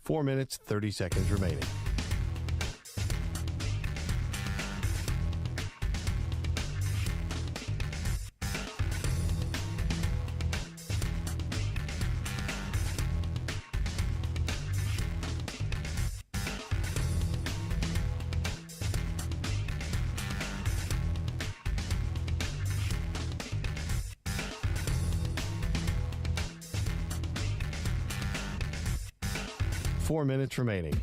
4 minutes, 30 seconds remaining. Four minutes remaining.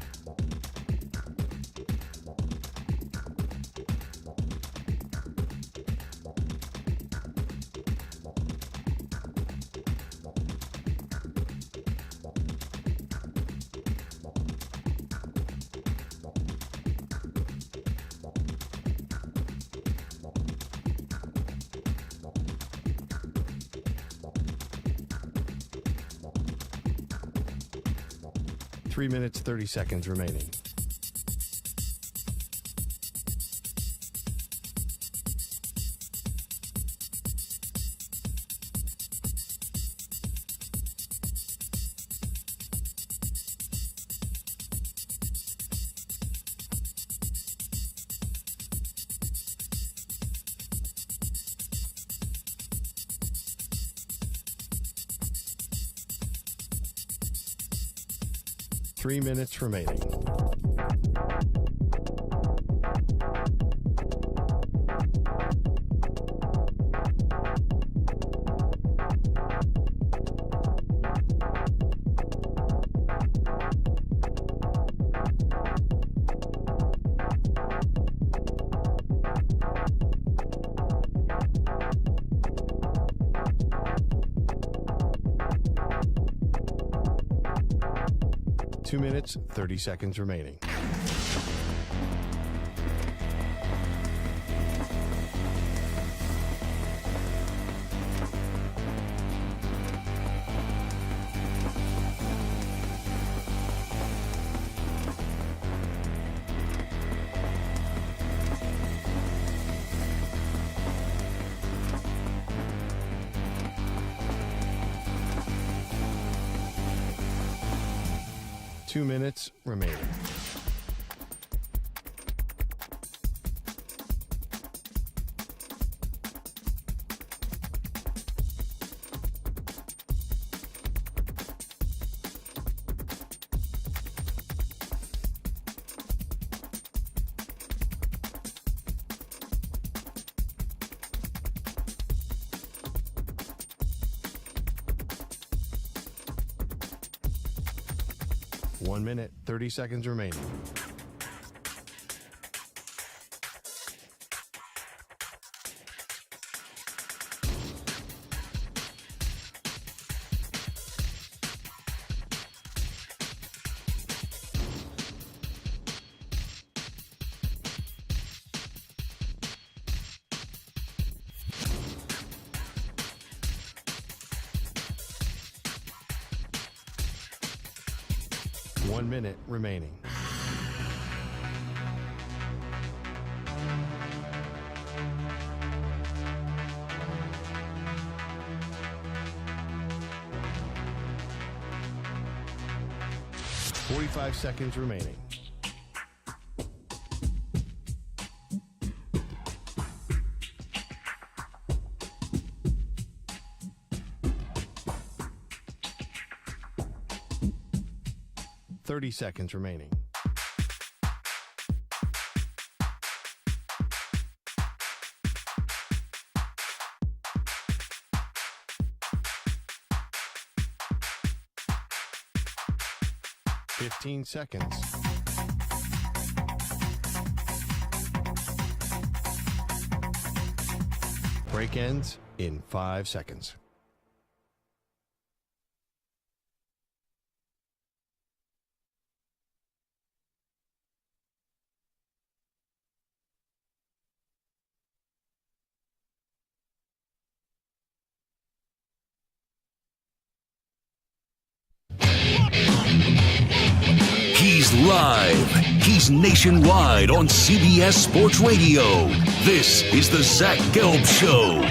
Three minutes, 30 seconds remaining. Three minutes remaining. Two minutes, 30 seconds remaining. Two minutes remaining. One minute, 30 seconds remaining. One minute remaining. Forty-five seconds remaining. Thirty seconds remaining. Fifteen seconds. Break ends in 5 seconds. He's live. He's nationwide on CBS Sports Radio. This is the Zach Gelb Show.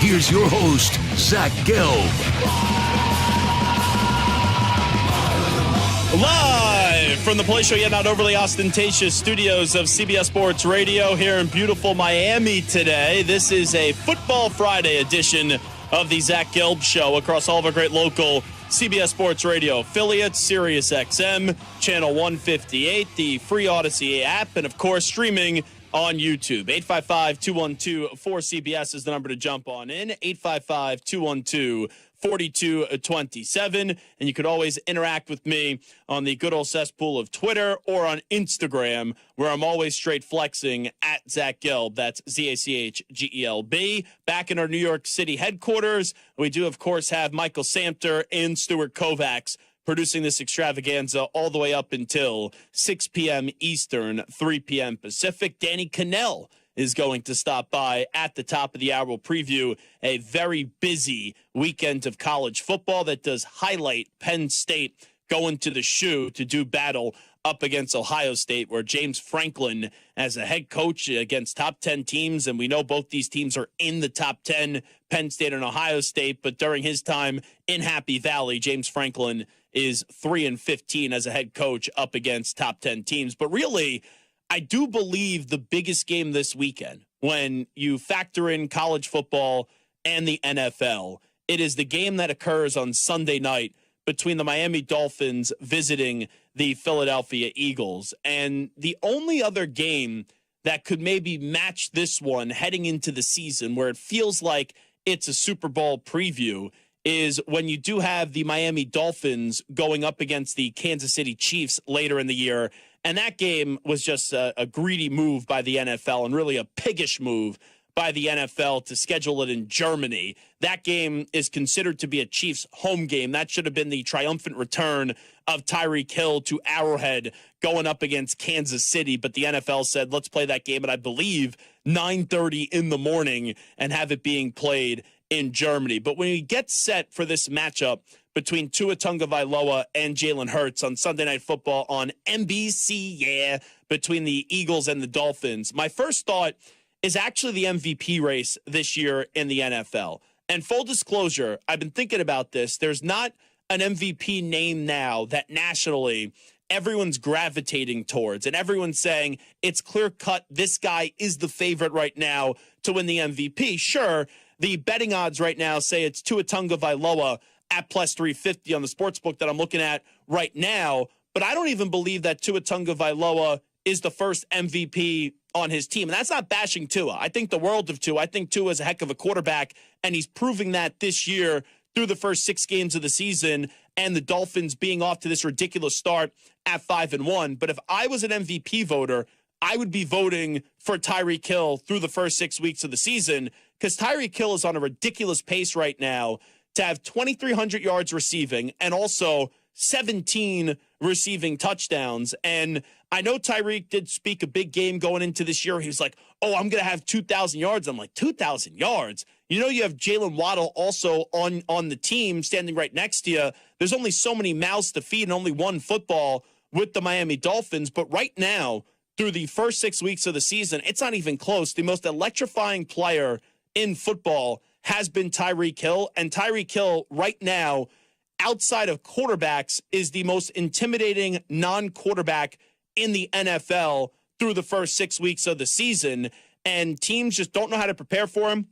here's your host, Zach Gelb. Live from the palatial yet not overly ostentatious studios of CBS Sports Radio here in beautiful Miami today. This is a Football Friday edition of the Zach Gelb Show across all of our great local CBS Sports Radio affiliates, Sirius XM, Channel 158, the free Odyssey app, and of course streaming on YouTube. 855-212-4CBS is the number to jump on in. 855-212-4227. And you could always interact with me on the good old cesspool of Twitter or on Instagram, where I'm always straight flexing at Zach Gelb. That's ZACHGELB. Back in our New York City headquarters, we do, of course, have Michael Samter and Stuart Kovacs producing this extravaganza all the way up until 6 p.m. Eastern, 3 p.m. Pacific. Danny Kanell is going to stop by at the top of the hour. We'll preview a very busy weekend of college football that does highlight Penn State going to the shoe to do battle up against Ohio State, where James Franklin, as a head coach against top 10 teams, and we know both these teams are in the top 10, Penn State and Ohio State, but during his time in Happy Valley, James Franklin is 3-15 as a head coach up against top 10 teams. But really, I do believe the biggest game this weekend, when you factor in college football and the NFL, it is the game that occurs on Sunday night between the Miami Dolphins visiting the Philadelphia Eagles. And the only other game that could maybe match this one heading into the season, where it feels like it's a Super Bowl preview, is when you do have the Miami Dolphins going up against the Kansas City Chiefs later in the year. And that game was just a greedy move by the NFL, and really a piggish move by the NFL to schedule it in Germany. That game is considered to be a Chiefs home game. That should have been the triumphant return of Tyreek Hill to Arrowhead going up against Kansas City. But the NFL said, let's play that game at, I believe, 9:30 in the morning and have it being played in Germany. But when we get set for this matchup between Tua Tagovailoa and Jalen Hurts on Sunday Night Football on NBC, between the Eagles and the Dolphins, my first thought is actually the MVP race this year in the NFL. And full disclosure, I've been thinking about this. There's not an MVP name now that nationally everyone's gravitating towards, and everyone's saying it's clear-cut, this guy is the favorite right now to win the MVP. Sure, the betting odds right now say it's Tua Tagovailoa at plus 350 on the sportsbook that I'm looking at right now, but I don't even believe that Tua Tagovailoa is the first MVP on his team. And that's not bashing Tua. I think the world of Tua. I think Tua is a heck of a quarterback, and he's proving that this year through the first 6 games of the season, and the Dolphins being off to this ridiculous start at 5-1. But if I was an MVP voter, I would be voting for Tyreek Hill through the first 6 weeks of the season, because Tyreek Hill is on a ridiculous pace right now to have 2,300 yards receiving and also 17 receiving touchdowns. And I know Tyreek did speak a big game going into this year. He was like, oh, I'm going to have 2,000 yards. I'm like, 2,000 yards? You know, you have Jalen Waddle also on the team standing right next to you. There's only so many mouths to feed and only one football with the Miami Dolphins. But right now, through the first 6 weeks of the season, it's not even close. The most electrifying player in football has been Tyreek Hill. And Tyreek Hill right now, outside of quarterbacks, is the most intimidating non-quarterback in the NFL through the first 6 weeks of the season. And teams just don't know how to prepare for him.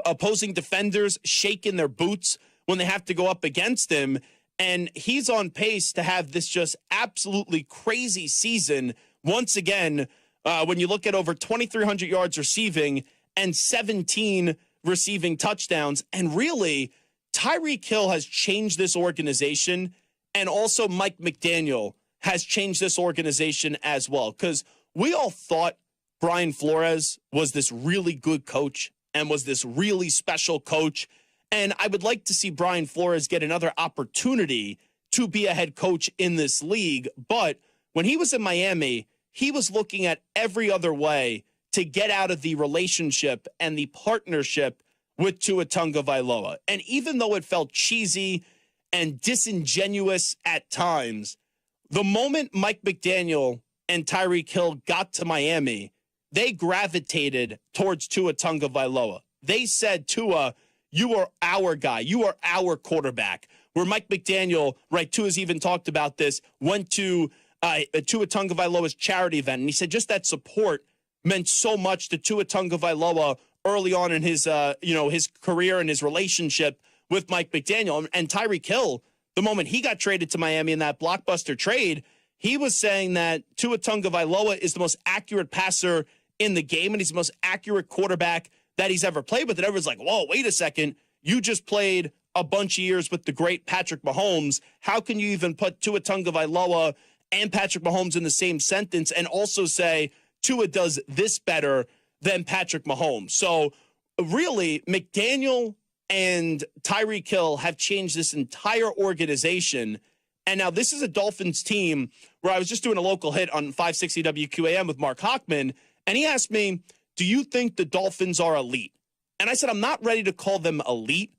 Opposing defenders shaking their boots when they have to go up against him. And he's on pace to have this just absolutely crazy season. Once again, when you look at over 2,300 yards receiving and 17 receiving touchdowns. And really, Tyreek Hill has changed this organization, and also Mike McDaniel has changed this organization as well. Because we all thought Brian Flores was this really good coach and was this really special coach. And I would like to see Brian Flores get another opportunity to be a head coach in this league. But when he was in Miami, he was looking at every other way to get out of the relationship and the partnership with Tua Tagovailoa. And even though it felt cheesy and disingenuous at times, the moment Mike McDaniel and Tyreek Hill got to Miami, they gravitated towards Tua Tagovailoa. They said, Tua, you are our guy. You are our quarterback. Where Mike McDaniel, right, Tua's even talked about this, went to Tua Tagovailoa's charity event, and he said just that support meant so much to Tua Tagovailoa early on in his his career and his relationship with Mike McDaniel. And Tyreek Hill, the moment he got traded to Miami in that blockbuster trade, he was saying that Tua Tagovailoa is the most accurate passer in the game, and he's the most accurate quarterback that he's ever played with. And everyone's like, whoa, wait a second. You just played a bunch of years with the great Patrick Mahomes. How can you even put Tua Tagovailoa and Patrick Mahomes in the same sentence and also say Tua does this better than Patrick Mahomes? So really, McDaniel and Tyreek Hill have changed this entire organization. And now this is a Dolphins team where I was just doing a local hit on 560 WQAM with Mark Hochman, and he asked me, do you think the Dolphins are elite? And I said, I'm not ready to call them elite,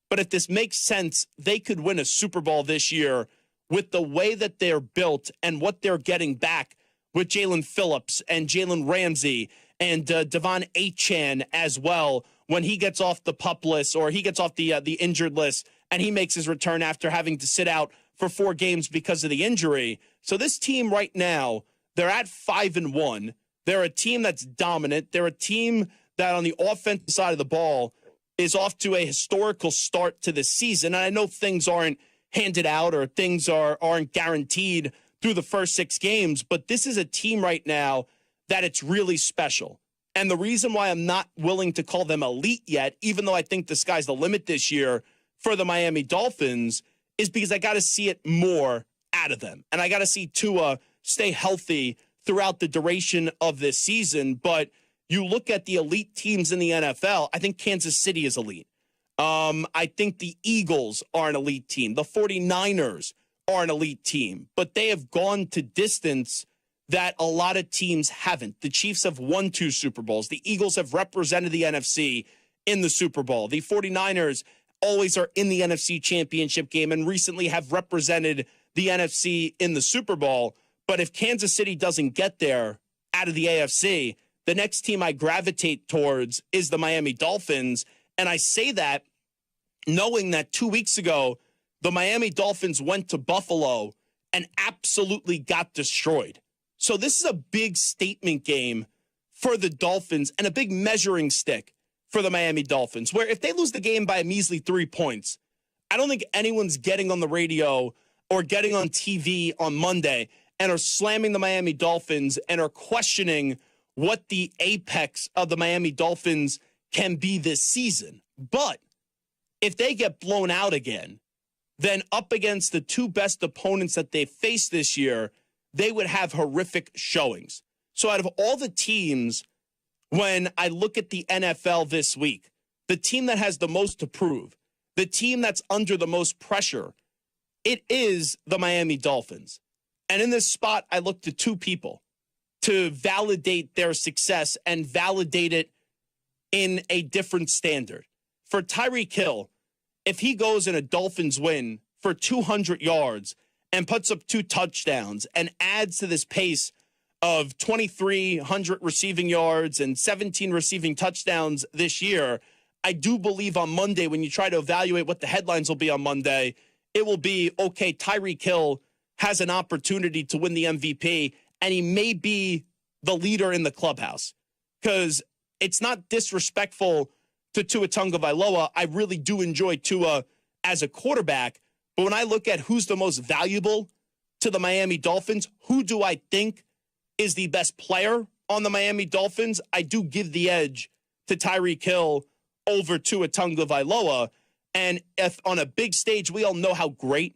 but if this makes sense, they could win a Super Bowl this year with the way that they're built and what they're getting back with Jalen Phillips and Jalen Ramsey and Devon Achane as well when he gets off the PUP list or he gets off the injured list and he makes his return after having to sit out for 4 games because of the injury. So this team right now, they're at 5-1. They're a team that's dominant. They're a team that on the offensive side of the ball is off to a historical start to the season. And I know things aren't handed out or things aren't guaranteed through the first 6 games, but this is a team right now that it's really special. And the reason why I'm not willing to call them elite yet, even though I think the sky's the limit this year for the Miami Dolphins, is because I got to see it more out of them. And I got to see Tua stay healthy throughout the duration of this season. But you look at the elite teams in the NFL, I think Kansas City is elite. I think the Eagles are an elite team. The 49ers are an elite team. But they have gone to distance that a lot of teams haven't. The Chiefs have won 2 Super Bowls. The Eagles have represented the NFC in the Super Bowl. The 49ers always are in the NFC Championship game and recently have represented the NFC in the Super Bowl. But if Kansas City doesn't get there out of the AFC, the next team I gravitate towards is the Miami Dolphins. And I say that knowing that 2 weeks ago, the Miami Dolphins went to Buffalo and absolutely got destroyed. So this is a big statement game for the Dolphins and a big measuring stick for the Miami Dolphins, where if they lose the game by a measly 3 points, I don't think anyone's getting on the radio or getting on TV on Monday and are slamming the Miami Dolphins and are questioning what the apex of the Miami Dolphins can be this season. But if they get blown out again, then up against the 2 best opponents that they've faced this year, they would have horrific showings. So out of all the teams, when I look at the NFL this week, the team that has the most to prove, the team that's under the most pressure, it is the Miami Dolphins. And in this spot, I look to 2 people to validate their success and validate it in a different standard. For Tyreek Hill, if he goes in a Dolphins win for 200 yards and puts up 2 touchdowns and adds to this pace of 2,300 receiving yards and 17 receiving touchdowns this year, I do believe on Monday, when you try to evaluate what the headlines will be on Monday, it will be, okay, Tyreek Hill has an opportunity to win the MVP, and he may be the leader in the clubhouse. Because it's not disrespectful to Tua Tagovailoa. I really do enjoy Tua as a quarterback. But when I look at who's the most valuable to the Miami Dolphins, who do I think is the best player on the Miami Dolphins, I do give the edge to Tyreek Hill over Tua Tagovailoa. And if on a big stage, we all know how great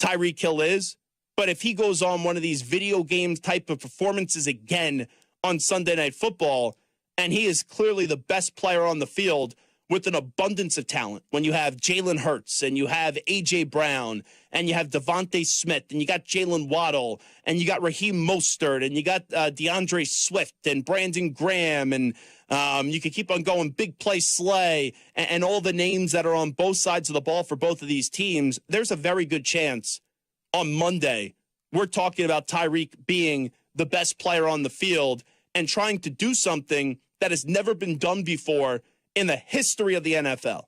Tyreek Hill is. But if he goes on one of these video game type of performances again on Sunday Night Football, and he is clearly the best player on the field with an abundance of talent, when you have Jalen Hurts and you have A.J. Brown and you have Devontae Smith and you got Jalen Waddle and you got Raheem Mostert and you got DeAndre Swift and Brandon Graham and you can keep on going, Big Play Slay and all the names that are on both sides of the ball for both of these teams, there's a very good chance on Monday we're talking about Tyreek being the best player on the field and trying to do something that has never been done before in the history of the NFL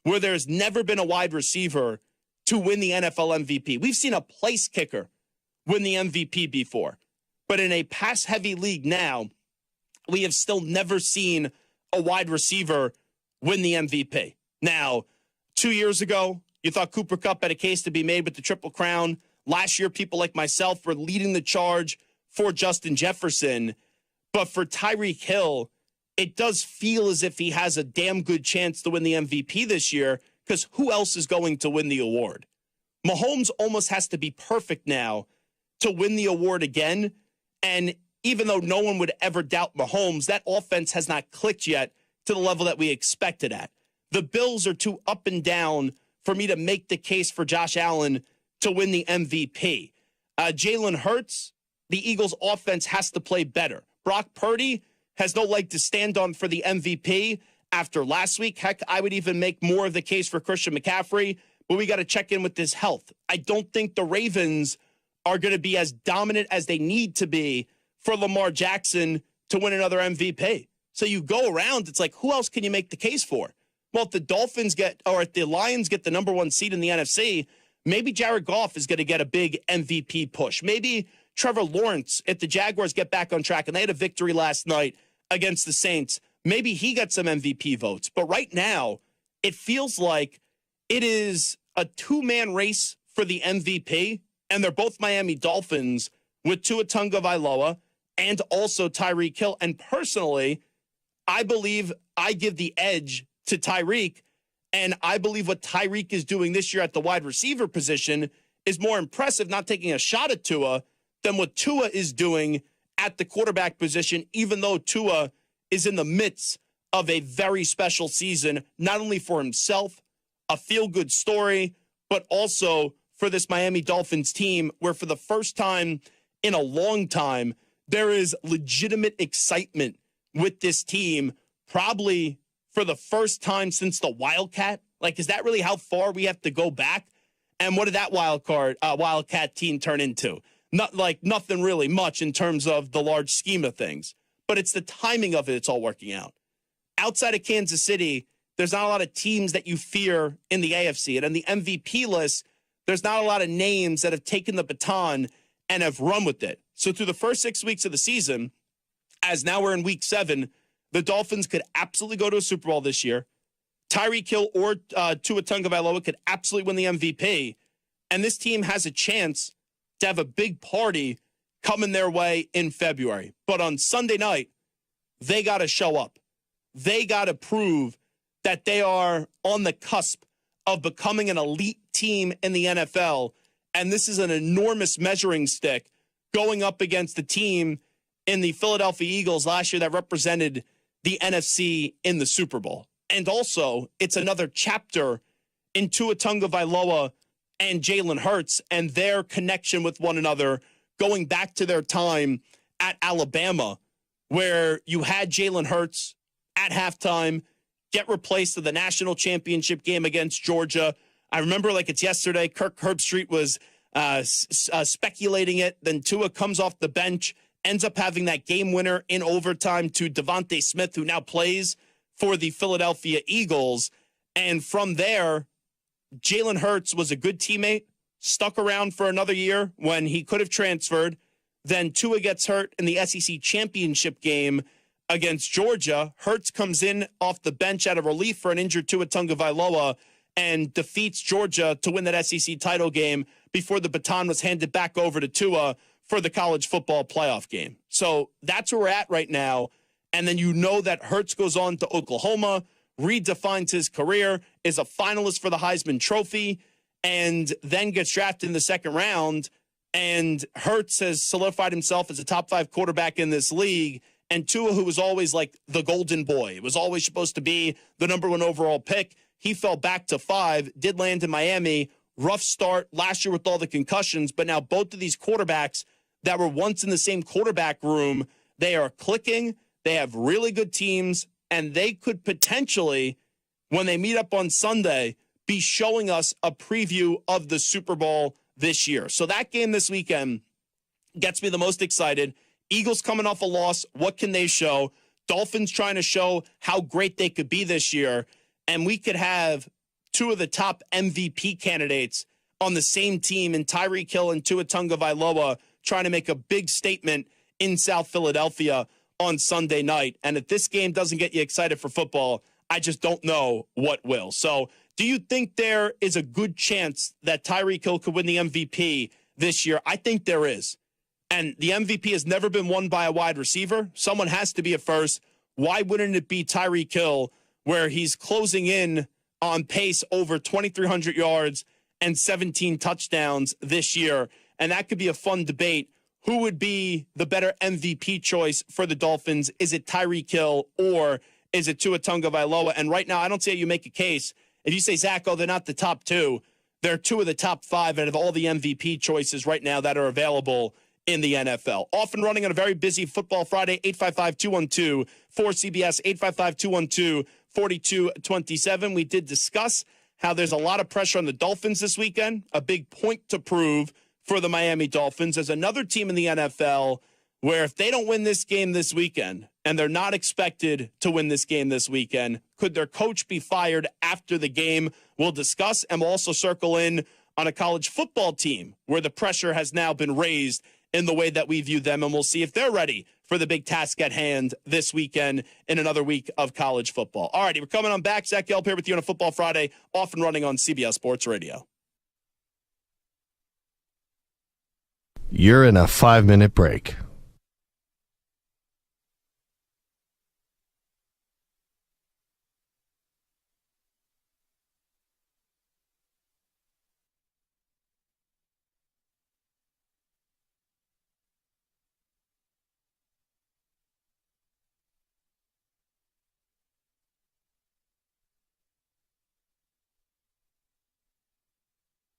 where there's never been a wide receiver to win the NFL MVP. We've seen a place kicker win the MVP before. But in a pass-heavy league now, we have still never seen a wide receiver win the MVP. Now, 2 years ago, you thought Cooper Kupp had a case to be made with the Triple Crown. Last year, people like myself were leading the charge for Justin Jefferson. But for Tyreek Hill, it does feel as if he has a damn good chance to win the MVP this year, because who else is going to win the award? Mahomes almost has to be perfect now to win the award again. And even though no one would ever doubt Mahomes, that offense has not clicked yet to the level that we expected at. The Bills are too up and down for me to make the case for Josh Allen to win the MVP. Jalen Hurts, the Eagles' offense has to play better. Brock Purdy has no leg to stand on for the MVP after last week. Heck, I would even make more of the case for Christian McCaffrey, but we got to check in with his health. I don't think the Ravens are going to be as dominant as they need to be for Lamar Jackson to win another MVP. So you go around, it's like, who else can you make the case for? Well, if the Lions get the number one seed in the NFC, maybe Jared Goff is going to get a big MVP push. Maybe Trevor Lawrence, if the Jaguars get back on track, and they had a victory last night against the Saints, maybe he got some MVP votes. But right now, it feels like it is a two-man race for the MVP, and they're both Miami Dolphins with Tua Tagovailoa and also Tyreek Hill. And personally, I believe I give the edge to Tyreek, and I believe what Tyreek is doing this year at the wide receiver position is more impressive, not taking a shot at Tua, than what Tua is doing at the quarterback position, even though Tua is in the midst of a very special season, not only for himself, a feel-good story, but also for this Miami Dolphins team, where for the first time in a long time, there is legitimate excitement with this team, probably for the first time since the Wildcat. Like, is that really how far we have to go back? And what did that Wildcat team turn into? Nothing really much in terms of the large scheme of things. But it's the timing of it, it's all working out. Outside of Kansas City, there's not a lot of teams that you fear in the AFC. And on the MVP list, there's not a lot of names that have taken the baton and have run with it. So through the first 6 weeks of the season, as now we're in week 7, the Dolphins could absolutely go to a Super Bowl this year. Tyreek Hill or Tua Tagovailoa could absolutely win the MVP. And this team has a chance to have a big party coming their way in February. But on Sunday night, they got to show up. They got to prove that they are on the cusp of becoming an elite team in the NFL. And this is an enormous measuring stick going up against the team in the Philadelphia Eagles last year that represented the NFC in the Super Bowl. And also, it's another chapter in Tua Tagovailoa and Jalen Hurts and their connection with one another, going back to their time at Alabama, where you had Jalen Hurts at halftime get replaced in the national championship game against Georgia. I remember like it's yesterday, Kirk Herbstreit was speculating it. Then Tua comes off the bench, ends up having that game winner in overtime to Devontae Smith, who now plays for the Philadelphia Eagles. And from there, Jalen Hurts was a good teammate, stuck around for another year when he could have transferred. Then Tua gets hurt in the SEC championship game against Georgia. Hurts comes in off the bench out of relief for an injured Tua Tagovailoa and defeats Georgia to win that SEC title game before the baton was handed back over to Tua for the college football playoff game. So that's where we're at right now. And then you know that Hurts goes on to Oklahoma, redefines his career, is a finalist for the Heisman Trophy, and then gets drafted in the second round. And Hurts has solidified himself as a top 5 quarterback in this league. And Tua, who was always like the golden boy, it was always supposed to be the number 1 overall pick. He fell back to 5, did land in Miami. Rough start last year with all the concussions, but now both of these quarterbacks that were once in the same quarterback room, they are clicking. They have really good teams, and they could potentially, when they meet up on Sunday, be showing us a preview of the Super Bowl this year. So that game this weekend gets me the most excited. Eagles coming off a loss. What can they show? Dolphins trying to show how great they could be this year, and we could have two of the top MVP candidates on the same team in Tyreek Hill and Tua Tagovailoa trying to make a big statement in South Philadelphia on Sunday night. And if this game doesn't get you excited for football, I just don't know what will. So do you think there is a good chance that Tyreek Hill could win the MVP this year? I think there is. And the MVP has never been won by a wide receiver. Someone has to be at first. Why wouldn't it be Tyreek Hill, where he's closing in on pace over 2,300 yards and 17 touchdowns this year? And that could be a fun debate. Who would be the better MVP choice for the Dolphins? Is it Tyreek Hill or is it Tua Tagovailoa? And right now, I don't see how you make a case. If you say, Zach, they're not the top two, they're two of the top five out of all the MVP choices right now that are available in the NFL. Off and running on a very busy Football Friday, 855-212-4CBS, 855-212-4227. We did discuss how there's a lot of pressure on the Dolphins this weekend, a big point to prove for the Miami Dolphins. There's another team in the NFL where if they don't win this game this weekend, and they're not expected to win this game this weekend, could their coach be fired after the game? We'll discuss, and we'll also circle in on a college football team where the pressure has now been raised in the way that we view them, and we'll see if they're ready for the big task at hand this weekend in another week of college football. All righty, we're coming on back. Zach Gelb here with you on a Football Friday, off and running on CBS Sports Radio. You're in a 5-minute break.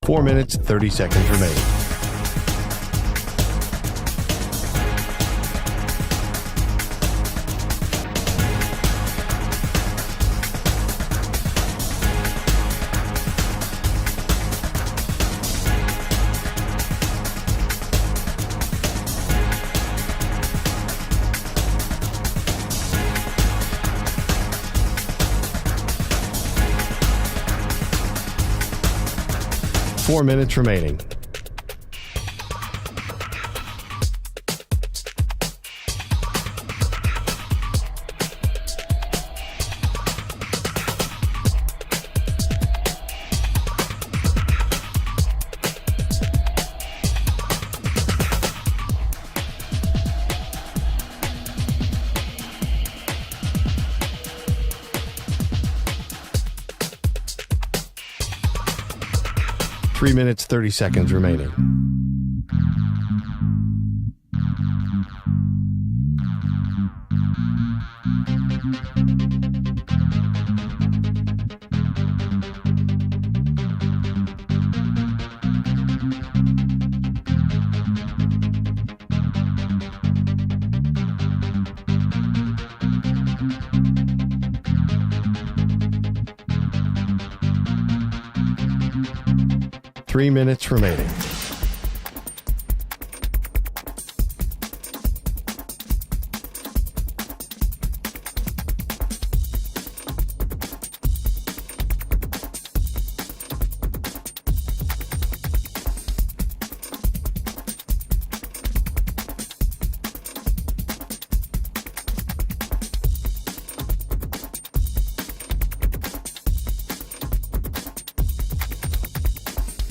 Four minutes, 30 seconds remaining. Four minutes remaining. Three minutes, 30 seconds remaining. Three minutes remaining.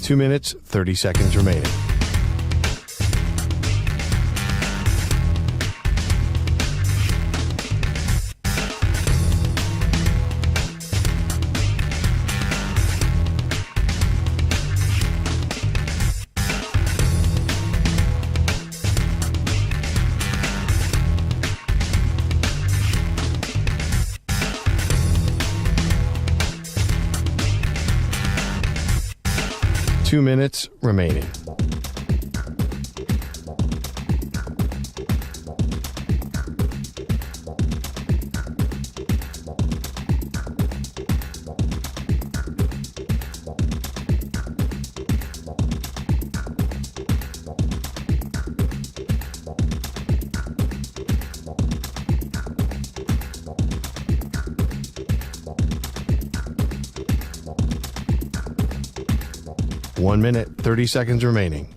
Two minutes, 30 seconds remaining. Two minutes remaining. 1 minute, 30 seconds remaining.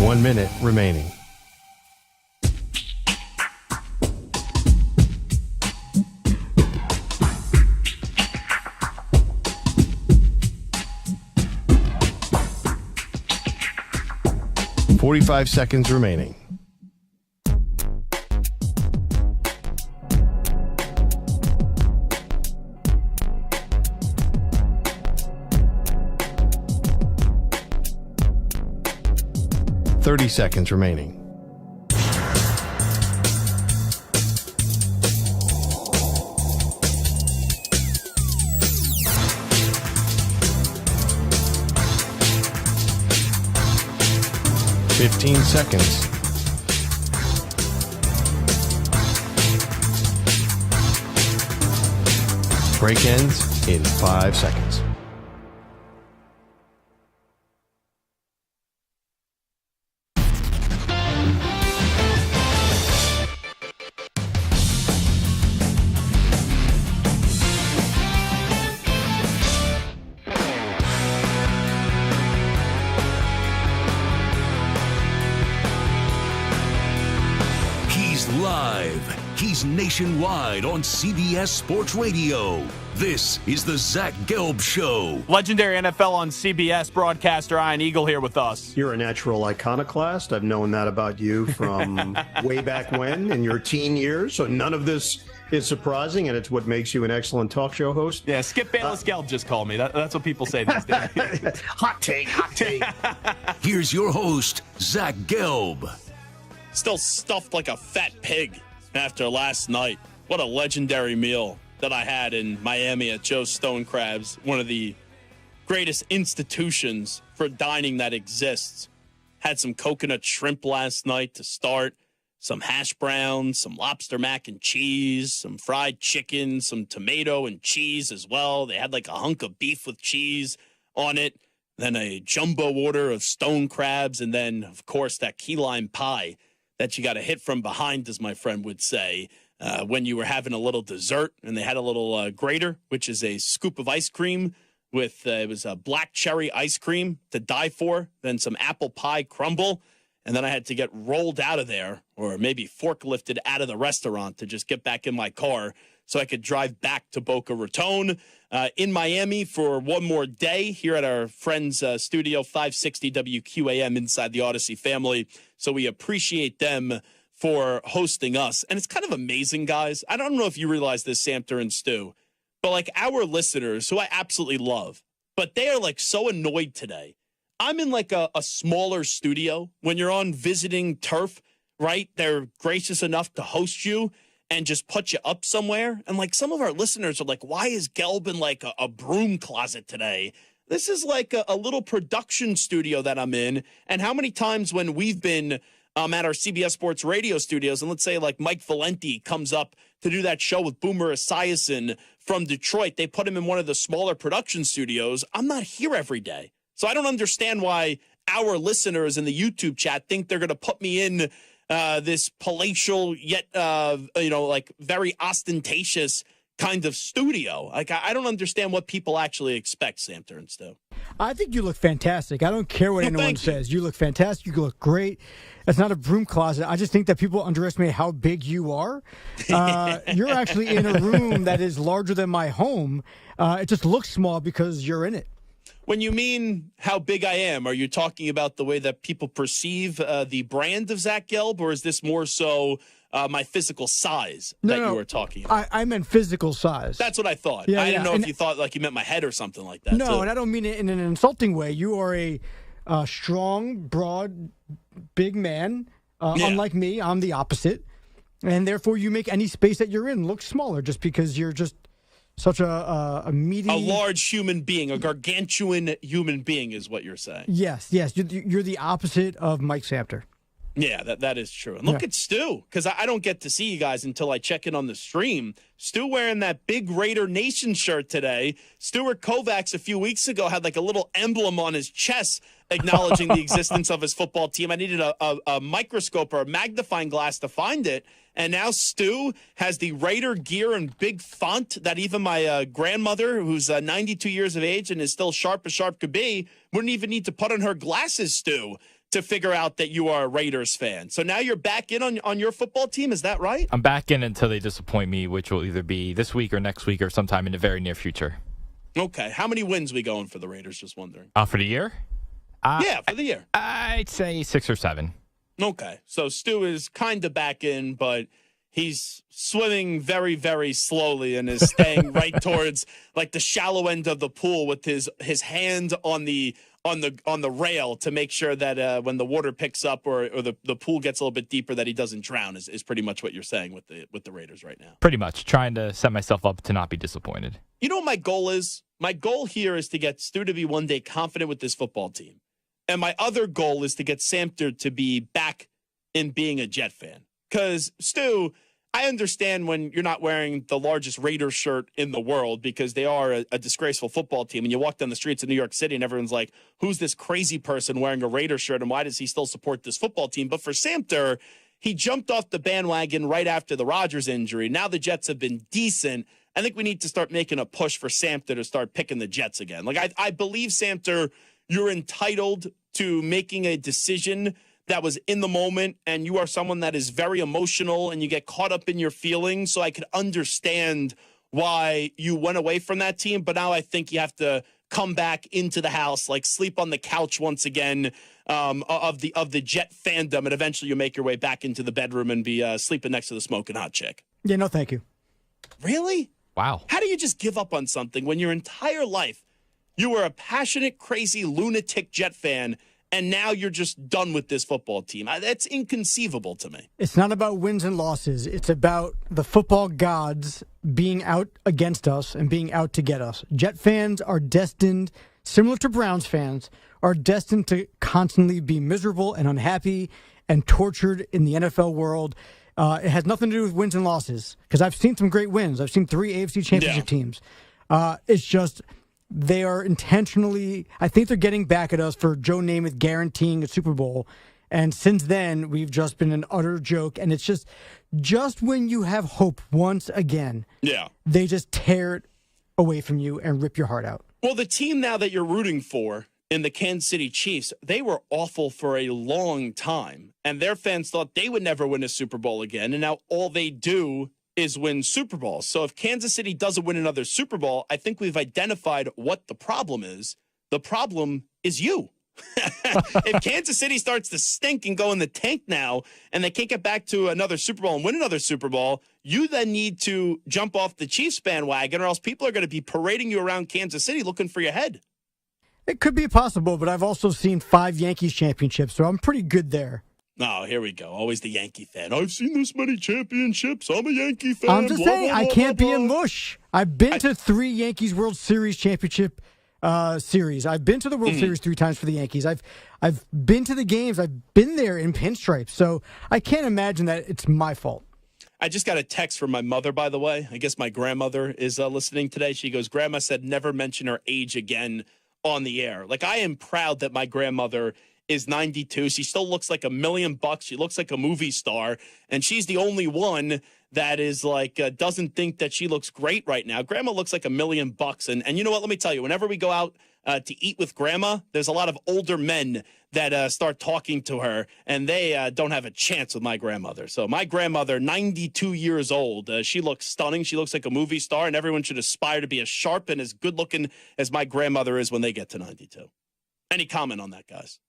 One minute remaining. Forty-five seconds remaining. Thirty seconds remaining. Fifteen seconds. Break ends in 5 seconds. Live. He's nationwide on CBS Sports Radio. This is the Zach Gelb Show. Legendary NFL on CBS broadcaster Ian Eagle here with us. You're a natural iconoclast. I've known that about you from way back when in your teen years. So none of this is surprising, and it's what makes you an excellent talk show host. Yeah, Skip Bayless Gelb just called me. That's what people say these days. Hot take, hot take. Here's your host, Zach Gelb. Still stuffed like a fat pig after last night. What a legendary meal that I had in Miami at Joe's Stone Crabs, one of the greatest institutions for dining that exists. Had some coconut shrimp last night to start, some hash browns, some lobster mac and cheese, some fried chicken, some tomato and cheese as well. They had like a hunk of beef with cheese on it, then a jumbo order of stone crabs, and then, of course, that key lime pie that you got to hit from behind, as my friend would say, when you were having a little dessert. And they had a little grater, which is a scoop of ice cream with, it was a black cherry ice cream to die for, then some apple pie crumble. And then I had to get rolled out of there, or maybe forklifted out of the restaurant to just get back in my car so I could drive back to Boca Raton in Miami for one more day here at our friend's studio, 560 WQAM inside the Odyssey family. So we appreciate them for hosting us. And it's kind of amazing, guys. I don't know if you realize this, Samter and Stu, but like our listeners, who I absolutely love, but they are like so annoyed today. I'm in like a smaller studio. When you're on visiting turf, right? They're gracious enough to host you and just put you up somewhere. And like some of our listeners are like, why is Gelb in like a broom closet today? This is like a little production studio that I'm in. And how many times when we've been at our CBS Sports Radio studios, and let's say like Mike Valenti comes up to do that show with Boomer Esiason from Detroit, they put him in one of the smaller production studios. I'm not here every day. So I don't understand why our listeners in the YouTube chat think they're going to put me in this palatial yet, like very ostentatious kind of studio. Like, I don't understand what people actually expect, Samter and Stu. I think you look fantastic. I don't care what anyone says. You look fantastic. You look great. It's not a broom closet. I just think that people underestimate how big you are. You're actually in a room that is larger than my home. It just looks small because you're in it. When you mean how big I am, are you talking about the way that people perceive the brand of Zach Gelb, or is this more so my physical size you were talking about? I meant physical size. That's what I thought. Yeah, I didn't know and if you thought like you meant my head or something like that. No, and I don't mean it in an insulting way. You are a strong, broad, big man. Unlike me, I'm the opposite. And therefore, you make any space that you're in look smaller just because you're just such a meaty, a large human being, a gargantuan human being is what you're saying. Yes. You're the opposite of Mike Samter. Yeah, that is true. And look at Stu, because I don't get to see you guys until I check in on the stream. Stu wearing that big Raider Nation shirt today. Stuart Kovacs a few weeks ago had like a little emblem on his chest acknowledging the existence of his football team. I needed a microscope or a magnifying glass to find it. And now Stu has the Raider gear in big font that even my grandmother, who's 92 years of age and is still sharp as sharp could be, wouldn't even need to put on her glasses, Stu, to figure out that you are a Raiders fan. So now you're back in on your football team. Is that right? I'm back in until they disappoint me, which will either be this week or next week or sometime in the very near future. Okay. How many wins we going for the Raiders? Just wondering. For the year? Yeah, for the year. I'd say 6 or 7. Okay. So Stu is kind of back in, but he's swimming very, very slowly and is staying right towards like the shallow end of the pool with his hand on the rail to make sure that when the water picks up or the pool gets a little bit deeper that he doesn't drown is pretty much what you're saying with the Raiders right now. Pretty much. Trying to set myself up to not be disappointed. You know what my goal is? My goal here is to get Stu to be one day confident with this football team. And my other goal is to get Samter to be back in being a Jet fan. Because, Stu, I understand when you're not wearing the largest Raiders shirt in the world because they are a disgraceful football team. And you walk down the streets of New York City and everyone's like, who's this crazy person wearing a Raiders shirt and why does he still support this football team? But for Samter, he jumped off the bandwagon right after the Rodgers injury. Now the Jets have been decent. I think we need to start making a push for Samter to start picking the Jets again. Like, I believe, Samter, you're entitled to making a decision that was in the moment, and you are someone that is very emotional and you get caught up in your feelings. So I could understand why you went away from that team. But now I think you have to come back into the house, like sleep on the couch once again of the Jet fandom. And eventually you make your way back into the bedroom and be sleeping next to the smoking hot chick. Yeah, no, thank you. Really? Wow. How do you just give up on something when your entire life you were a passionate, crazy, lunatic Jet fan, and now you're just done with this football team? That's inconceivable to me. It's not about wins and losses. It's about the football gods being out against us and being out to get us. Jet fans are destined, similar to Browns fans, are destined to constantly be miserable and unhappy and tortured in the NFL world. It has nothing to do with wins and losses because I've seen some great wins. I've seen 3 AFC championship teams. It's just they are intentionally, I think they're getting back at us for Joe Namath guaranteeing a Super Bowl. And since then, we've just been an utter joke. And it's just when you have hope once again, they just tear it away from you and rip your heart out. Well, the team now that you're rooting for in the Kansas City Chiefs, they were awful for a long time. And their fans thought they would never win a Super Bowl again. And now all they do is win Super Bowls. So if Kansas City doesn't win another Super Bowl, I think we've identified what the problem is. The problem is you. If Kansas City starts to stink and go in the tank now, and they can't get back to another Super Bowl and win another Super Bowl, you then need to jump off the Chiefs bandwagon, or else people are going to be parading you around Kansas City looking for your head. It could be possible, but I've also seen 5 Yankees championships, so I'm pretty good there. Oh, here we go. Always the Yankee fan. I've seen this many championships. I'm a Yankee fan. I'm just saying, I can't be a mush. I've been to 3 Yankees World Series championship series. I've been to the World Series 3 times for the Yankees. I've been to the games. I've been there in pinstripes. So I can't imagine that it's my fault. I just got a text from my mother, by the way. I guess my grandmother is listening today. She goes, Grandma said never mention her age again on the air. Like, I am proud that my grandmother is 92. She still looks like $1 million. She looks like a movie star, and she's the only one that is like doesn't think that she looks great right now. Grandma looks like $1 million, and you know what? Let me tell you. Whenever we go out to eat with Grandma, there's a lot of older men that start talking to her, and they don't have a chance with my grandmother. So my grandmother, 92 years old, she looks stunning. She looks like a movie star, and everyone should aspire to be as sharp and as good looking as my grandmother is when they get to 92. Any comment on that, guys?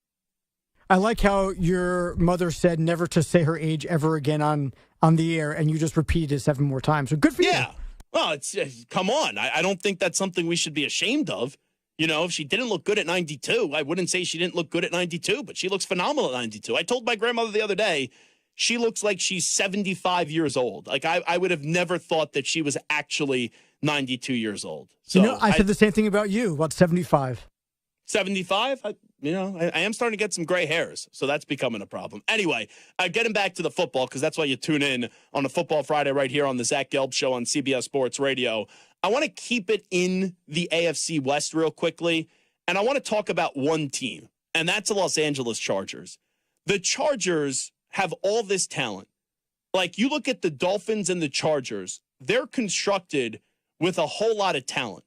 I like how your mother said never to say her age ever again on the air, and you just repeated it 7 more times. So good for you. Yeah. Well, it's come on. I don't think that's something we should be ashamed of. You know, if she didn't look good at 92, I wouldn't say she didn't look good at 92, but she looks phenomenal at 92. I told my grandmother the other day, she looks like she's 75 years old. Like, I would have never thought that she was actually 92 years old. So I said the same thing about you, about 75. 75, I am starting to get some gray hairs, so that's becoming a problem. Anyway, getting back to the football, because that's why you tune in on a Football Friday right here on the Zach Gelb Show on CBS Sports Radio. I want to keep it in the AFC West real quickly, and I want to talk about one team, and that's the Los Angeles Chargers. The Chargers have all this talent. Like, you look at the Dolphins and the Chargers, they're constructed with a whole lot of talent.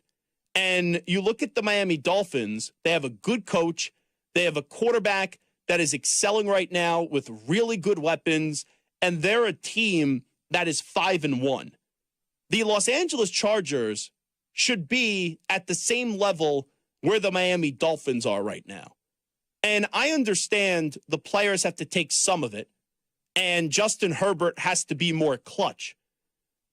And you look at the Miami Dolphins, they have a good coach. They have a quarterback that is excelling right now with really good weapons. And they're a team that is 5-1. The Los Angeles Chargers should be at the same level where the Miami Dolphins are right now. And I understand the players have to take some of it. And Justin Herbert has to be more clutch.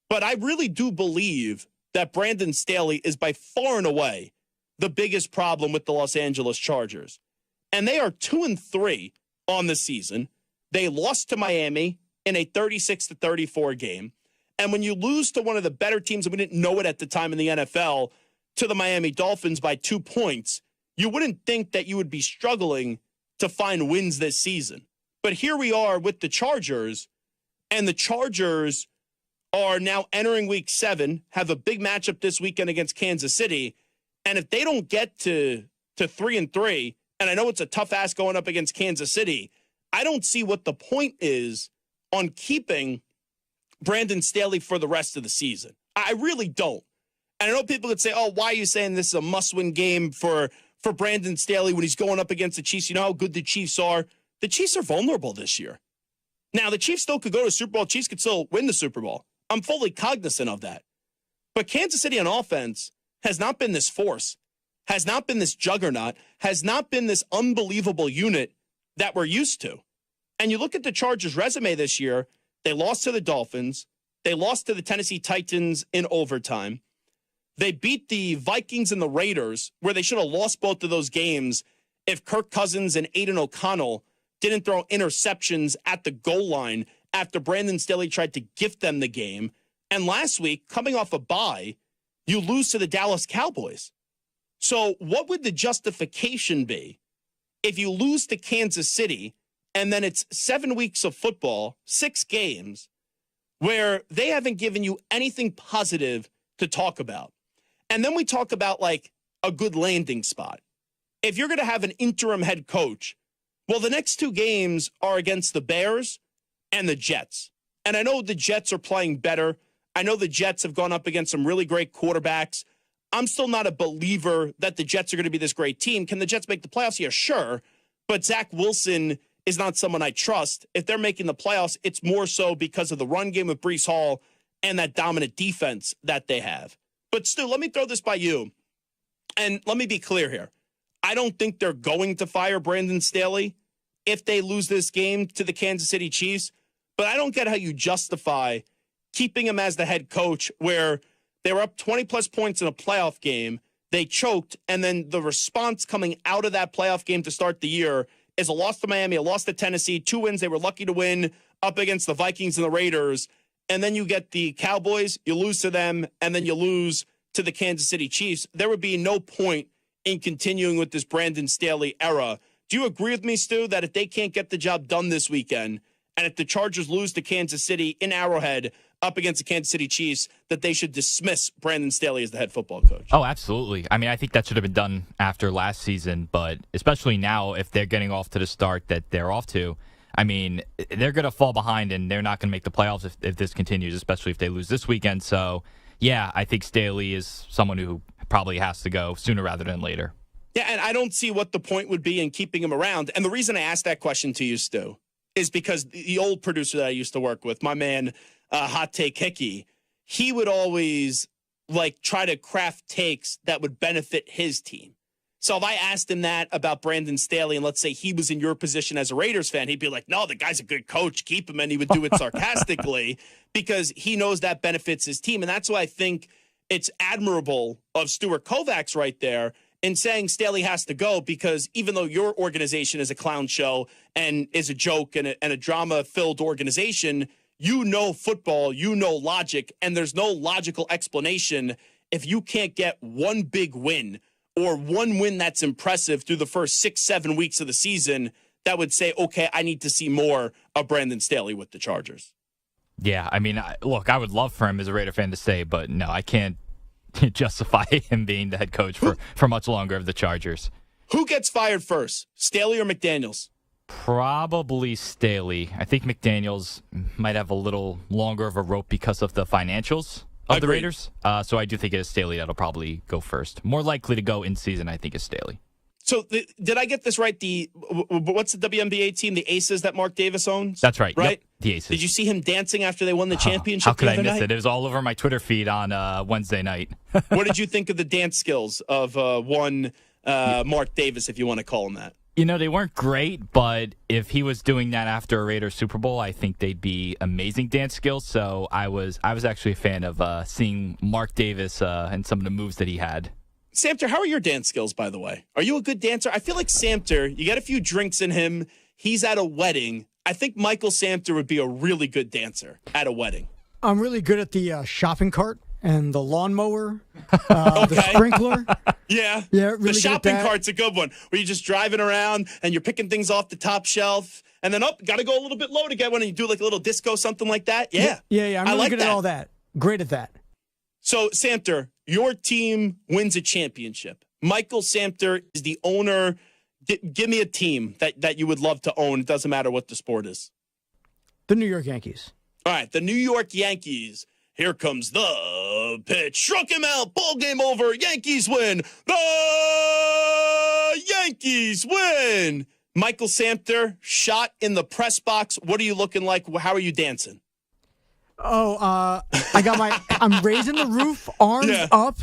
But I really do believe that Brandon Staley is by far and away the biggest problem with the Los Angeles Chargers. And they are 2-3 on the season. They lost to Miami in a 36-34 game. And when you lose to one of the better teams, and we didn't know it at the time in the NFL, to the Miami Dolphins by 2 points, you wouldn't think that you would be struggling to find wins this season. But here we are with the Chargers, and the Chargers are now entering week 7, have a big matchup this weekend against Kansas City. And if they don't get to 3-3, and I know it's a tough ask going up against Kansas City, I don't see what the point is on keeping Brandon Staley for the rest of the season. I really don't. And I know people would say, oh, why are you saying this is a must-win game for Brandon Staley when he's going up against the Chiefs? You know how good the Chiefs are? The Chiefs are vulnerable this year. Now, the Chiefs still could go to Super Bowl. Chiefs could still win the Super Bowl. I'm fully cognizant of that. But Kansas City on offense has not been this force, has not been this juggernaut, has not been this unbelievable unit that we're used to. And you look at the Chargers' resume this year, they lost to the Dolphins. They lost to the Tennessee Titans in overtime. They beat the Vikings and the Raiders, where they should have lost both of those games if Kirk Cousins and Aiden O'Connell didn't throw interceptions at the goal line after Brandon Staley tried to gift them the game. And last week, coming off a bye, you lose to the Dallas Cowboys. So what would the justification be if you lose to Kansas City and then it's 7 weeks of football, 6 games, where they haven't given you anything positive to talk about? And then we talk about like a good landing spot. If you're going to have an interim head coach, well, the next 2 games are against the Bears and the Jets. And I know the Jets are playing better. I know the Jets have gone up against some really great quarterbacks. I'm still not a believer that the Jets are going to be this great team. Can the Jets make the playoffs? Yeah, sure. But Zach Wilson is not someone I trust. If they're making the playoffs, it's more so because of the run game with Breece Hall and that dominant defense that they have. But Stu, let me throw this by you. And let me be clear here. I don't think they're going to fire Brandon Staley if they lose this game to the Kansas City Chiefs. But I don't get how you justify keeping him as the head coach where they were up 20-plus points in a playoff game. They choked, and then the response coming out of that playoff game to start the year is a loss to Miami, a loss to Tennessee, 2 wins they were lucky to win up against the Vikings and the Raiders. And then you get the Cowboys, you lose to them, and then you lose to the Kansas City Chiefs. There would be no point in continuing with this Brandon Staley era. Do you agree with me, Stu, that if they can't get the job done this weekend, and if the Chargers lose to Kansas City in Arrowhead up against the Kansas City Chiefs, that they should dismiss Brandon Staley as the head football coach? Oh, absolutely. I mean, I think that should have been done after last season, but especially now if they're getting off to the start that they're off to, I mean, they're going to fall behind and they're not going to make the playoffs if this continues, especially if they lose this weekend. So, yeah, I think Staley is someone who probably has to go sooner rather than later. Yeah, and I don't see what the point would be in keeping him around. And the reason I asked that question to you, Stu, is because the old producer that I used to work with, my man, Hot Take Hickey, he would always try to craft takes that would benefit his team. So if I asked him that about Brandon Staley, and let's say he was in your position as a Raiders fan, he'd be like, no, the guy's a good coach, keep him, and he would do it sarcastically because he knows that benefits his team. And that's why I think it's admirable of Stuart Kovacs right there in saying Staley has to go, because even though your organization is a clown show and is a joke and a drama-filled organization, you know football, you know logic, and there's no logical explanation if you can't get one big win or one win that's impressive through the first 6-7 weeks of the season that would say, okay, I need to see more of Brandon Staley with the Chargers. Yeah, I mean, look, I would love for him as a Raider fan to stay, but no, I can't justify him being the head coach for much longer of the Chargers. Who gets fired first, Staley or McDaniels? Probably Staley. I think McDaniels might have a little longer of a rope because of the financials of the Raiders. So I do think it is Staley that'll probably go first. More likely to go in season, I think, is Staley. So did I get this right? What's the WNBA team? The Aces that Mark Davis owns? That's right. Right? Yep, the Aces. Did you see him dancing after they won the championship? How could the I other miss night? it? It was all over my Twitter feed on Wednesday night. What did you think of the dance skills of one Mark Davis, if you want to call him that? You know, they weren't great, but if he was doing that after a Raiders Super Bowl, I think they'd be amazing dance skills. So I was actually a fan of seeing Mark Davis and some of the moves that he had. Samter, how are your dance skills, by the way? Are you a good dancer? I feel like Samter, you get a few drinks in him. He's at a wedding. I think Michael Samter would be a really good dancer at a wedding. I'm really good at the shopping cart and the lawnmower, the sprinkler. Yeah. Really the shopping good at that. cart's a good one, where you're just driving around and you're picking things off the top shelf. And then, got to go a little bit low to get one, and you do like a little disco, something like that. Yeah. Yeah. I'm really like good that. at all that. Great at that. So, Samter, your team wins a championship. Michael Samter is the owner. Give me a team that you would love to own. It doesn't matter what the sport is. The New York Yankees. All right, the New York Yankees. Here comes the pitch. Struck him out. Ball game over. Yankees win. The Yankees win. Michael Samter, shot in the press box. What are you looking like? How are you dancing? I'm raising the roof, arms up,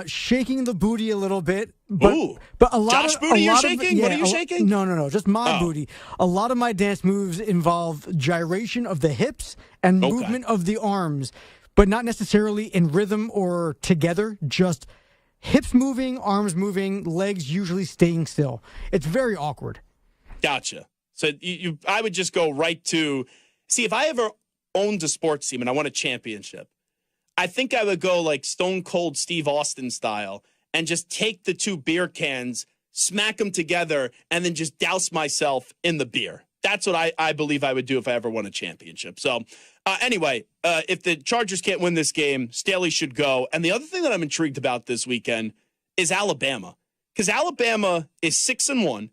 shaking the booty a little bit. But a lot Josh of booty you're lot shaking? Of, What are you shaking? No, just my booty. A lot of my dance moves involve gyration of the hips and movement of the arms, but not necessarily in rhythm or together, just hips moving, arms moving, legs usually staying still. It's very awkward. Gotcha. So I would just go right to, see, if I ever owned a sports team and I won a championship, I think I would go like Stone Cold Steve Austin style and just take the two beer cans, smack them together, and then just douse myself in the beer. That's what I believe I would do if I ever won a championship. So anyway, if the Chargers can't win this game, Staley should go. And the other thing that I'm intrigued about this weekend is Alabama, because Alabama is 6-1.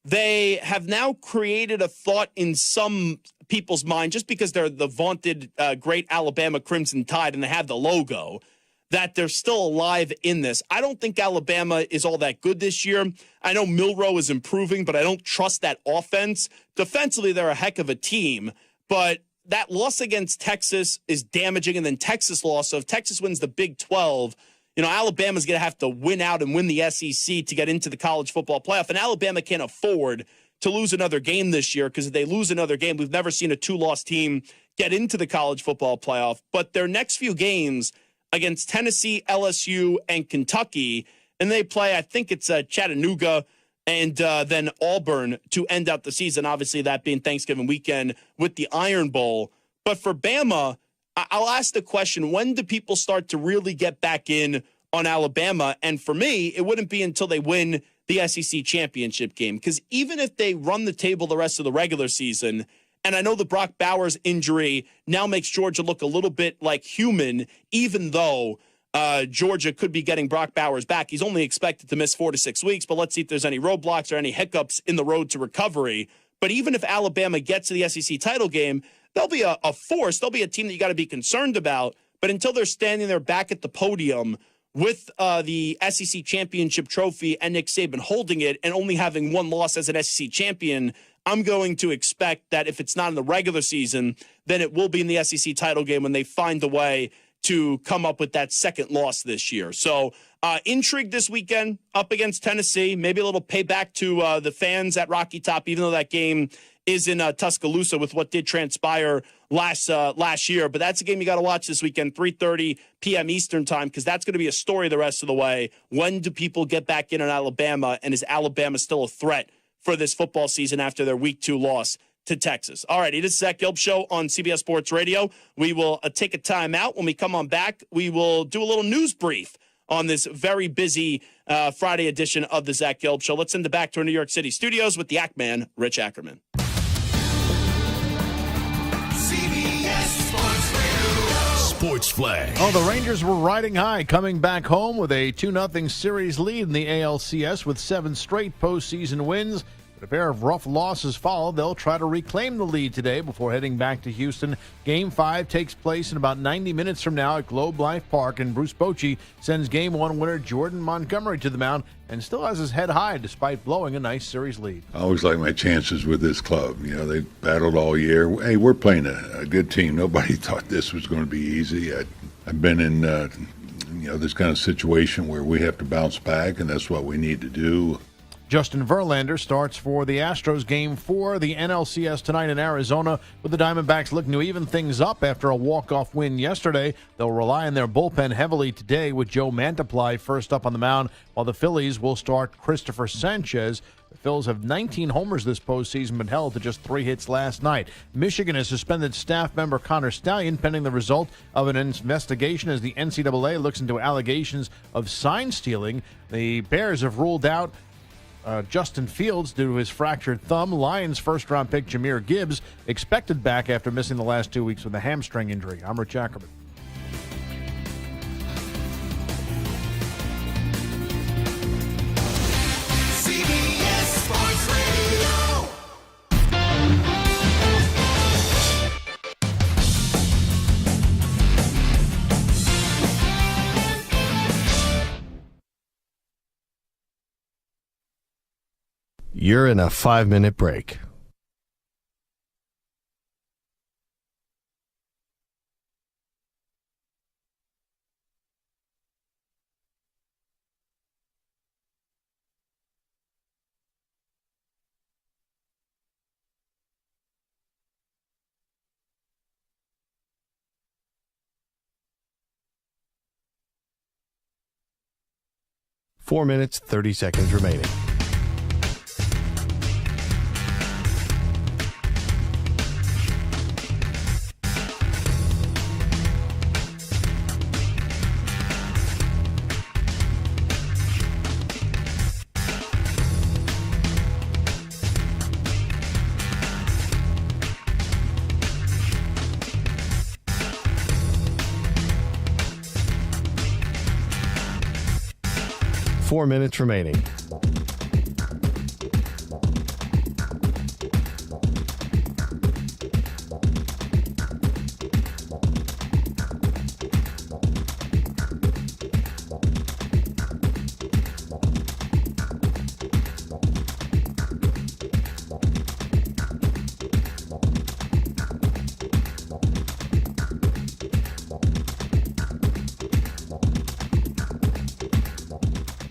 They have now created a thought in some people's mind, just because they're the vaunted great Alabama Crimson Tide and they have the logo, that they're still alive in this. I don't think Alabama is all that good this year. I know Milroe is improving, but I don't trust that offense. Defensively, they're a heck of a team, but that loss against Texas is damaging, and then Texas lost. So if Texas wins the Big 12, Alabama's going to have to win out and win the SEC to get into the college football playoff, and Alabama can't afford to lose another game this year, because if they lose another game, we've never seen a two-loss team get into the college football playoff. But their next few games against Tennessee, LSU, and Kentucky, and they play, I think it's Chattanooga and then Auburn to end out the season, obviously that being Thanksgiving weekend with the Iron Bowl. But for Bama, I'll ask the question, when do people start to really get back in on Alabama? And for me, it wouldn't be until they win the SEC championship game, because even if they run the table the rest of the regular season, and I know the Brock Bowers injury now makes Georgia look a little bit like human, even though Georgia could be getting Brock Bowers back. He's only expected to miss 4 to 6 weeks, but let's see if there's any roadblocks or any hiccups in the road to recovery. But even if Alabama gets to the SEC title game, they'll be a force. They'll be a team that you got to be concerned about. But until they're standing there back at the podium with the SEC championship trophy and Nick Saban holding it and only having one loss as an SEC champion, I'm going to expect that if it's not in the regular season, then it will be in the SEC title game when they find a way to come up with that second loss this year. So intrigue this weekend up against Tennessee, maybe a little payback to the fans at Rocky Top, even though that game is in Tuscaloosa with what did transpire last year. But that's a game you got to watch this weekend, 3:30 p.m. Eastern time, because that's going to be a story the rest of the way. When do people get back in on Alabama, and is Alabama still a threat for this football season after their Week 2 loss to Texas. All righty, this is Zach Gelb Show on CBS Sports Radio. We will take a timeout. When we come on back, we will do a little news brief on this very busy Friday edition of the Zach Gelb Show. Let's send it back to our New York City studios with the Ackman, Rich Ackerman. Sports Flag. Oh, the Rangers were riding high, coming back home with a 2-0 series lead in the ALCS with 7 straight postseason wins. But a pair of rough losses followed. They'll try to reclaim the lead today before heading back to Houston. Game 5 takes place in about 90 minutes from now at Globe Life Park, and Bruce Bochy sends Game 1 winner Jordan Montgomery to the mound and still has his head high despite blowing a nice series lead. I always like my chances with this club. You know, they battled all year. Hey, we're playing a good team. Nobody thought this was going to be easy. I've been in, this kind of situation where we have to bounce back, and that's what we need to do. Justin Verlander starts for the Astros Game 4, the NLCS tonight in Arizona, with the Diamondbacks looking to even things up after a walk-off win yesterday. They'll rely on their bullpen heavily today with Joe Mantiply first up on the mound, while the Phillies will start Christopher Sanchez. The Phils have 19 homers this postseason, but held to just 3 hits last night. Michigan has suspended staff member Connor Stallion pending the result of an investigation as the NCAA looks into allegations of sign stealing. The Bears have ruled out Justin Fields due to his fractured thumb. Lions first-round pick Jahmyr Gibbs expected back after missing the last 2 weeks with a hamstring injury. I'm Rich Ackerman. CBS Sports Radio. You're in a 5-minute break. Four minutes, 30 seconds remaining. Four minutes remaining.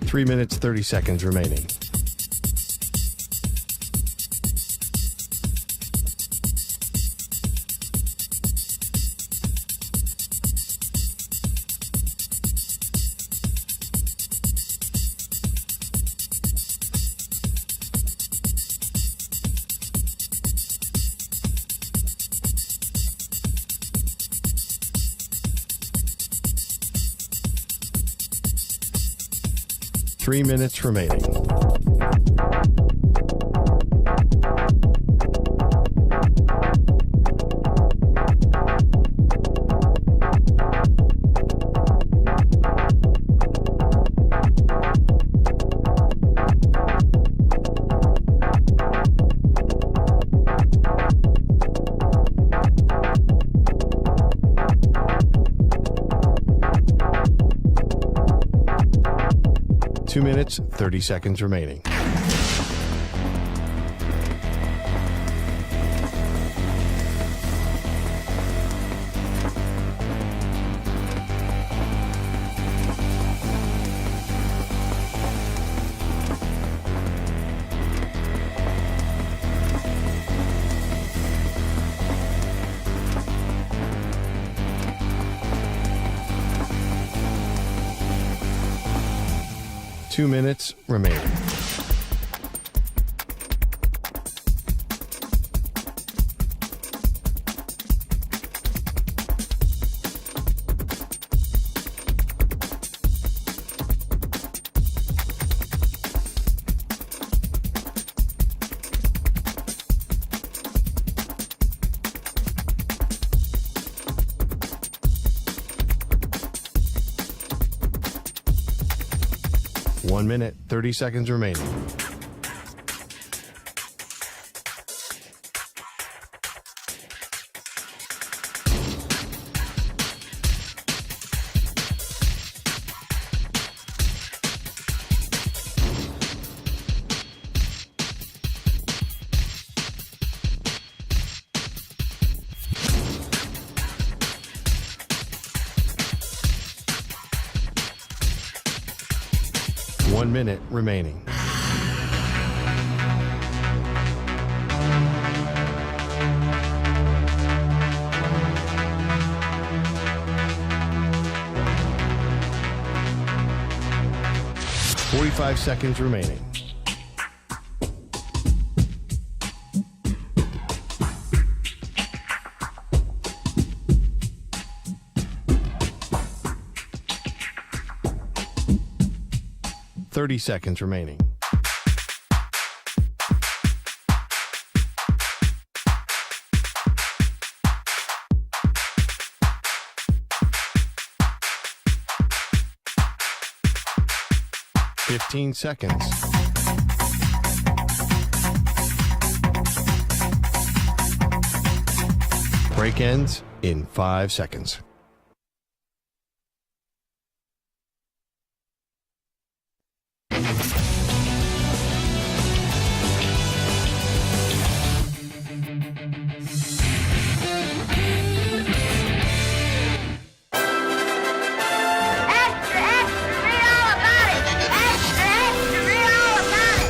Three minutes, 30 seconds remaining. Three minutes remaining. Two minutes, 30 seconds remaining. Two minutes remaining. 1 minute, 30 seconds remaining. One minute remaining. Forty-five seconds remaining. Thirty seconds remaining. Fifteen seconds. Break ends in 5 seconds.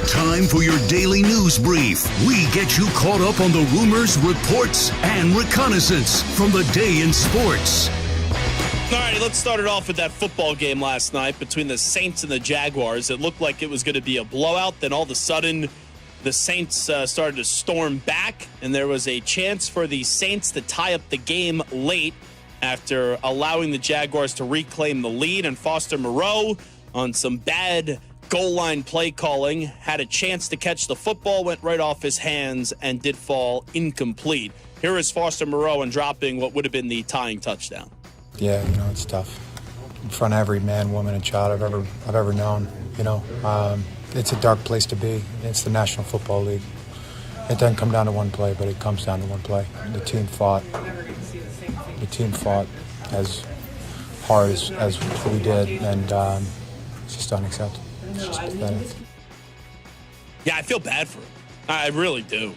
Time for your daily news brief. We get you caught up on the rumors, reports, and reconnaissance from the day in sports. All right, let's start it off with that football game last night between the Saints and the Jaguars. It looked like it was going to be a blowout. Then all of a sudden, the Saints started to storm back, and there was a chance for the Saints to tie up the game late after allowing the Jaguars to reclaim the lead. And Foster Moreau, on some bad goal line play calling, had a chance to catch the football, went right off his hands, and did fall incomplete. Here is Foster Moreau and dropping what would have been the tying touchdown. Yeah, it's tough in front of every man, woman, and child I've ever known. It's a dark place to be. It's the National Football League. It doesn't come down to one play, but it comes down to one play. The team fought. The team fought as hard as we did, and it's just unacceptable. It's just pathetic. Yeah, I feel bad for him. I really do.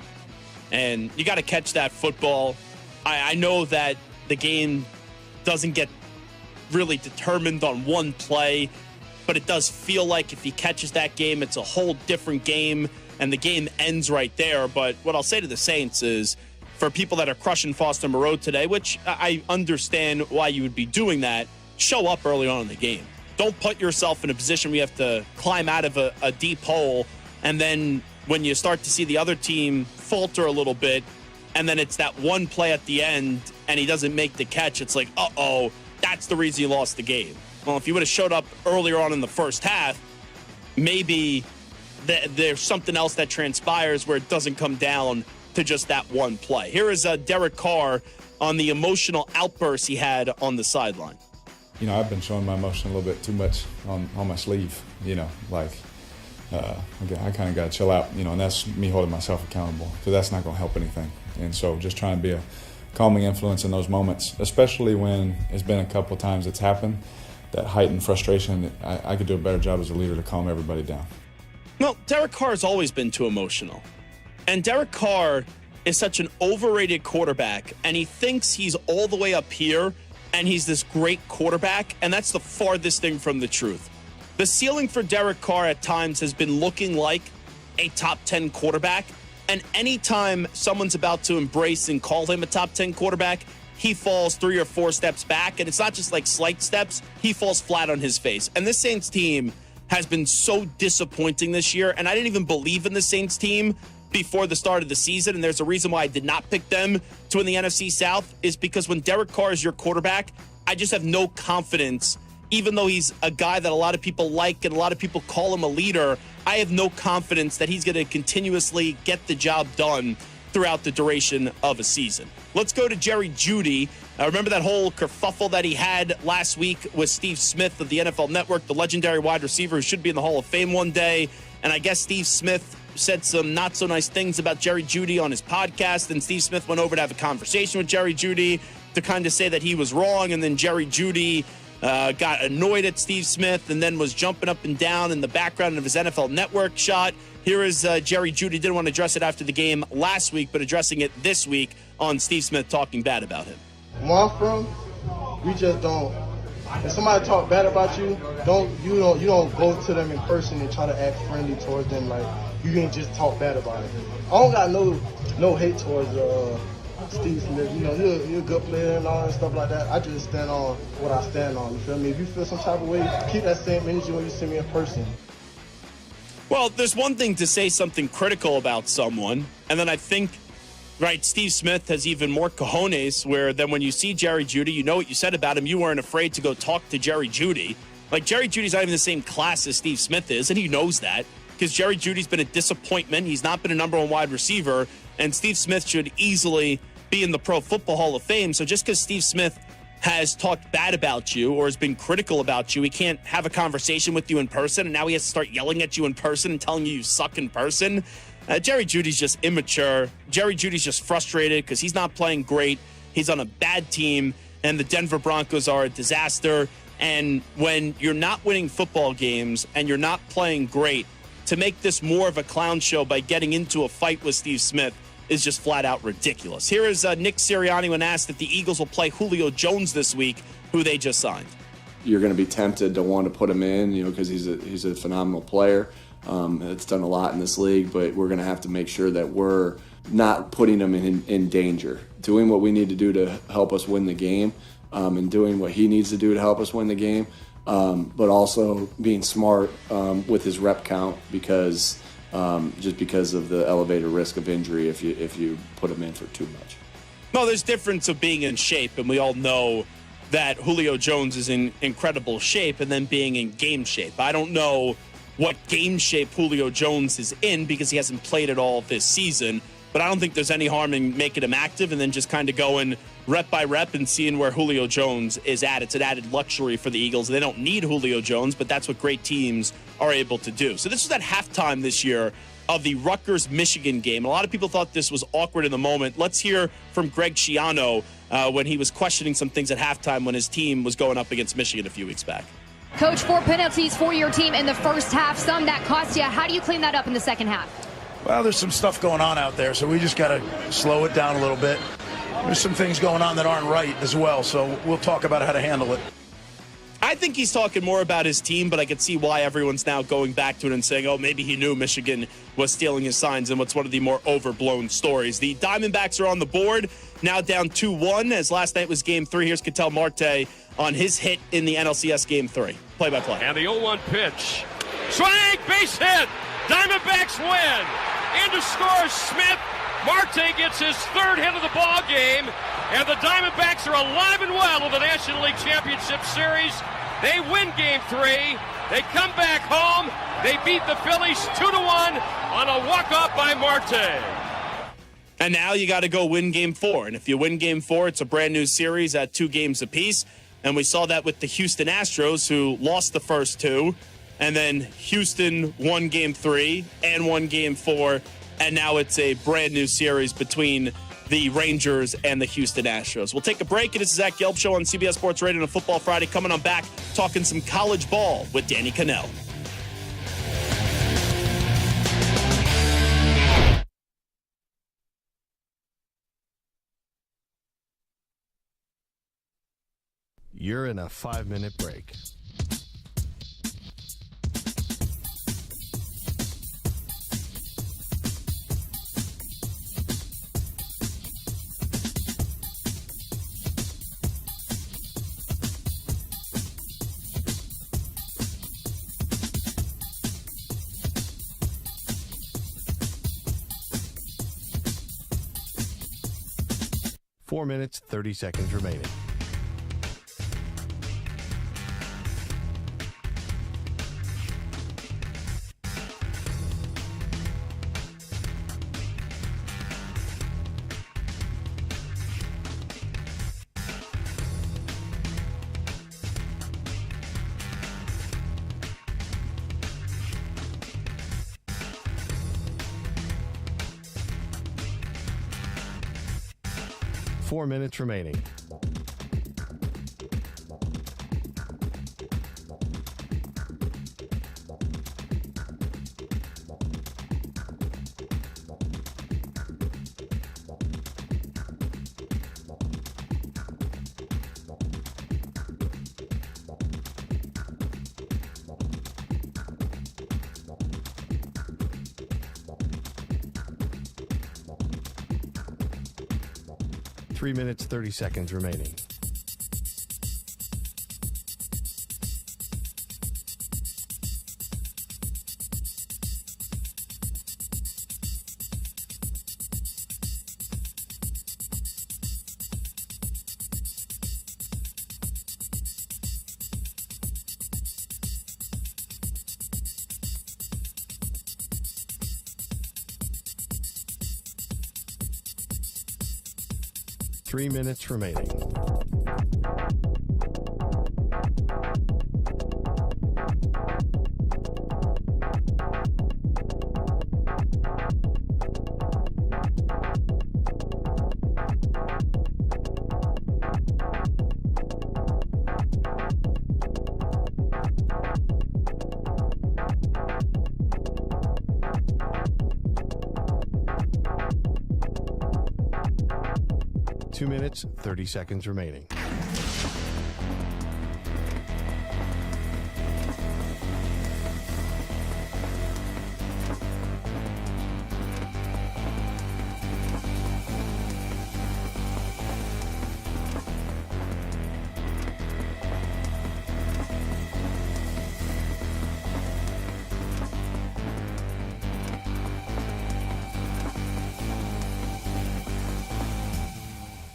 And you got to catch that football. I know that the game doesn't get really determined on one play, but it does feel like if he catches that game, it's a whole different game, and the game ends right there. But what I'll say to the Saints is, for people that are crushing Foster Moreau today, which I understand why you would be doing that, show up early on in the game. Don't put yourself in a position where you have to climb out of a deep hole, and then when you start to see the other team falter a little bit, and then it's that one play at the end, and he doesn't make the catch, it's like, uh-oh, that's the reason you lost the game. Well, if you would have showed up earlier on in the first half, maybe there's something else that transpires where it doesn't come down to just that one play. Here is Derek Carr on the emotional outburst he had on the sideline. I've been showing my emotion a little bit too much on my sleeve, again, I kind of got to chill out, and that's me holding myself accountable, because that's not going to help anything. And so just trying to be a calming influence in those moments, especially when it's been a couple times it's happened, that heightened frustration, I could do a better job as a leader to calm everybody down. Well, Derek Carr has always been too emotional. And Derek Carr is such an overrated quarterback, and he thinks he's all the way up here, and he's this great quarterback, and that's the farthest thing from the truth. The ceiling for Derek Carr at times has been looking like a top 10 quarterback, and anytime someone's about to embrace and call him a top 10 quarterback, he falls 3 or 4 steps back, and it's not just like slight steps, he falls flat on his face. And this Saints team has been so disappointing this year, and I didn't even believe in the Saints team before the start of the season, and there's a reason why I did not pick them to win the NFC South, is because when Derek Carr is your quarterback, I just have no confidence. Even though he's a guy that a lot of people like and a lot of people call him a leader, I have no confidence that he's going to continuously get the job done throughout the duration of a season. Let's go to Jerry Jeudy. Remember that whole kerfuffle that he had last week with Steve Smith of the NFL Network, the legendary wide receiver who should be in the Hall of Fame one day. And I guess Steve Smith said some not so nice things about Jerry Jeudy on his podcast. And Steve Smith went over to have a conversation with Jerry Jeudy to kind of say that he was wrong. And then Jerry Jeudy got annoyed at Steve Smith and then was jumping up and down in the background of his NFL Network shot. Here is Jerry Jeudy. Didn't want to address it after the game last week, but addressing it this week on Steve Smith talking bad about him. Where I'm from, we just don't. If somebody talk bad about you, you don't go to them in person and try to act friendly towards them. Like you can just talk bad about it. I don't got no hate towards Steve Smith. You know, you're a good player and all that stuff like that. I just stand on what I stand on. You feel me? If you feel some type of way, keep that same energy when you see me in person. Well, there's one thing to say something critical about someone, and then I think, right, Steve Smith has even more cojones where then when you see Jerry Jeudy, you know what you said about him. You weren't afraid to go talk to Jerry Jeudy. Like, Jerry Judy's not even the same class as Steve Smith is, and he knows that because Jerry Judy's been a disappointment. He's not been a number one wide receiver, and Steve Smith should easily be in the Pro Football Hall of Fame. So just because Steve Smith has talked bad about you or has been critical about you, he can't have a conversation with you in person, and now he has to start yelling at you in person and telling you suck in person. Jerry Judy's just immature. Jerry Judy's just frustrated because he's not playing great. He's on a bad team, and the Denver Broncos are a disaster. And when you're not winning football games and you're not playing great, to make this more of a clown show by getting into a fight with Steve Smith is just flat out ridiculous. Here is Nick Sirianni when asked if the Eagles will play Julio Jones this week, who they just signed. You're going to be tempted to want to put him in, because he's a phenomenal player. It's done a lot in this league, but we're going to have to make sure that we're not putting him in danger. Doing what we need to do to help us win the game, and doing what he needs to do to help us win the game, but also being smart with his rep count because of the elevated risk of injury if you put him in for too much. No, there's difference of being in shape, and we all know that Julio Jones is in incredible shape and then being in game shape. I don't know what game shape Julio Jones is in because he hasn't played at all this season, but I don't think there's any harm in making him active and then just kind of going rep by rep and seeing where Julio Jones is at. It's an added luxury for the Eagles. They don't need Julio Jones, but that's what great teams are able to do. So this was at halftime this year of the Rutgers-Michigan game. A lot of people thought this was awkward in the moment. Let's hear from Greg Schiano when he was questioning some things at halftime when his team was going up against Michigan a few weeks back. Coach, 4 penalties for your team in the first half, some that cost you. How do you clean that up in the second half? Well, there's some stuff going on out there, so we just got to slow it down a little bit. There's some things going on that aren't right as well, so we'll talk about how to handle it. I think he's talking more about his team, but I could see why everyone's now going back to it and saying, oh, maybe he knew Michigan was stealing his signs and what's one of the more overblown stories. The Diamondbacks are on the board, now down 2-1, as last night was Game 3. Here's Kanell Marte on his hit in the NLCS Game 3. Play-by-play. And the 0-1 pitch. Swing, base hit. Diamondbacks win. Into scores Smith. Marte gets his third hit of the ball game, and the Diamondbacks are alive and well in the National League Championship Series. They win Game 3. They come back home. They beat the Phillies 2-1 on a walk-off by Marte. And now you got to go win Game 4. And if you win Game 4, it's a brand new series at 2 games apiece. And we saw that with the Houston Astros, who lost the first 2. And then Houston won Game 3 and won Game 4. And now it's a brand new series between the Rangers and the Houston Astros. We'll take a break. It is the Zach Gelb Show on CBS Sports Radio on Football Friday. Coming on back, talking some college ball with Danny Kanell. You're in a 5-minute break. Four minutes, 30 seconds remaining. 4 minutes remaining. Three minutes, 30 seconds remaining. Three minutes remaining. Two minutes, 30 seconds remaining.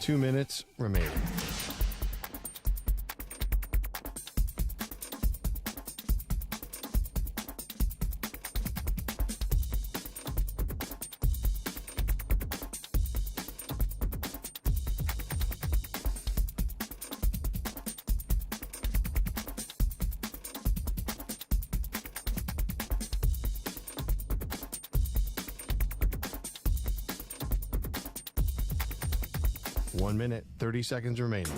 Two minutes remaining. One minute, 30 seconds remaining.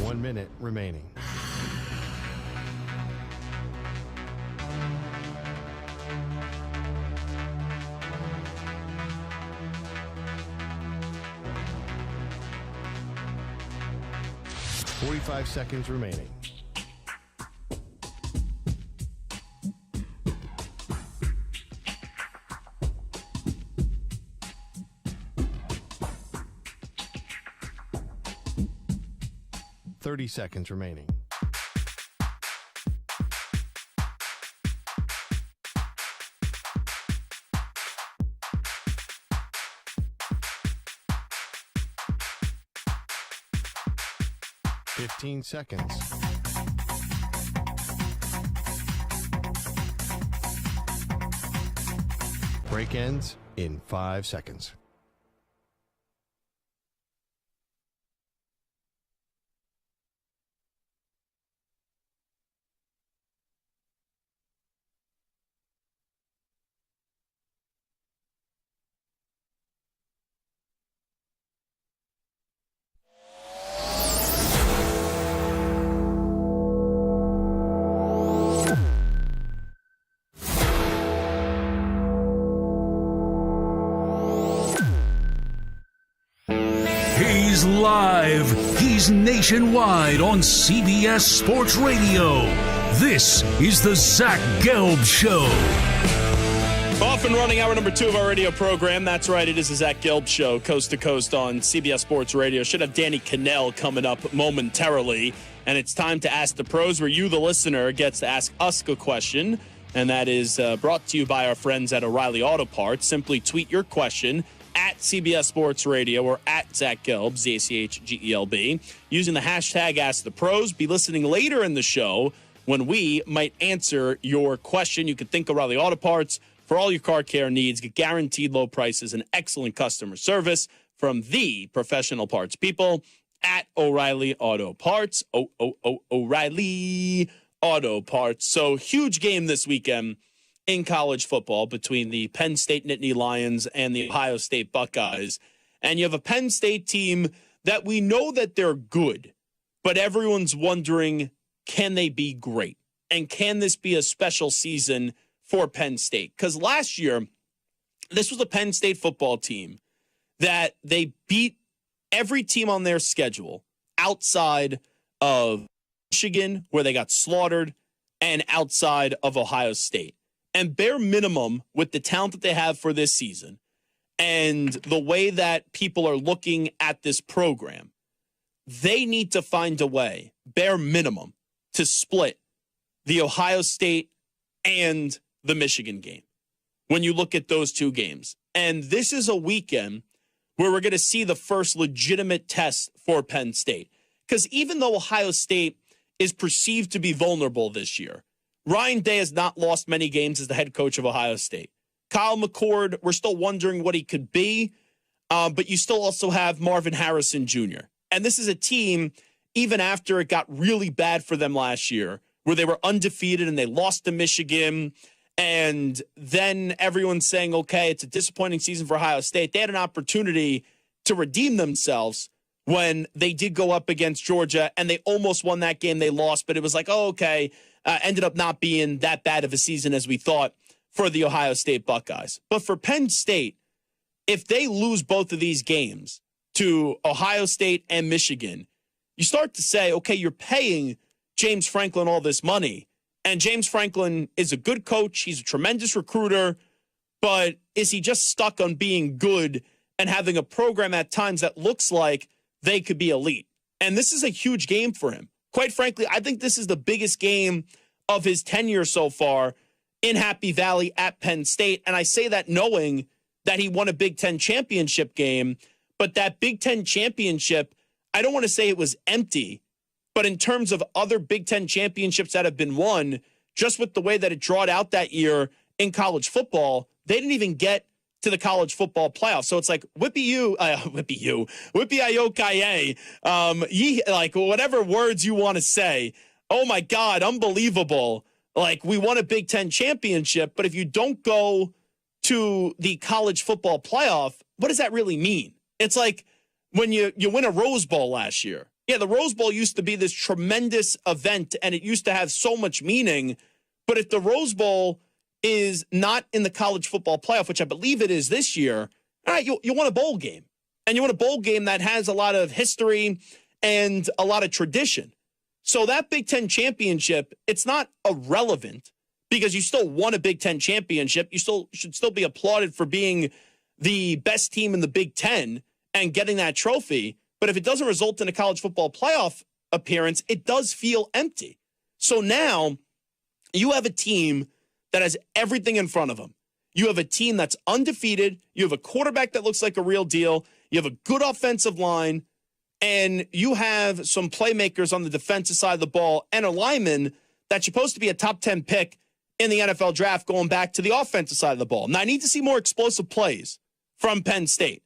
One minute remaining. Forty-five seconds remaining. Thirty seconds remaining. Fifteen seconds. Break ends in 5 seconds. He's live. He's nationwide on CBS Sports Radio. This is the Zach Gelb Show. Off and running hour number 2 of our radio program. That's right, it is the Zach Gelb Show, coast to coast on CBS Sports Radio. Should have Danny Kanell coming up momentarily. And it's time to Ask the Pros, where you, the listener, gets to ask us a question. and that is brought to you by our friends at O'Reilly Auto Parts. Simply tweet your question at CBS Sports Radio or at Zach Gelb, ZACHGELB, using the hashtag AskThePros. Be listening later in the show when we might answer your question. You can thank O'Reilly Auto Parts for all your car care needs. Get guaranteed low prices and excellent customer service from the professional parts people at O'Reilly Auto Parts. O'Reilly Auto Parts. So huge game this weekend in college football between the Penn State Nittany Lions and the Ohio State Buckeyes. And you have a Penn State team that we know that they're good, but everyone's wondering, can they be great? And can this be a special season for Penn State? Because last year, this was a Penn State football team that they beat every team on their schedule outside of Michigan, where they got slaughtered, and outside of Ohio State. And bare minimum, with the talent that they have for this season and the way that people are looking at this program, they need to find a way, bare minimum, to split the Ohio State and the Michigan game when you look at those two games. And this is a weekend where we're going to see the first legitimate test for Penn State. Because even though Ohio State is perceived to be vulnerable this year, Ryan Day has not lost many games as the head coach of Ohio State. Kyle McCord, we're still wondering what he could be, but you still also have Marvin Harrison Jr. And this is a team, even after it got really bad for them last year, where they were undefeated and they lost to Michigan, and then everyone's saying, okay, it's a disappointing season for Ohio State. They had an opportunity to redeem themselves when they did go up against Georgia, and they almost won that game. They lost, but it was like, oh, okay. Ended up not being that bad of a season as we thought for the Ohio State Buckeyes. But for Penn State, if they lose both of these games to Ohio State and Michigan, you start to say, okay, you're paying James Franklin all this money. And James Franklin is a good coach. He's a tremendous recruiter. But is he just stuck on being good and having a program at times that looks like they could be elite? And this is a huge game for him. Quite frankly, I think this is the biggest game of his tenure so far in Happy Valley at Penn State. And I say that knowing that he won a Big Ten championship game. But that Big Ten championship, I don't want to say it was empty, but in terms of other Big Ten championships that have been won, just with the way that it drawed out that year in college football, they didn't even get to the college football playoff. So it's like, whippy-ayo-kaye, like whatever words you want to say. Oh my God, unbelievable. Like, we won a Big Ten championship, but if you don't go to the college football playoff, what does that really mean? It's like when you win a Rose Bowl last year. Yeah, the Rose Bowl used to be this tremendous event, and it used to have so much meaning. But if the Rose Bowl is not in the college football playoff, which I believe it is this year, all right, you won a bowl game. And you won a bowl game that has a lot of history and a lot of tradition. So that Big Ten championship, it's not irrelevant because you still won a Big Ten championship. You should still be applauded for being the best team in the Big Ten and getting that trophy. But if it doesn't result in a college football playoff appearance, it does feel empty. So now you have a team that has everything in front of them. You have a team that's undefeated. You have a quarterback that looks like a real deal. You have a good offensive line. And you have some playmakers on the defensive side of the ball and a lineman that's supposed to be a top 10 pick in the NFL draft going back to the offensive side of the ball. Now, I need to see more explosive plays from Penn State.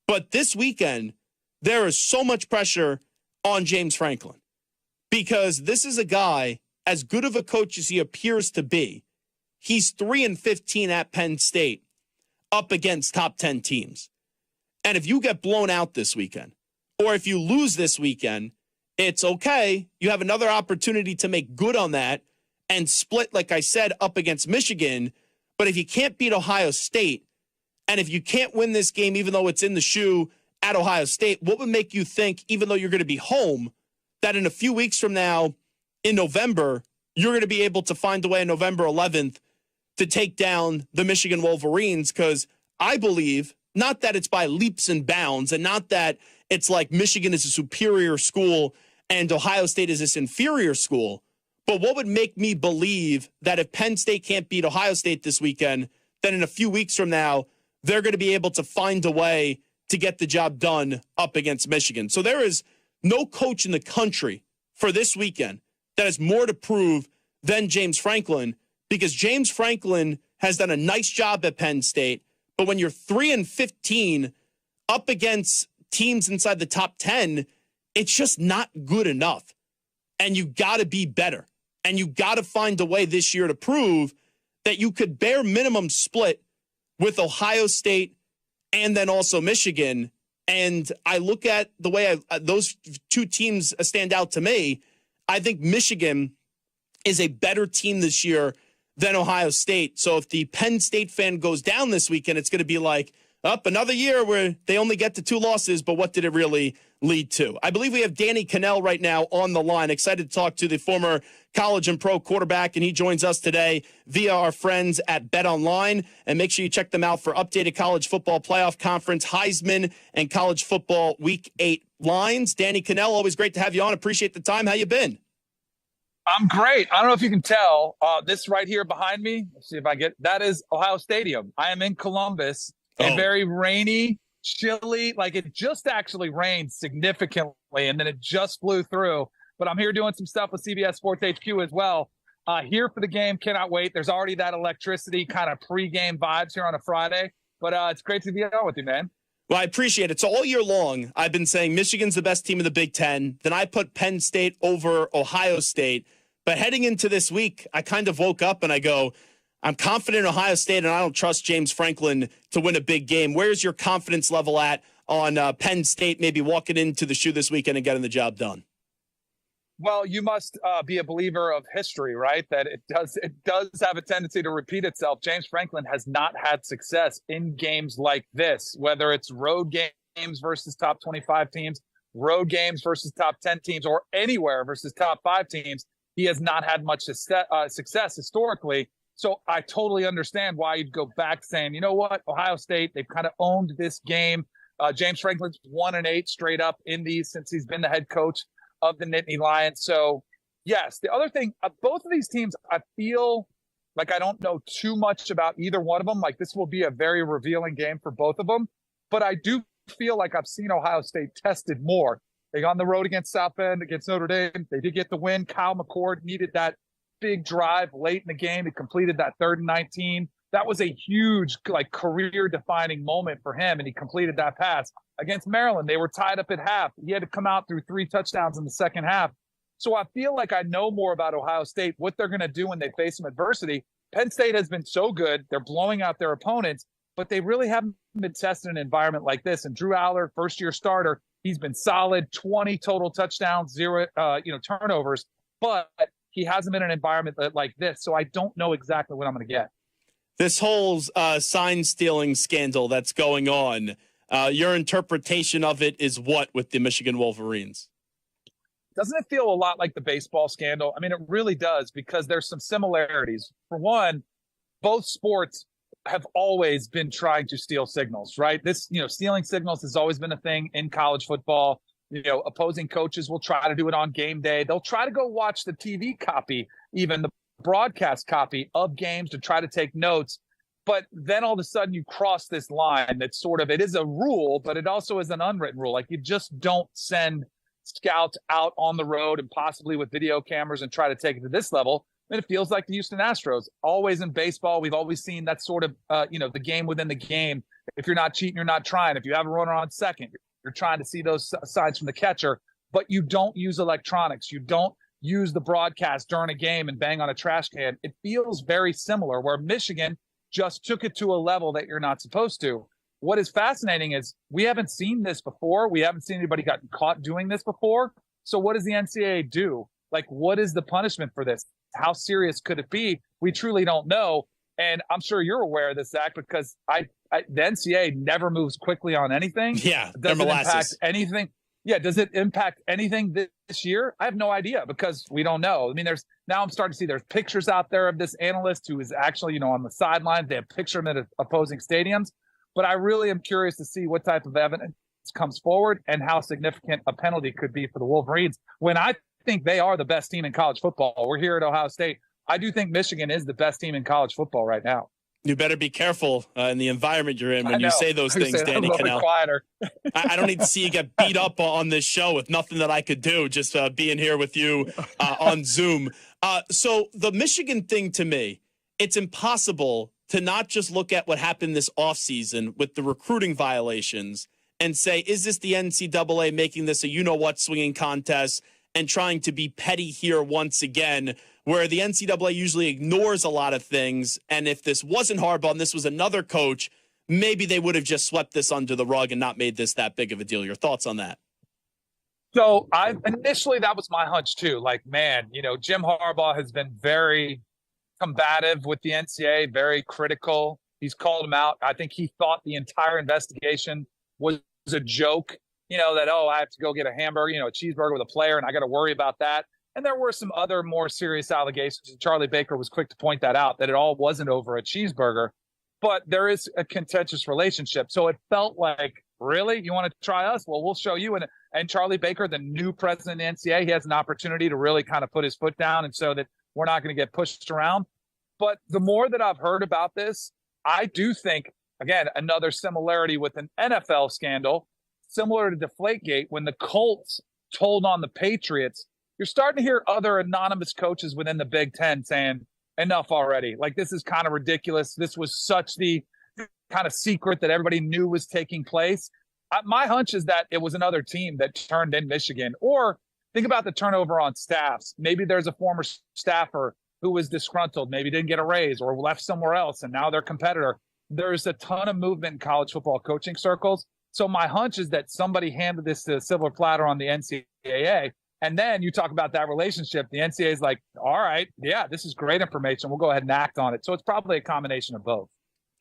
But this weekend, there is so much pressure on James Franklin because this is a guy, as good of a coach as he appears to be, he's 3-15 at Penn State up against top 10 teams. And if you get blown out this weekend, or if you lose this weekend, it's okay. You have another opportunity to make good on that and split, like I said, up against Michigan. But if you can't beat Ohio State, and if you can't win this game, even though it's in the shoe at Ohio State, what would make you think, even though you're going to be home, that in a few weeks from now, in November, you're going to be able to find a way on November 11th to take down the Michigan Wolverines? Because I believe, not that it's by leaps and bounds, and not that it's like Michigan is a superior school and Ohio State is this inferior school, But what would make me believe that if Penn State can't beat Ohio State this weekend, then in a few weeks from now, they're going to be able to find a way to get the job done up against Michigan. So there is no coach in the country for this weekend that has more to prove than James Franklin, because James Franklin has done a nice job at Penn State. But when you're 3-15 up against teams inside the top 10, it's just not good enough. And you got to be better. And you got to find a way this year to prove that you could bare minimum split with Ohio State and then also Michigan. And I look at the way those two teams stand out to me. I think Michigan is a better team this year than Ohio State. So if the Penn State fan goes down this weekend, it's going to be like, up another year where they only get to 2 losses, but what did it really lead to? I believe we have Danny Kanell right now on the line. Excited to talk to the former college and pro quarterback, and he joins us today via our friends at BetOnline. And make sure you check them out for updated college football playoff conference, Heisman, and college football Week 8 lines. Danny Kanell, always great to have you on. Appreciate the time. How you been? I'm great. I don't know if you can tell. This right here behind me, let's see if I get, that is Ohio Stadium. I am in Columbus. And very rainy, chilly, like it just actually rained significantly, and then it just blew through. But I'm here doing some stuff with CBS Sports HQ as well. Here for the game, cannot wait. There's already that electricity kind of pregame vibes here on a Friday. But it's great to be on with you, man. Well, I appreciate it. So all year long, I've been saying Michigan's the best team in the Big Ten. Then I put Penn State over Ohio State. But heading into this week, I kind of woke up and I go, I'm confident in Ohio State, and I don't trust James Franklin to win a big game. Where's your confidence level at on Penn State maybe walking into the shoe this weekend and getting the job done? Well, you must be a believer of history, right? That it does have a tendency to repeat itself. James Franklin has not had success in games like this, whether it's road games versus top 25 teams, road games versus top 10 teams, or anywhere versus top 5 teams. He has not had much success historically. So I totally understand why you'd go back saying, you know what, Ohio State, they've kind of owned this game. James Franklin's 1-8 straight up in these since he's been the head coach of the Nittany Lions. So, yes, the other thing, both of these teams, I feel like I don't know too much about either one of them. Like this will be a very revealing game for both of them. But I do feel like I've seen Ohio State tested more. They got on the road against South Bend, against Notre Dame. They did get the win. Kyle McCord needed that big drive late in the game. He completed that 3rd and 19. That was a huge, like, career-defining moment for him, and he completed that pass. Against Maryland, they were tied up at half. He had to come out through 3 touchdowns in the second half. So I feel like I know more about Ohio State, what they're going to do when they face some adversity. Penn State has been so good. They're blowing out their opponents, but they really haven't been tested in an environment like this. And Drew Aller, first-year starter, he's been solid, 20 total touchdowns, 0 turnovers. But he hasn't been in an environment like this, so I don't know exactly what I'm going to get. This whole sign-stealing scandal that's going on, your interpretation of it is what with the Michigan Wolverines? Doesn't it feel a lot like the baseball scandal? I mean, it really does, because there's some similarities. For one, both sports have always been trying to steal signals, right? This, stealing signals has always been a thing in college football. Opposing coaches will try to do it on game day. They'll try to go watch the TV copy, even the broadcast copy of games, to try to take notes. But then all of a sudden you cross this line that's sort of, it is a rule, but it also is an unwritten rule. Like, you just don't send scouts out on the road and possibly with video cameras and try to take it to this level. And it feels like the Houston Astros. Always in baseball, we've always seen that sort of, the game within the game. If you're not cheating, you're not trying. If you have a runner on second, you're trying to see those signs from the catcher, but you don't use electronics. You don't use the broadcast during a game and bang on a trash can. It feels very similar, where Michigan just took it to a level that you're not supposed to. What is fascinating is we haven't seen this before. We haven't seen anybody gotten caught doing this before. So what does the NCAA do? Like, what is the punishment for this? How serious could it be? We truly don't know. And I'm sure you're aware of this, Zach, because the NCAA never moves quickly on anything. Yeah, does it impact anything? Yeah, does it impact anything this year? I have no idea, because we don't know. I mean, now I'm starting to see there's pictures out there of this analyst who is actually, on the sidelines. They have picture him at opposing stadiums. But I really am curious to see what type of evidence comes forward and how significant a penalty could be for the Wolverines, when I think they are the best team in college football. We're here at Ohio State. I do think Michigan is the best team in college football right now. You better be careful in the environment you're in when you say those things, Danny Kanell. Quieter. I don't need to see you get beat up on this show with nothing that I could do, just being here with you on Zoom. So the Michigan thing, to me, it's impossible to not just look at what happened this offseason with the recruiting violations and say, is this the NCAA making this a you-know-what swinging contest and trying to be petty here once again, where the NCAA usually ignores a lot of things. And if this wasn't Harbaugh and this was another coach, maybe they would have just swept this under the rug and not made this that big of a deal. Your thoughts on that? So initially that was my hunch too. Like, man, Jim Harbaugh has been very combative with the NCAA, very critical. He's called him out. I think he thought the entire investigation was a joke, that, I have to go get a hamburger, a cheeseburger with a player, and I got to worry about that. And there were some other more serious allegations. Charlie Baker was quick to point that out, that it all wasn't over a cheeseburger. But there is a contentious relationship. So it felt like, really? You want to try us? Well, we'll show you. And Charlie Baker, the new president of the NCAA, he has an opportunity to really kind of put his foot down and so that we're not going to get pushed around. But the more that I've heard about this, I do think, again, another similarity with an NFL scandal, similar to Deflategate, when the Colts told on the Patriots, you're starting to hear other anonymous coaches within the Big Ten saying, enough already. Like, this is kind of ridiculous. This was such the kind of secret that everybody knew was taking place. My hunch is that it was another team that turned in Michigan. Or think about the turnover on staffs. Maybe there's a former staffer who was disgruntled, maybe didn't get a raise or left somewhere else, and now their competitor. There's a ton of movement in college football coaching circles. So my hunch is that somebody handed this to a silver platter on the NCAA. And then you talk about that relationship. The NCAA is like, all right, yeah, this is great information. We'll go ahead and act on it. So it's probably a combination of both.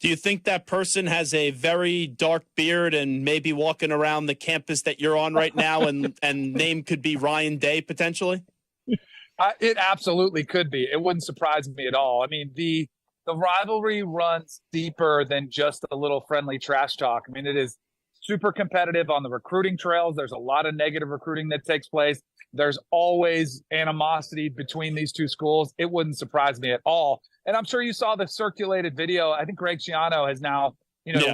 Do you think that person has a very dark beard and maybe walking around the campus that you're on right now and name could be Ryan Day potentially? It absolutely could be. It wouldn't surprise me at all. I mean, the rivalry runs deeper than just a little friendly trash talk. I mean, it is super competitive on the recruiting trails. There's a lot of negative recruiting that takes place. There's always animosity between these two schools. It wouldn't surprise me at all. And I'm sure you saw the circulated video. I think Greg Schiano has now,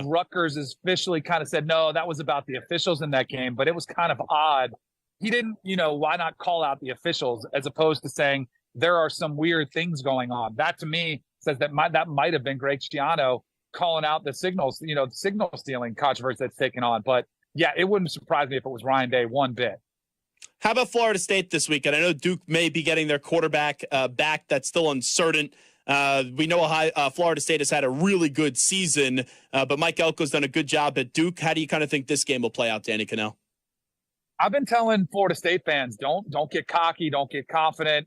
Rutgers has officially kind of said, no, that was about the officials in that game. But it was kind of odd. He didn't, why not call out the officials as opposed to saying there are some weird things going on? That to me says that might have been Greg Schiano calling out the signals, the signal stealing controversy that's taken on. But yeah, it wouldn't surprise me if it was Ryan Day one bit. How about Florida State this weekend? I know Duke may be getting their quarterback back. That's still uncertain. We know Florida State has had a really good season, but Mike Elko's done a good job at Duke. How do you kind of think this game will play out, Danny Kanell? I've been telling Florida State fans, don't get cocky, don't get confident,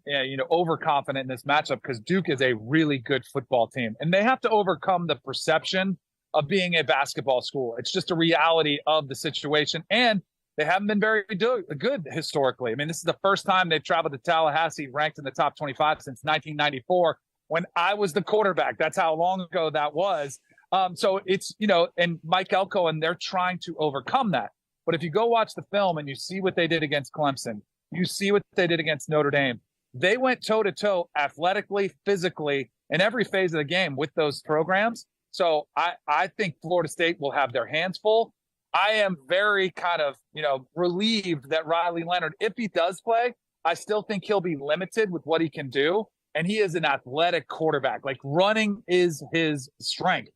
overconfident in this matchup, because Duke is a really good football team. And they have to overcome the perception of being a basketball school. It's just a reality of the situation. And they haven't been very good historically. I mean, this is the first time they've traveled to Tallahassee ranked in the top 25 since 1994 when I was the quarterback. That's how long ago that was. So it's, and Mike Elko, and they're trying to overcome that. But if you go watch the film and you see what they did against Clemson, you see what they did against Notre Dame, they went toe-to-toe athletically, physically, in every phase of the game with those programs. So I think Florida State will have their hands full. I am very kind of, relieved that Riley Leonard, if he does play, I still think he'll be limited with what he can do. And he is an athletic quarterback. Like, running is his strength.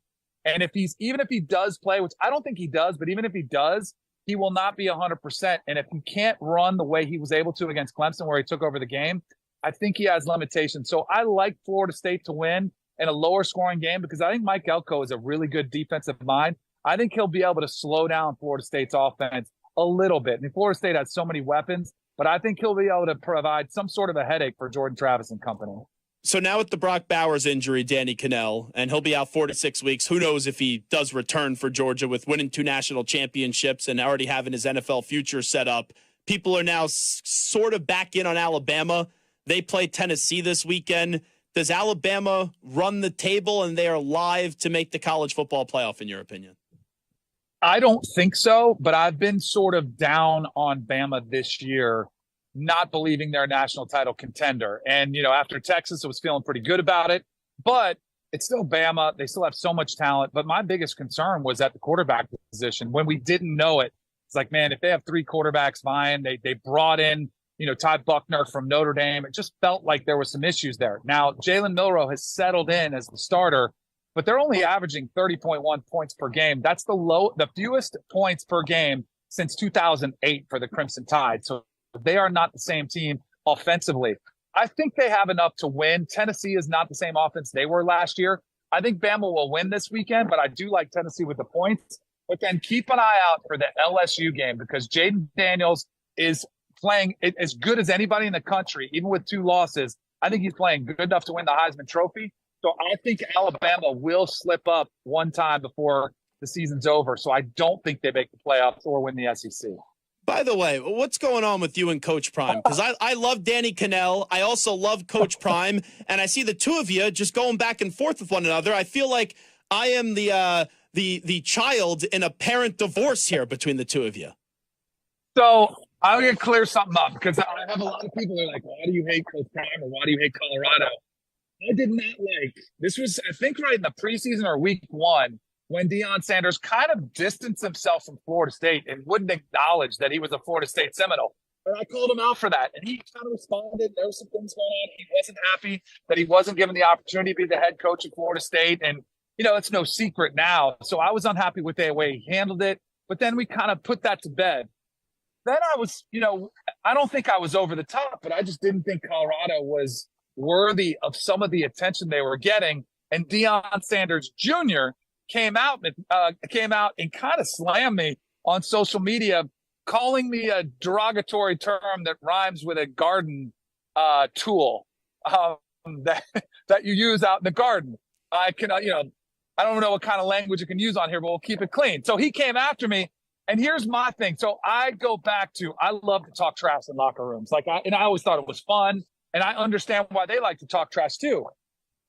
And even if he does play, which I don't think he does, but even if he does, he will not be 100%. And if he can't run the way he was able to against Clemson, where he took over the game, I think he has limitations. So I like Florida State to win in a lower scoring game because I think Mike Elko is a really good defensive mind. I think he'll be able to slow down Florida State's offense a little bit. I mean, Florida State has so many weapons, but I think he'll be able to provide some sort of a headache for Jordan Travis and company. So now with the Brock Bowers injury, Danny Kanell, and he'll be out 4 to 6 weeks. Who knows if he does return for Georgia with winning 2 national championships and already having his NFL future set up. People are now sort of back in on Alabama. They play Tennessee this weekend. Does Alabama run the table and they are live to make the college football playoff, in your opinion? I don't think so, but I've been sort of down on Bama this year not believing they're a national title contender. And, after Texas, I was feeling pretty good about it. But it's still Bama. They still have so much talent. But my biggest concern was at the quarterback position. When we didn't know it, it's like, man, if they have three quarterbacks vying, they brought in, Ty Buckner from Notre Dame. It just felt like there was some issues there. Now, Jalen Milroe has settled in as the starter, but they're only averaging 30.1 points per game. That's the fewest points per game since 2008 for the Crimson Tide. So they are not the same team offensively. I think they have enough to win. Tennessee is not the same offense they were last year. I think Bama will win this weekend, but I do like Tennessee with the points. But then keep an eye out for the LSU game because Jaden Daniels is playing as good as anybody in the country, even with 2 losses. I think he's playing good enough to win the Heisman Trophy. So I think Alabama will slip up one time before the season's over. So I don't think they make the playoffs or win the SEC. By the way, what's going on with you and Coach Prime? Because I love Danny Kanell. I also love Coach Prime. And I see the two of you just going back and forth with one another. I feel like I am the child in a parent divorce here between the two of you. So I'm going to clear something up because I have a lot of people that are like, why do you hate Coach Prime or why do you hate Colorado? I did not like this was, I think, right in the preseason or week 1 when Deion Sanders kind of distanced himself from Florida State and wouldn't acknowledge that he was a Florida State Seminole. And I called him out for that. And he kind of responded. There were some things going on. He wasn't happy that he wasn't given the opportunity to be the head coach of Florida State. And, it's no secret now. So I was unhappy with the way he handled it. But then we kind of put that to bed. Then I was, I don't think I was over the top, but I just didn't think Colorado was worthy of some of the attention they were getting. And Deion Sanders Jr. came out and kind of slammed me on social media, calling me a derogatory term that rhymes with a garden tool that you use out in the garden. I can, I don't know what kind of language you can use on here, but we'll keep it clean. So he came after me. And here's my thing. So I go back to, I love to talk trash in locker rooms. I always thought it was fun. And I understand why they like to talk trash too.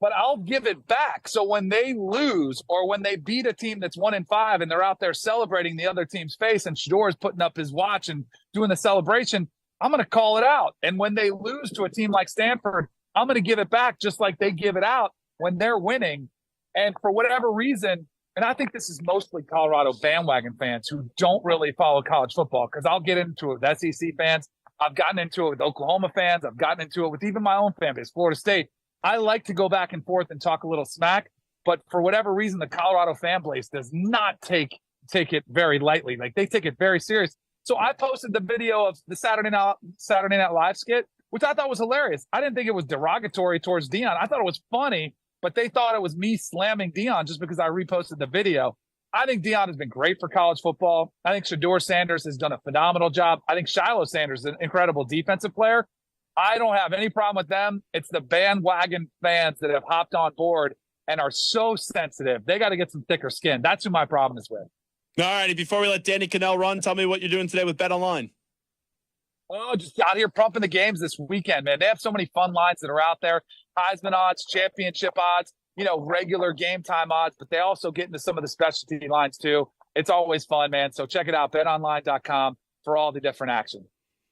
But I'll give it back. So when they lose or when they beat a team that's 1-5 and they're out there celebrating the other team's face and Shador's putting up his watch and doing the celebration, I'm going to call it out. And when they lose to a team like Stanford, I'm going to give it back just like they give it out when they're winning. And for whatever reason, and I think this is mostly Colorado bandwagon fans who don't really follow college football, because I'll get into it with SEC fans. I've gotten into it with Oklahoma fans. I've gotten into it with even my own fan base, Florida State. I like to go back and forth and talk a little smack, but for whatever reason, the Colorado fan base does not take it very lightly. Like, they take it very serious. So I posted the video of the Saturday Night Live skit, which I thought was hilarious. I didn't think it was derogatory towards Deion. I thought it was funny, but they thought it was me slamming Deion just because I reposted the video. I think Deion has been great for college football. I think Shador Sanders has done a phenomenal job. I think Shiloh Sanders is an incredible defensive player. I don't have any problem with them. It's the bandwagon fans that have hopped on board and are so sensitive. They got to get some thicker skin. That's who my problem is with. All righty. Before we let Danny Kanell run, tell me what you're doing today with BetOnline. Oh, just out here pumping the games this weekend, man. They have so many fun lines that are out there. Heisman odds, championship odds, regular game time odds, but they also get into some of the specialty lines too. It's always fun, man. So check it out, betonline.com for all the different action.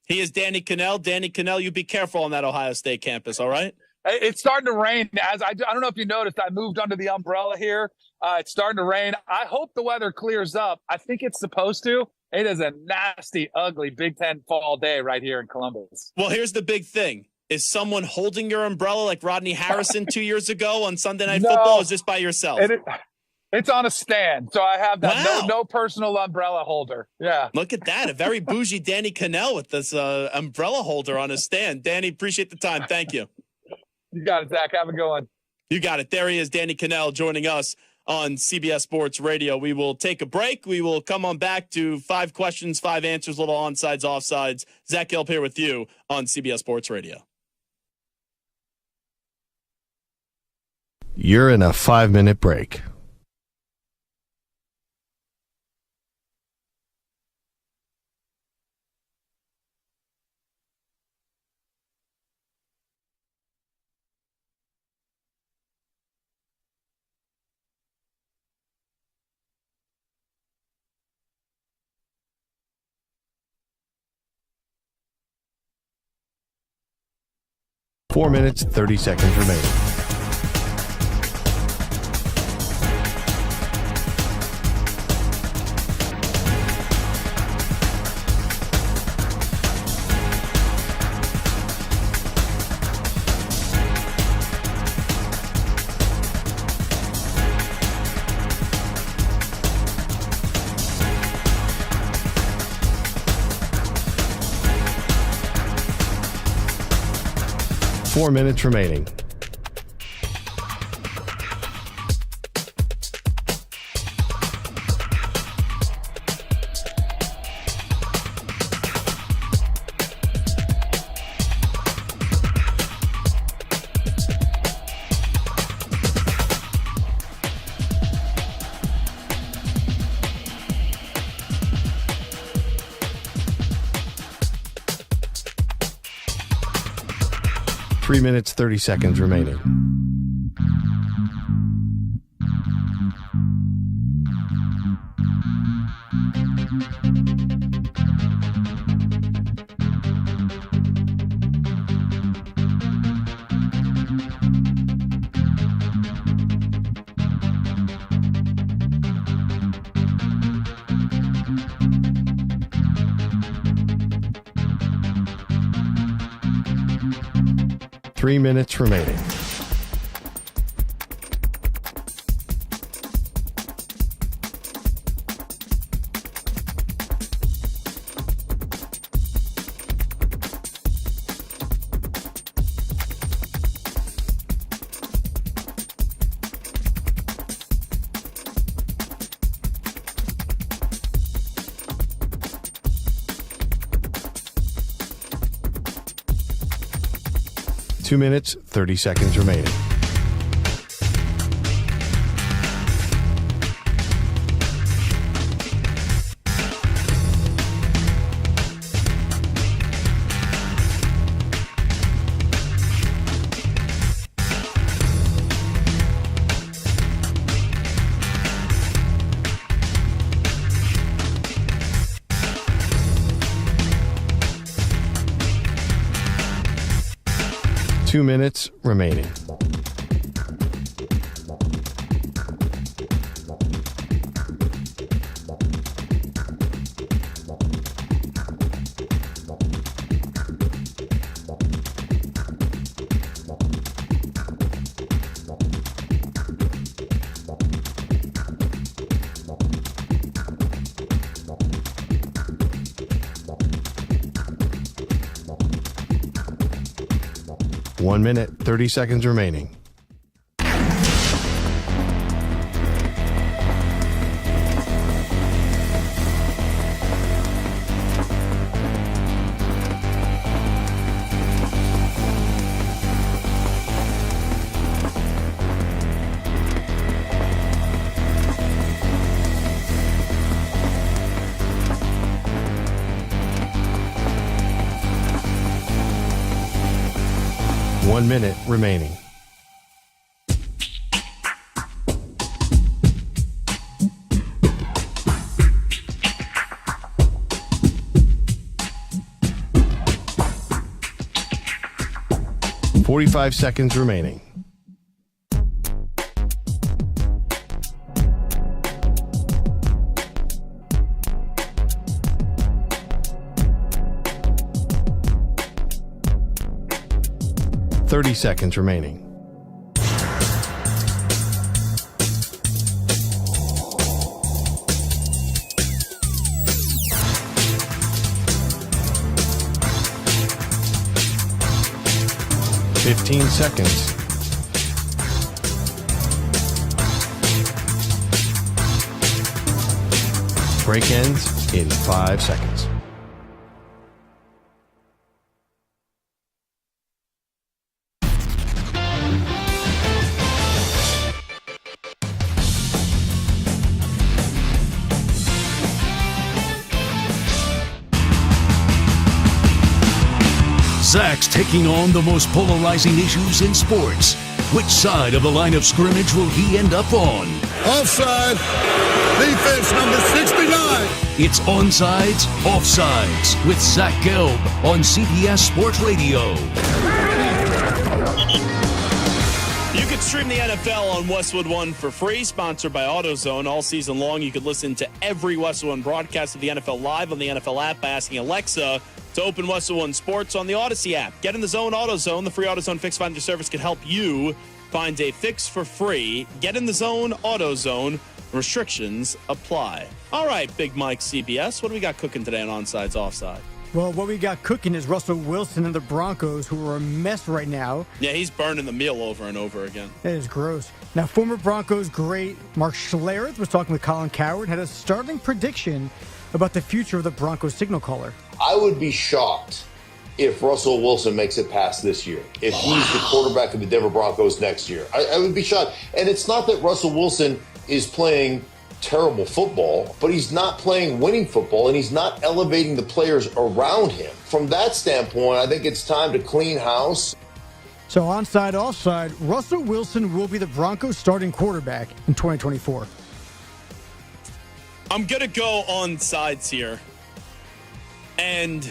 He is Danny Kanell. Danny Kanell, you be careful on that Ohio State campus, all right? It's starting to rain. As I don't know if you noticed, I moved under the umbrella here. It's starting to rain. I hope the weather clears up. I think it's supposed to. It is a nasty, ugly Big Ten fall day right here in Columbus. Well, here's the big thing. Is someone holding your umbrella like Rodney Harrison 2 years ago on Sunday Night Football? Or is this by yourself? It's on a stand, so I have that no personal umbrella holder. Yeah. Look at that. A very bougie Danny Kanell with this umbrella holder on his stand. Danny, appreciate the time. Thank you. You got it, Zach. Have a good one. You got it. There he is, Danny Kanell, joining us on CBS Sports Radio. We will take a break. We will come on back to 5 questions, 5 answers, little onsides, offsides. Zach Gelb here with you on CBS Sports Radio. You're in a 5-minute break. 4 minutes, 30 seconds remaining. Four minutes remaining. Three minutes, 30 seconds remaining. Three minutes remaining. Two minutes, 30 seconds remaining. Two minutes remaining. One minute, 30 seconds remaining. One minute remaining. .45 seconds remaining. .30 seconds remaining. .15 seconds. Break ends in 5 seconds. Zach's taking on the most polarizing issues in sports. Which side of the line of scrimmage will he end up on? Offside. Defense number 69. It's Onsides, Offsides with Zach Gelb on CBS Sports Radio. Stream the NFL on Westwood One for free, sponsored by AutoZone. All season long, you could listen to every Westwood One broadcast of the NFL live on the NFL app by asking Alexa to open Westwood One Sports on the Odyssey app. Get in the zone, AutoZone. The free AutoZone Fix Finder service can help you find a fix for free. Get in the zone, AutoZone. Restrictions apply. All right, Big Mike CBS, what do we got cooking today on Onsides, Offside? Well, what we got cooking is Russell Wilson and the Broncos, who are a mess right now. Yeah, he's burning the meal over and over again. That is gross. Now, former Broncos great Mark Schlereth was talking with Colin Cowherd and had a startling prediction about the future of the Broncos signal caller. I would be shocked if Russell Wilson makes it past this year, if he's the quarterback of the Denver Broncos next year. I would be shocked. And it's not that Russell Wilson is playing terrible football, but he's not playing winning football, and he's not elevating the players around him. From that standpoint, I think it's time to clean house. So onside, offside, Russell Wilson will be the Broncos starting quarterback in 2024. I'm going to go on sides here. And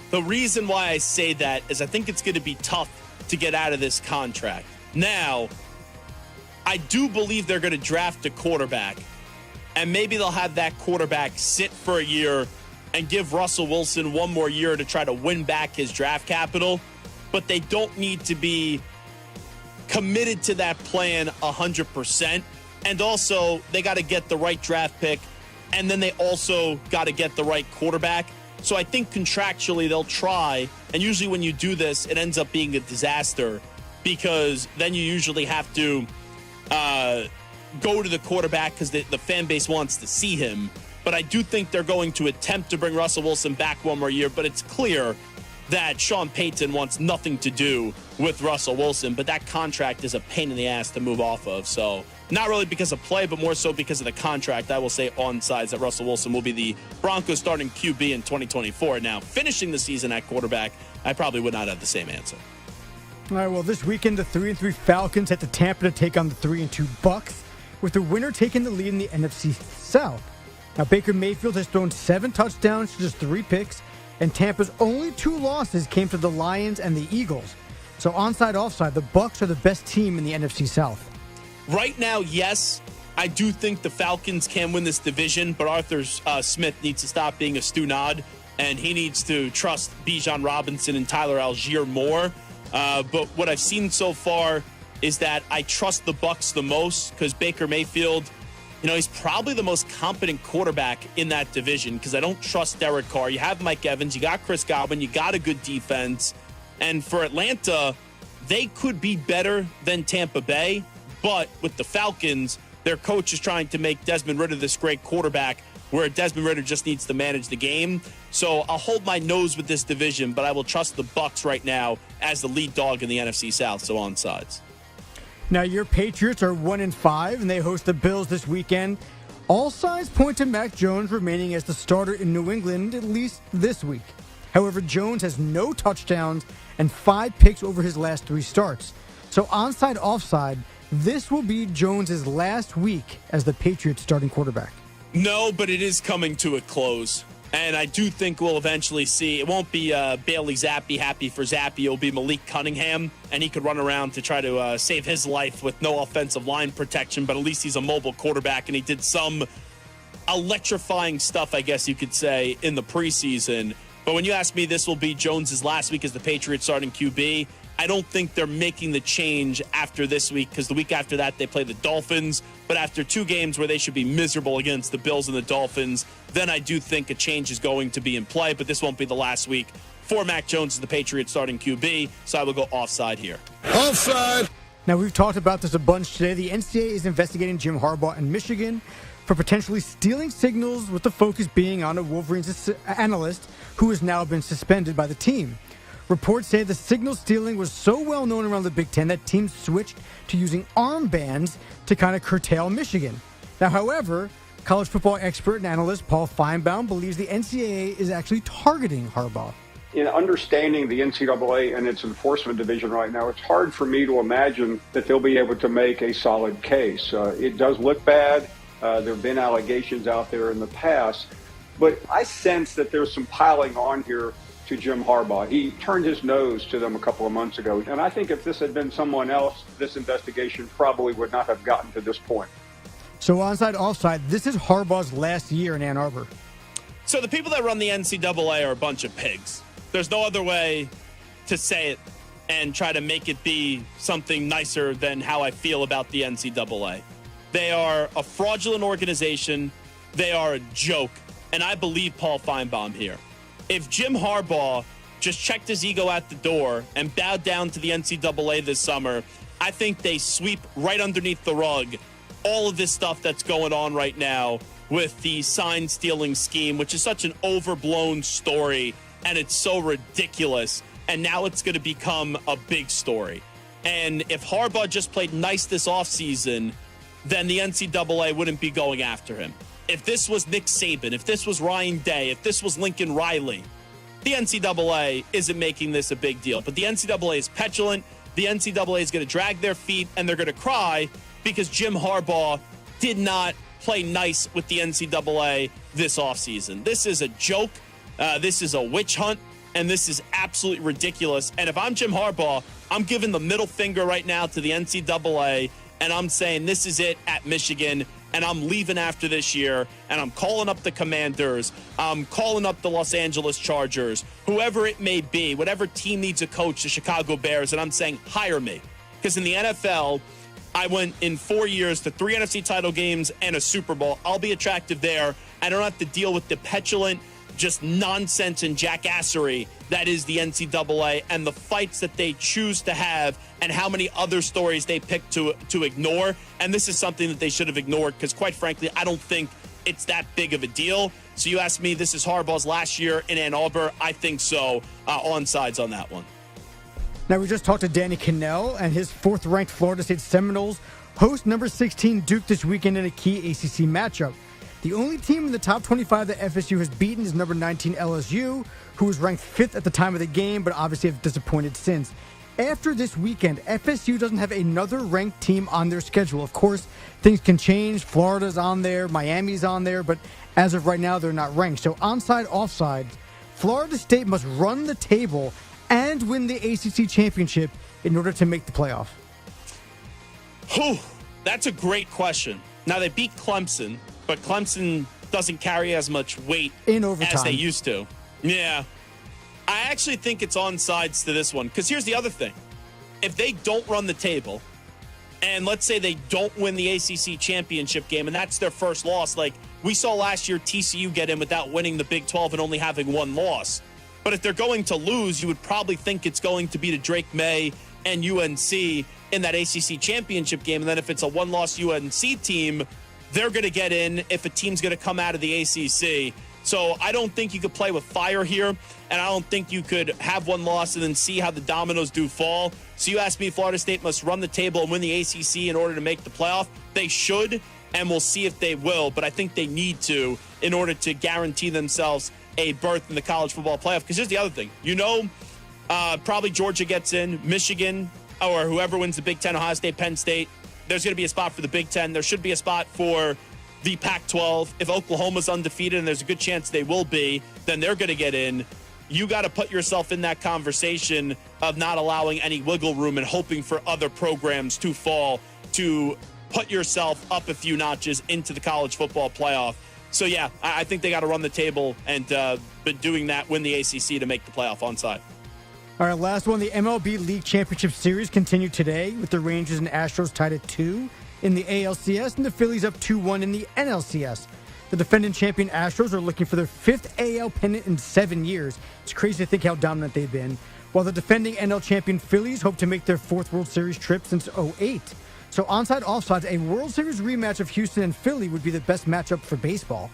the reason why I say that is I think it's going to be tough to get out of this contract. Now, I do believe they're going to draft a quarterback, and maybe they'll have that quarterback sit for a year and give Russell Wilson one more year to try to win back his draft capital. But they don't need to be committed to that plan 100%. And also, they got to get the right draft pick, and then they also got to get the right quarterback. So I think contractually they'll try, and usually when you do this, it ends up being a disaster because then you usually have to go to the quarterback because the fan base wants to see him. But I do think they're going to attempt to bring Russell Wilson back one more year, but it's clear that Sean Payton wants nothing to do with Russell Wilson, but that contract is a pain in the ass to move off of. So not really because of play, but more so because of the contract. I will say on sides that Russell Wilson will be the Broncos starting QB in 2024. Now, finishing the season at quarterback, I probably would not have the same answer. All right, well, this weekend, the 3-3 Falcons head to Tampa to take on the 3-2 Bucks, with the winner taking the lead in the NFC South. Now, Baker Mayfield has thrown 7 touchdowns to just 3 picks, and Tampa's only 2 losses came to the Lions and the Eagles. So onside, offside, the Bucks are the best team in the NFC South. Right now, yes, I do think the Falcons can win this division, but Arthur Smith needs to stop being a Stu Nod, and he needs to trust Bijan Robinson and Tyler Algier more. But what I've seen so far is that I trust the Bucks the most because Baker Mayfield, he's probably the most competent quarterback in that division because I don't trust Derek Carr. You have Mike Evans, you got Chris Godwin, you got a good defense. And for Atlanta, they could be better than Tampa Bay, but with the Falcons, their coach is trying to make Desmond Ridder this great quarterback where Desmond Ridder just needs to manage the game. So I'll hold my nose with this division, but I will trust the Bucks right now as the lead dog in the NFC South, so on sides. Now, your Patriots are 1-5, and they host the Bills this weekend. All signs point to Mac Jones remaining as the starter in New England, at least this week. However, Jones has no touchdowns and 5 picks over his last 3 starts. So onside, offside, this will be Jones's last week as the Patriots starting quarterback. No, but it is coming to a close. And I do think we'll eventually see, it won't be Bailey Zappi, happy for Zappi. It'll be Malik Cunningham, and he could run around to try to save his life with no offensive line protection, but at least he's a mobile quarterback, and he did some electrifying stuff, I guess you could say, in the preseason. But when you ask me, this will be Jones's last week as the Patriots starting QB, I don't think they're making the change after this week because the week after that they play the Dolphins. But after 2 games where they should be miserable against the Bills and the Dolphins, then I do think a change is going to be in play. But this won't be the last week for Mac Jones as the Patriots starting QB. So I will go offside here. Offside. Now, we've talked about this a bunch today. The NCAA is investigating Jim Harbaugh in Michigan for potentially stealing signals, with the focus being on a Wolverines analyst who has now been suspended by the team. Reports say the signal stealing was so well known around the Big Ten that teams switched to using armbands to kind of curtail Michigan. Now, however, college football expert and analyst Paul Feinbaum believes the NCAA is actually targeting Harbaugh. In understanding the NCAA and its enforcement division right now, it's hard for me to imagine that they'll be able to make a solid case. It does look bad. There have been allegations out there in the past, but I sense that there's some piling on here to Jim Harbaugh. He turned his nose to them a couple of months ago. And I think if this had been someone else, this investigation probably would not have gotten to this point. So onside, offside, this is Harbaugh's last year in Ann Arbor. So the people that run the NCAA are a bunch of pigs. There's no other way to say it and try to make it be something nicer than how I feel about the NCAA. They are a fraudulent organization. They are a joke. And I believe Paul Feinbaum here. If Jim Harbaugh just checked his ego at the door and bowed down to the NCAA this summer, I think they sweep right underneath the rug all of this stuff that's going on right now with the sign stealing scheme, which is such an overblown story and it's so ridiculous. And now it's going to become a big story. And if Harbaugh just played nice this offseason, then the NCAA wouldn't be going after him. If this was Nick Saban, if this was Ryan Day, if this was Lincoln Riley, the NCAA isn't making this a big deal. But the NCAA is petulant. The NCAA is going to drag their feet and they're going to cry because Jim Harbaugh did not play nice with the NCAA this offseason. This is a joke. This is a witch hunt. And this is absolutely ridiculous. And if I'm Jim Harbaugh, I'm giving the middle finger right now to the NCAA, and I'm saying this is it at Michigan, and I'm leaving after this year, and I'm calling up the Commanders, I'm calling up the Los Angeles Chargers, whoever it may be, whatever team needs a coach, the Chicago Bears, and I'm saying hire me. Because in the NFL, I went in 4 years to 3 NFC title games and a Super Bowl. I'll be attractive there. I don't have to deal with the petulant, just nonsense and jackassery that is the NCAA and the fights that they choose to have and how many other stories they pick to ignore. And this is something that they should have ignored because, quite frankly, I don't think it's that big of a deal. So you ask me, this is Harbaugh's last year in Ann Arbor. I think so. Onsides on that one. Now, we just talked to Danny Kanell, and his 4th-ranked Florida State Seminoles host number 16 Duke this weekend in a key ACC matchup. The only team in the top 25 that FSU has beaten is number 19 LSU, who was ranked 5th at the time of the game, but obviously have disappointed since. After this weekend, FSU doesn't have another ranked team on their schedule. Of course, things can change. Florida's on there, Miami's on there, but as of right now, they're not ranked. So onside, offside, Florida State must run the table and win the ACC championship in order to make the playoff. Whew, that's a great question. Now, they beat Clemson, but Clemson doesn't carry as much weight in overtime as they used to. Yeah. I actually think it's onsides to this one, because here's the other thing. If they don't run the table, and let's say they don't win the ACC championship game, and that's their first loss, like we saw last year TCU get in without winning the Big 12 and only having one loss. But if they're going to lose, you would probably think it's going to be to Drake May and UNC in that ACC championship game. And then if it's a one-loss UNC team, they're going to get in if a team's going to come out of the ACC. So I don't think you could play with fire here, and I don't think you could have one loss and then see how the dominoes do fall. So you ask me, Florida State must run the table and win the ACC in order to make the playoff. They should, and we'll see if they will, but I think they need to in order to guarantee themselves a berth in the college football playoff. Because here's the other thing. Probably Georgia gets in, Michigan, or whoever wins the Big Ten, Ohio State, Penn State. There's going to be a spot for the Big Ten. There should be a spot for the Pac-12. If Oklahoma's undefeated, and there's a good chance they will be, then they're going to get in. You got to put yourself in that conversation of not allowing any wiggle room and hoping for other programs to fall, to put yourself up a few notches into the college football playoff. So, yeah, I think they got to run the table and been doing that, win the ACC to make the playoff onside. All right, last one. The MLB League Championship Series continued today with the Rangers and Astros tied at 2 in the ALCS and the Phillies up 2-1 in the NLCS. The defending champion Astros are looking for their 5th AL pennant in 7 years. It's crazy to think how dominant they've been. While the defending NL champion Phillies hope to make their 4th World Series trip since 2008. So onside, offsides, a World Series rematch of Houston and Philly would be the best matchup for baseball.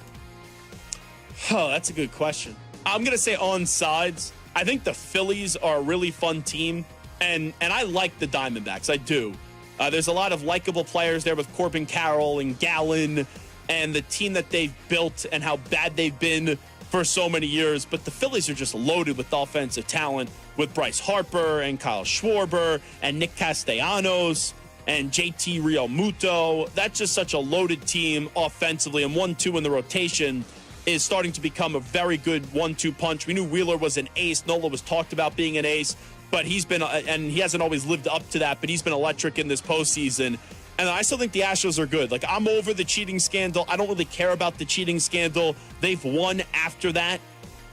Oh, that's a good question. I'm going to say onsides. I think the Phillies are a really fun team, and I like the Diamondbacks. I do. There's a lot of likable players there with Corbin Carroll and Gallen and the team that they've built and how bad they've been for so many years. But the Phillies are just loaded with offensive talent with Bryce Harper and Kyle Schwarber and Nick Castellanos and JT Realmuto. That's just such a loaded team offensively, and 1-2 in the rotation. is starting to become a very good 1-2 punch. We knew Wheeler was an ace. Nola was talked about being an ace, but he's been, and he hasn't always lived up to that, but he's been electric in this postseason. And I still think the Astros are good. Like, I'm over the cheating scandal. I don't really care about the cheating scandal. They've won after that.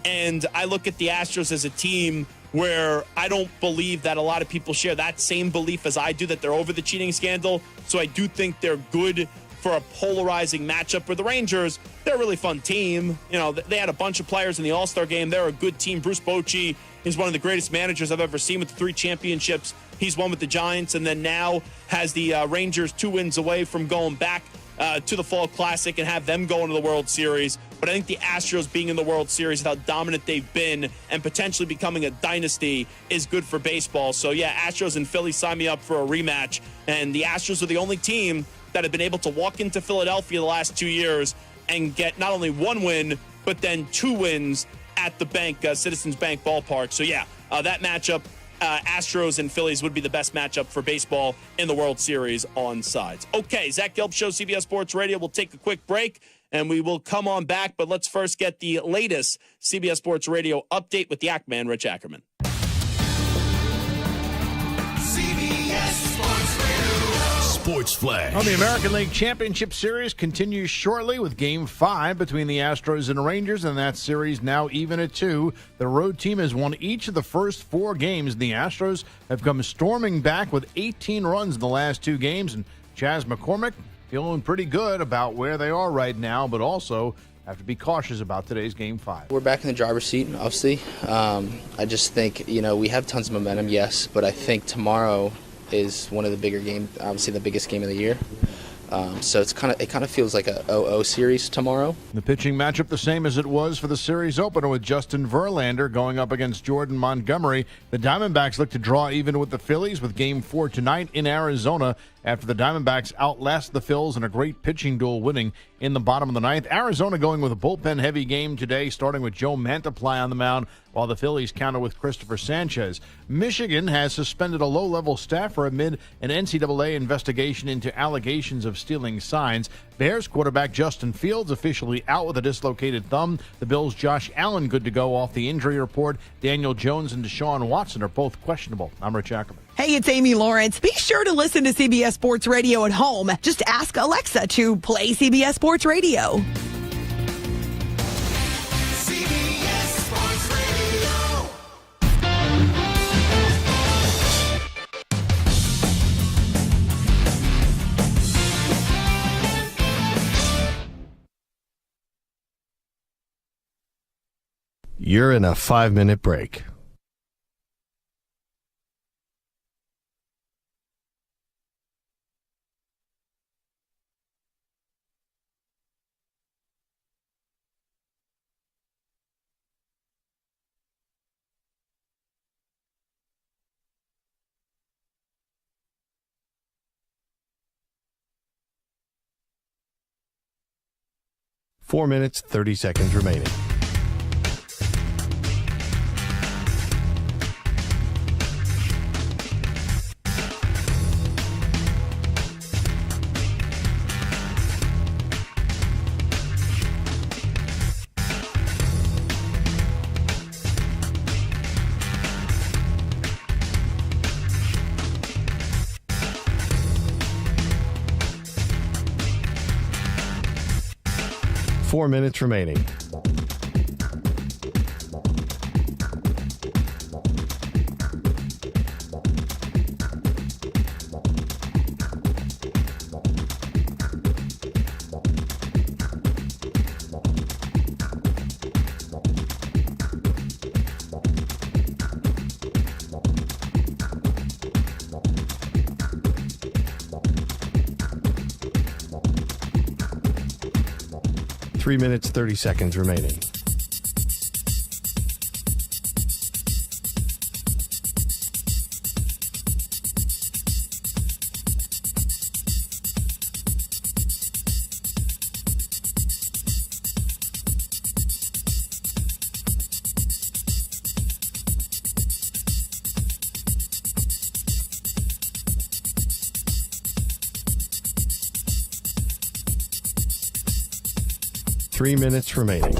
And I look at the Astros as a team where I don't believe that a lot of people share that same belief as I do, that they're over the cheating scandal. So I do think they're good for a polarizing matchup with the Rangers. They're a really fun team. You know, they had a bunch of players in the All-Star game. They're a good team. Bruce Bochy is one of the greatest managers I've ever seen with the 3 championships he's won with the Giants, and then now has the Rangers 2 wins away from going back to the Fall Classic and have them go into the World Series. But I think the Astros being in the World Series, how dominant they've been and potentially becoming a dynasty, is good for baseball. So, yeah, Astros and Philly sign me up for a rematch. And the Astros are the only team that have been able to walk into Philadelphia the last 2 years and get not only 1 win, but then 2 wins at the bank, Citizens Bank Ballpark. So, yeah, that matchup, Astros and Phillies, would be the best matchup for baseball in the World Series on sides. Okay, Zach Gelb Show, CBS Sports Radio. We'll take a quick break, and we will come on back. But let's first get the latest CBS Sports Radio update with the Ackman, Rich Ackerman. CBS Sports Radio. Sports Flash. Well, the American League Championship Series continues shortly with Game 5 between the Astros and the Rangers, and that series now even at 2. The road team has won each of the first 4 games. The Astros have come storming back with 18 runs in the last 2 games, and Chaz McCormick feeling pretty good about where they are right now, but also have to be cautious about today's Game 5. We're back in the driver's seat, obviously. I just think, we have tons of momentum, yes, but I think tomorrow is one of the bigger games, obviously the biggest game of the year. So it kind of feels like a 0-0 series tomorrow. The pitching matchup the same as it was for the series opener, with Justin Verlander going up against Jordan Montgomery. The Diamondbacks look to draw even with the Phillies with Game 4 tonight in Arizona, after the Diamondbacks outlast the Phils in a great pitching duel, winning in the bottom of the 9th. Arizona going with a bullpen-heavy game today, starting with Joe Mantiply on the mound, while the Phillies counter with Christopher Sanchez. Michigan has suspended a low-level staffer amid an NCAA investigation into allegations of stealing signs. Bears quarterback Justin Fields officially out with a dislocated thumb. The Bills' Josh Allen good to go off the injury report. Daniel Jones and Deshaun Watson are both questionable. I'm Rich Ackerman. Hey, it's Amy Lawrence. Be sure to listen to CBS Sports Radio at home. Just ask Alexa to play CBS Sports Radio. CBS Sports Radio. You're in a 5-minute break. Four minutes, 30 seconds remaining. Four minutes remaining. Three minutes, 30 seconds remaining. 3 minutes remaining.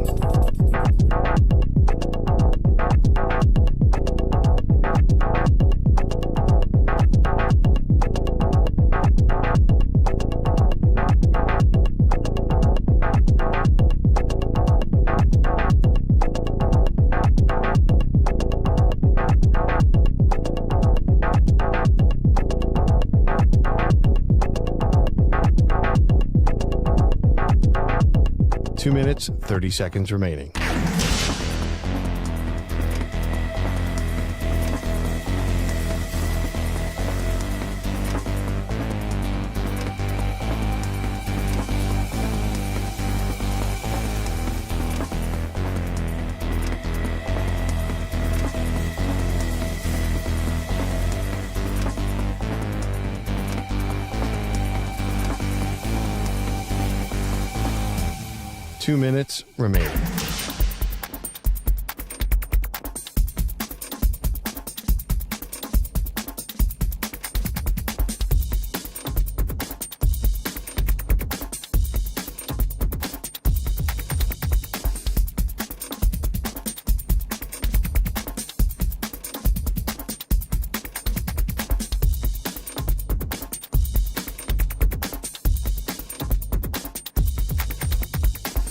Two minutes, 30 seconds remaining. Two minutes remaining.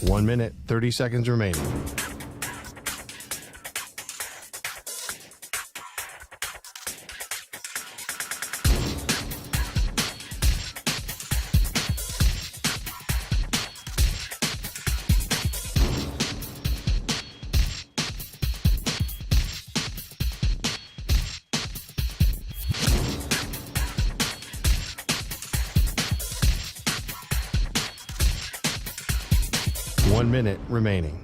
One minute, 30 seconds remaining. One minute remaining.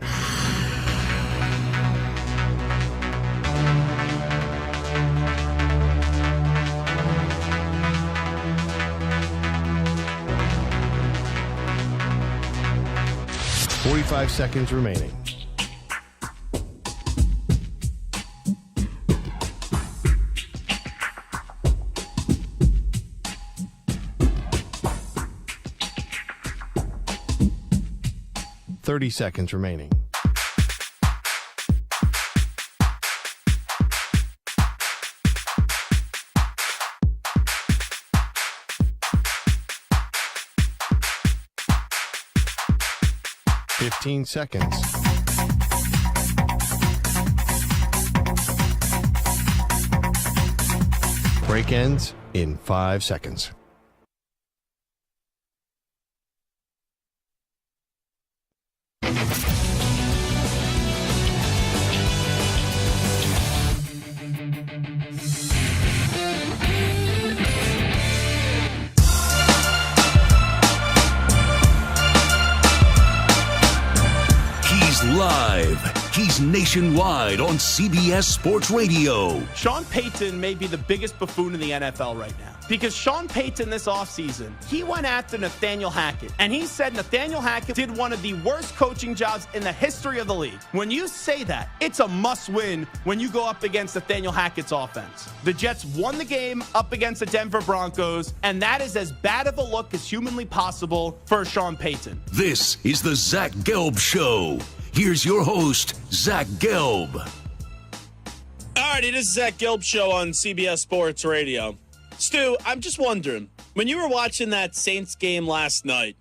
Forty-five seconds remaining. Thirty seconds remaining. Fifteen seconds. Break ends in 5 seconds. Live. He's nationwide on CBS Sports Radio. Sean Payton may be the biggest buffoon in the NFL right now. Because Sean Payton this offseason, he went after Nathaniel Hackett. And he said Nathaniel Hackett did one of the worst coaching jobs in the history of the league. When you say that, it's a must-win when you go up against Nathaniel Hackett's offense. The Jets won the game up against the Denver Broncos, and that is as bad of a look as humanly possible for Sean Payton. This is the Zach Gelb Show. Here's your host, Zach Gelb. All righty, this is Zach Gelb Show on CBS Sports Radio. Stu, I'm just wondering, when you were watching that Saints game last night,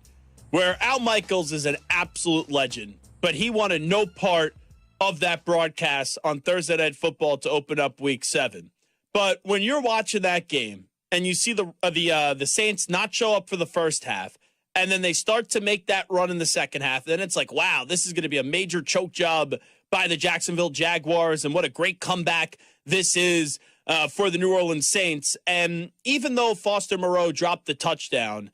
where Al Michaels is an absolute legend, but he wanted no part of that broadcast on Thursday Night Football to open up Week 7. But when you're watching that game and you see the Saints not show up for the first half, and then they start to make that run in the second half, then it's like, wow, this is going to be a major choke job by the Jacksonville Jaguars, and what a great comeback this is for the New Orleans Saints. And even though Foster Moreau dropped the touchdown,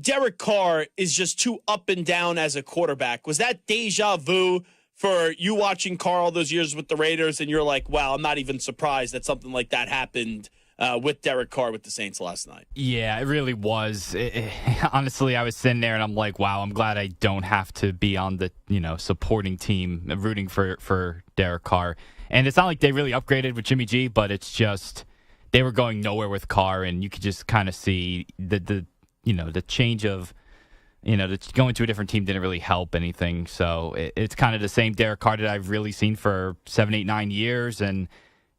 Derek Carr is just too up and down as a quarterback. Was that deja vu for you watching Carr all those years with the Raiders, and you're like, wow, I'm not even surprised that something like that happened with Derek Carr with the Saints last night? Yeah, it really was. Honestly, I was sitting there and I'm like, wow, I'm glad I don't have to be on the supporting team rooting for Derek Carr. And it's not like they really upgraded with Jimmy G, but it's just they were going nowhere with Carr, and you could just kind of see the change of going to a different team didn't really help anything. So it's kind of the same Derek Carr that I've really seen for 7, 8, 9 years, and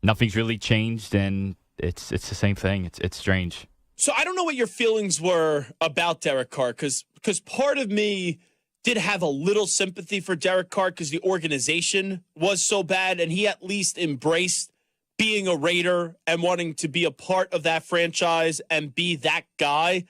nothing's really changed, and it's the same thing. It's strange. So I don't know what your feelings were about Derek Carr, because part of me did have a little sympathy for Derek Carr because the organization was so bad, and he at least embraced being a Raider and wanting to be a part of that franchise and be that guy.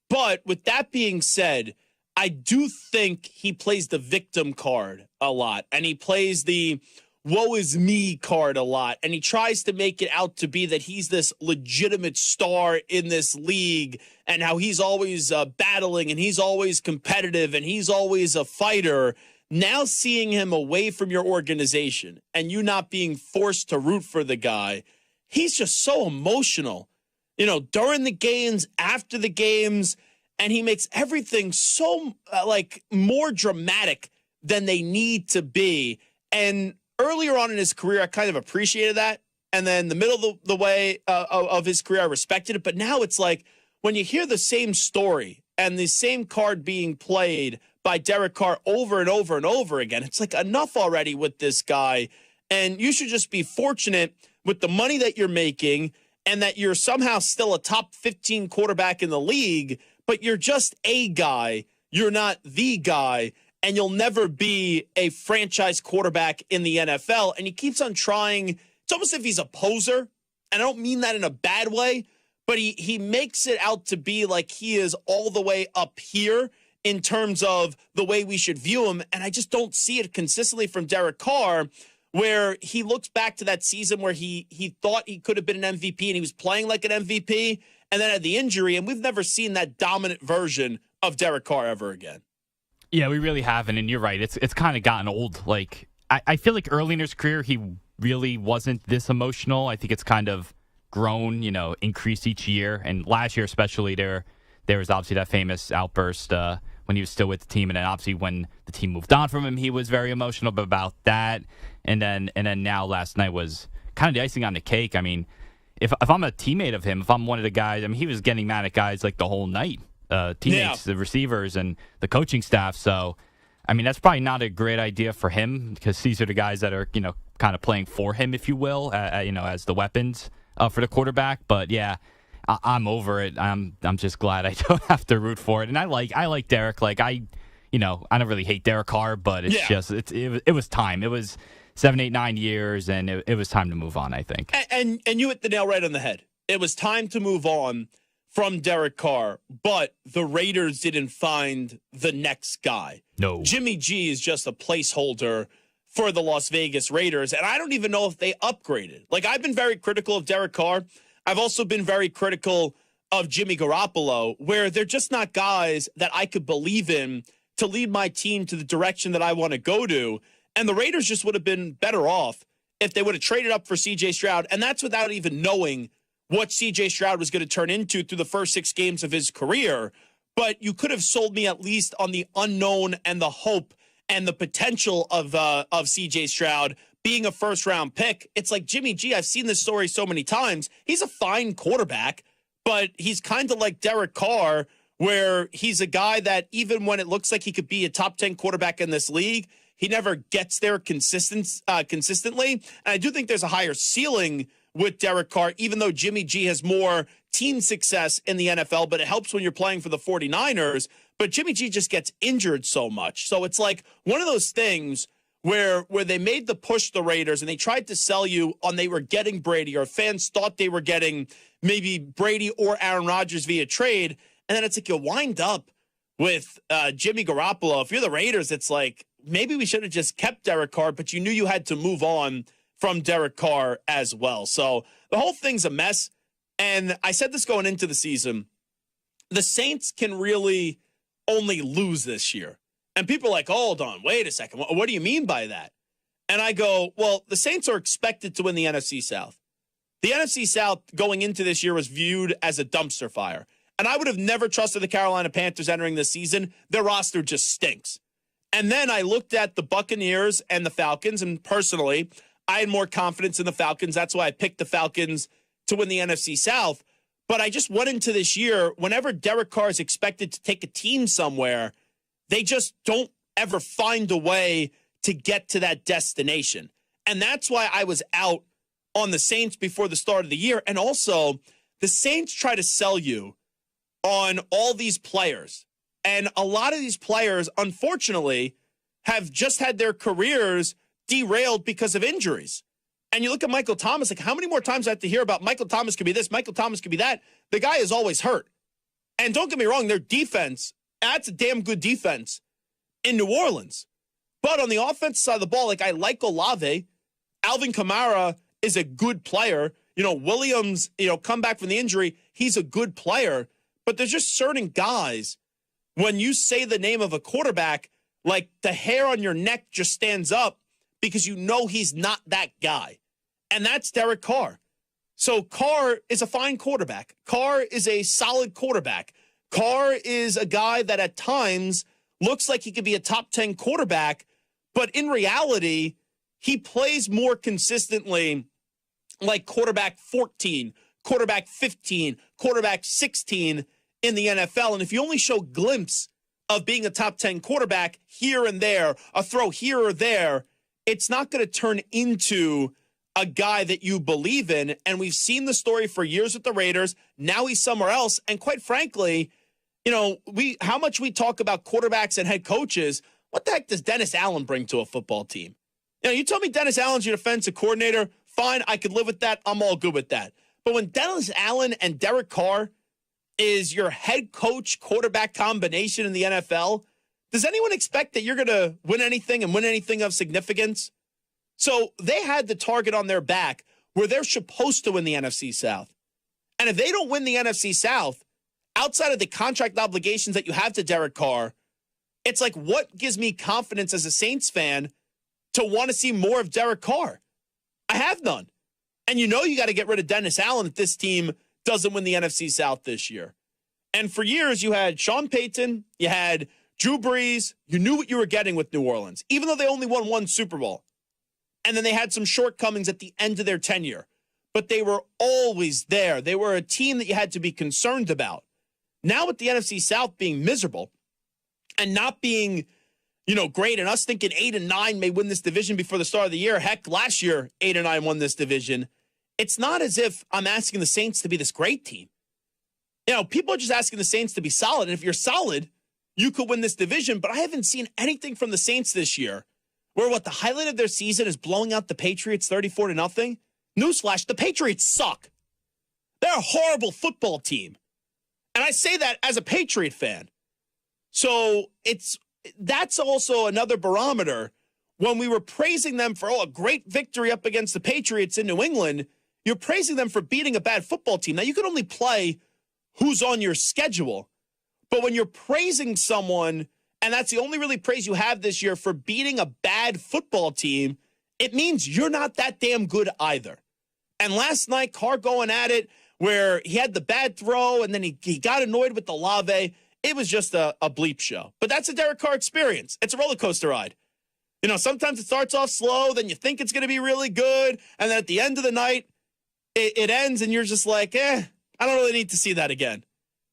But with that being said, I do think he plays the victim card a lot, and he plays the woe is me card a lot, and he tries to make it out to be that he's this legitimate star in this league and how he's always battling and he's always competitive and he's always a fighter. Now seeing him away from your organization and you not being forced to root for the guy, he's just so emotional, during the games, after the games, and he makes everything so more dramatic than they need to be. And earlier on in his career, I kind of appreciated that. And then the middle of the way of his career, I respected it. But now it's like when you hear the same story and the same card being played by Derek Carr over and over and over again, it's like enough already with this guy. And you should just be fortunate with the money that you're making and that you're somehow still a top 15 quarterback in the league, but you're just a guy. You're not the guy. And you'll never be a franchise quarterback in the NFL. And he keeps on trying. It's almost as if he's a poser. And I don't mean that in a bad way, but he makes it out to be like he is all the way up here in terms of the way we should view him. And I just don't see it consistently from Derek Carr, where he looks back to that season where he thought he could have been an MVP and he was playing like an MVP and then had the injury. And we've never seen that dominant version of Derek Carr ever again. Yeah, we really haven't, and you're right. It's kind of gotten old. Like I feel like early in his career, he really wasn't this emotional. I think it's kind of grown, increased each year. And last year, especially, there was obviously that famous outburst when he was still with the team, and then obviously when the team moved on from him, he was very emotional about that. And then now last night was kind of the icing on the cake. I mean, if I'm a teammate of him, if I'm one of the guys, I mean, he was getting mad at guys like the whole night. Teammates, the receivers, and the coaching staff. So, I mean, that's probably not a great idea for him because these are the guys that are, kind of playing for him, if you will, as the weapons for the quarterback. But yeah, I'm over it. I'm just glad I don't have to root for it. And I like Derek. Like I don't really hate Derek Carr, but it's just it was time. It was 7, 8, 9 years, and it was time to move on, I think. And you hit the nail right on the head. It was time to move on from Derek Carr, but the Raiders didn't find the next guy. No. Jimmy G is just a placeholder for the Las Vegas Raiders, and I don't even know if they upgraded. Like, I've been very critical of Derek Carr. I've also been very critical of Jimmy Garoppolo, where they're just not guys that I could believe in to lead my team to the direction that I want to go to. And the Raiders just would have been better off if they would have traded up for C.J. Stroud, and that's without even knowing what C.J. Stroud was going to turn into through the first 6 games of his career. But you could have sold me at least on the unknown and the hope and the potential of C.J. Stroud being a first-round pick. It's like Jimmy G, I've seen this story so many times. He's a fine quarterback, but he's kind of like Derek Carr, where he's a guy that even when it looks like he could be a top 10 quarterback in this league, he never gets there consistently. And I do think there's a higher ceiling with Derek Carr, even though Jimmy G has more team success in the NFL, but it helps when you're playing for the 49ers. But Jimmy G just gets injured so much. So it's like one of those things where they made the push the Raiders and they tried to sell you on they were getting Brady, or fans thought they were getting maybe Brady or Aaron Rodgers via trade. And then it's like you wind up with Jimmy Garoppolo. If you're the Raiders, it's like maybe we should have just kept Derek Carr, but you knew you had to move on from Derek Carr as well. So the whole thing's a mess. And I said this going into the season, the Saints can really only lose this year. And people are like, oh, hold on, wait a second. What do you mean by that? And I go, well, the Saints are expected to win the NFC South. The NFC South going into this year was viewed as a dumpster fire. And I would have never trusted the Carolina Panthers entering this season. Their roster just stinks. And then I looked at the Buccaneers and the Falcons, and personally, I had more confidence in the Falcons. That's why I picked the Falcons to win the NFC South. But I just went into this year, whenever Derek Carr is expected to take a team somewhere, They just don't ever find a way to get to that destination. And that's why I was out on the Saints before the start of the year. And also, the Saints try to sell you on all these players. And a lot of these players, unfortunately, have just had their careers derailed because of injuries. And you look at Michael Thomas, like how many more times I have to hear about Michael Thomas could be this, Michael Thomas could be that. The guy is always hurt. And don't get me wrong, their defense, that's a damn good defense in New Orleans. But on the offensive side of the ball, like I like Olave. Alvin Kamara is a good player. You know, Williams, come back from the injury. He's a good player. But there's just certain guys, when you say the name of a quarterback, like the hair on your neck just stands up because you know he's not that guy. And that's Derek Carr. So Carr is a fine quarterback. Carr is a solid quarterback. Carr is a guy that at times looks like he could be a top 10 quarterback, but in reality, he plays more consistently like quarterback 14, quarterback 15, quarterback 16 in the NFL. And if you only show a glimpse of being a top 10 quarterback here and there, a throw here or there, it's not going to turn into a guy that you believe in. And we've seen the story for years with the Raiders. Now he's somewhere else. And quite frankly, how much we talk about quarterbacks and head coaches, what the heck does Dennis Allen bring to a football team? You tell me Dennis Allen's your defensive coordinator, fine, I could live with that. I'm all good with that. But when Dennis Allen and Derek Carr is your head coach quarterback combination in the NFL, does anyone expect that you're going to win anything and win anything of significance? So they had the target on their back where they're supposed to win the NFC South. And if they don't win the NFC South, outside of the contract obligations that you have to Derek Carr, it's like, what gives me confidence as a Saints fan to want to see more of Derek Carr? I have none. And you got to get rid of Dennis Allen if this team doesn't win the NFC South this year. And for years, you had Sean Payton, you had Drew Brees, you knew what you were getting with New Orleans, even though they only won one Super Bowl. And then they had some shortcomings at the end of their tenure. But they were always there. They were a team that you had to be concerned about. Now with the NFC South being miserable and not being, great, and us thinking 8-9 may win this division before the start of the year. Heck, last year, 8-9 won this division. It's not as if I'm asking the Saints to be this great team. People are just asking the Saints to be solid. And if you're solid, you could win this division. But I haven't seen anything from the Saints this year where the highlight of their season is blowing out the Patriots 34-0. Newsflash, the Patriots suck. They're a horrible football team. And I say that as a Patriot fan. So that's also another barometer. When we were praising them for a great victory up against the Patriots in New England, you're praising them for beating a bad football team. Now, you can only play who's on your schedule. But when you're praising someone, and that's the only really praise you have this year for beating a bad football team, it means you're not that damn good either. And last night, Carr going at it, where he had the bad throw, and then he got annoyed with the Olave. It was just a bleep show. But that's a Derek Carr experience. It's a roller coaster ride. Sometimes it starts off slow, then you think it's going to be really good, and then at the end of the night, it ends, and you're just like, I don't really need to see that again.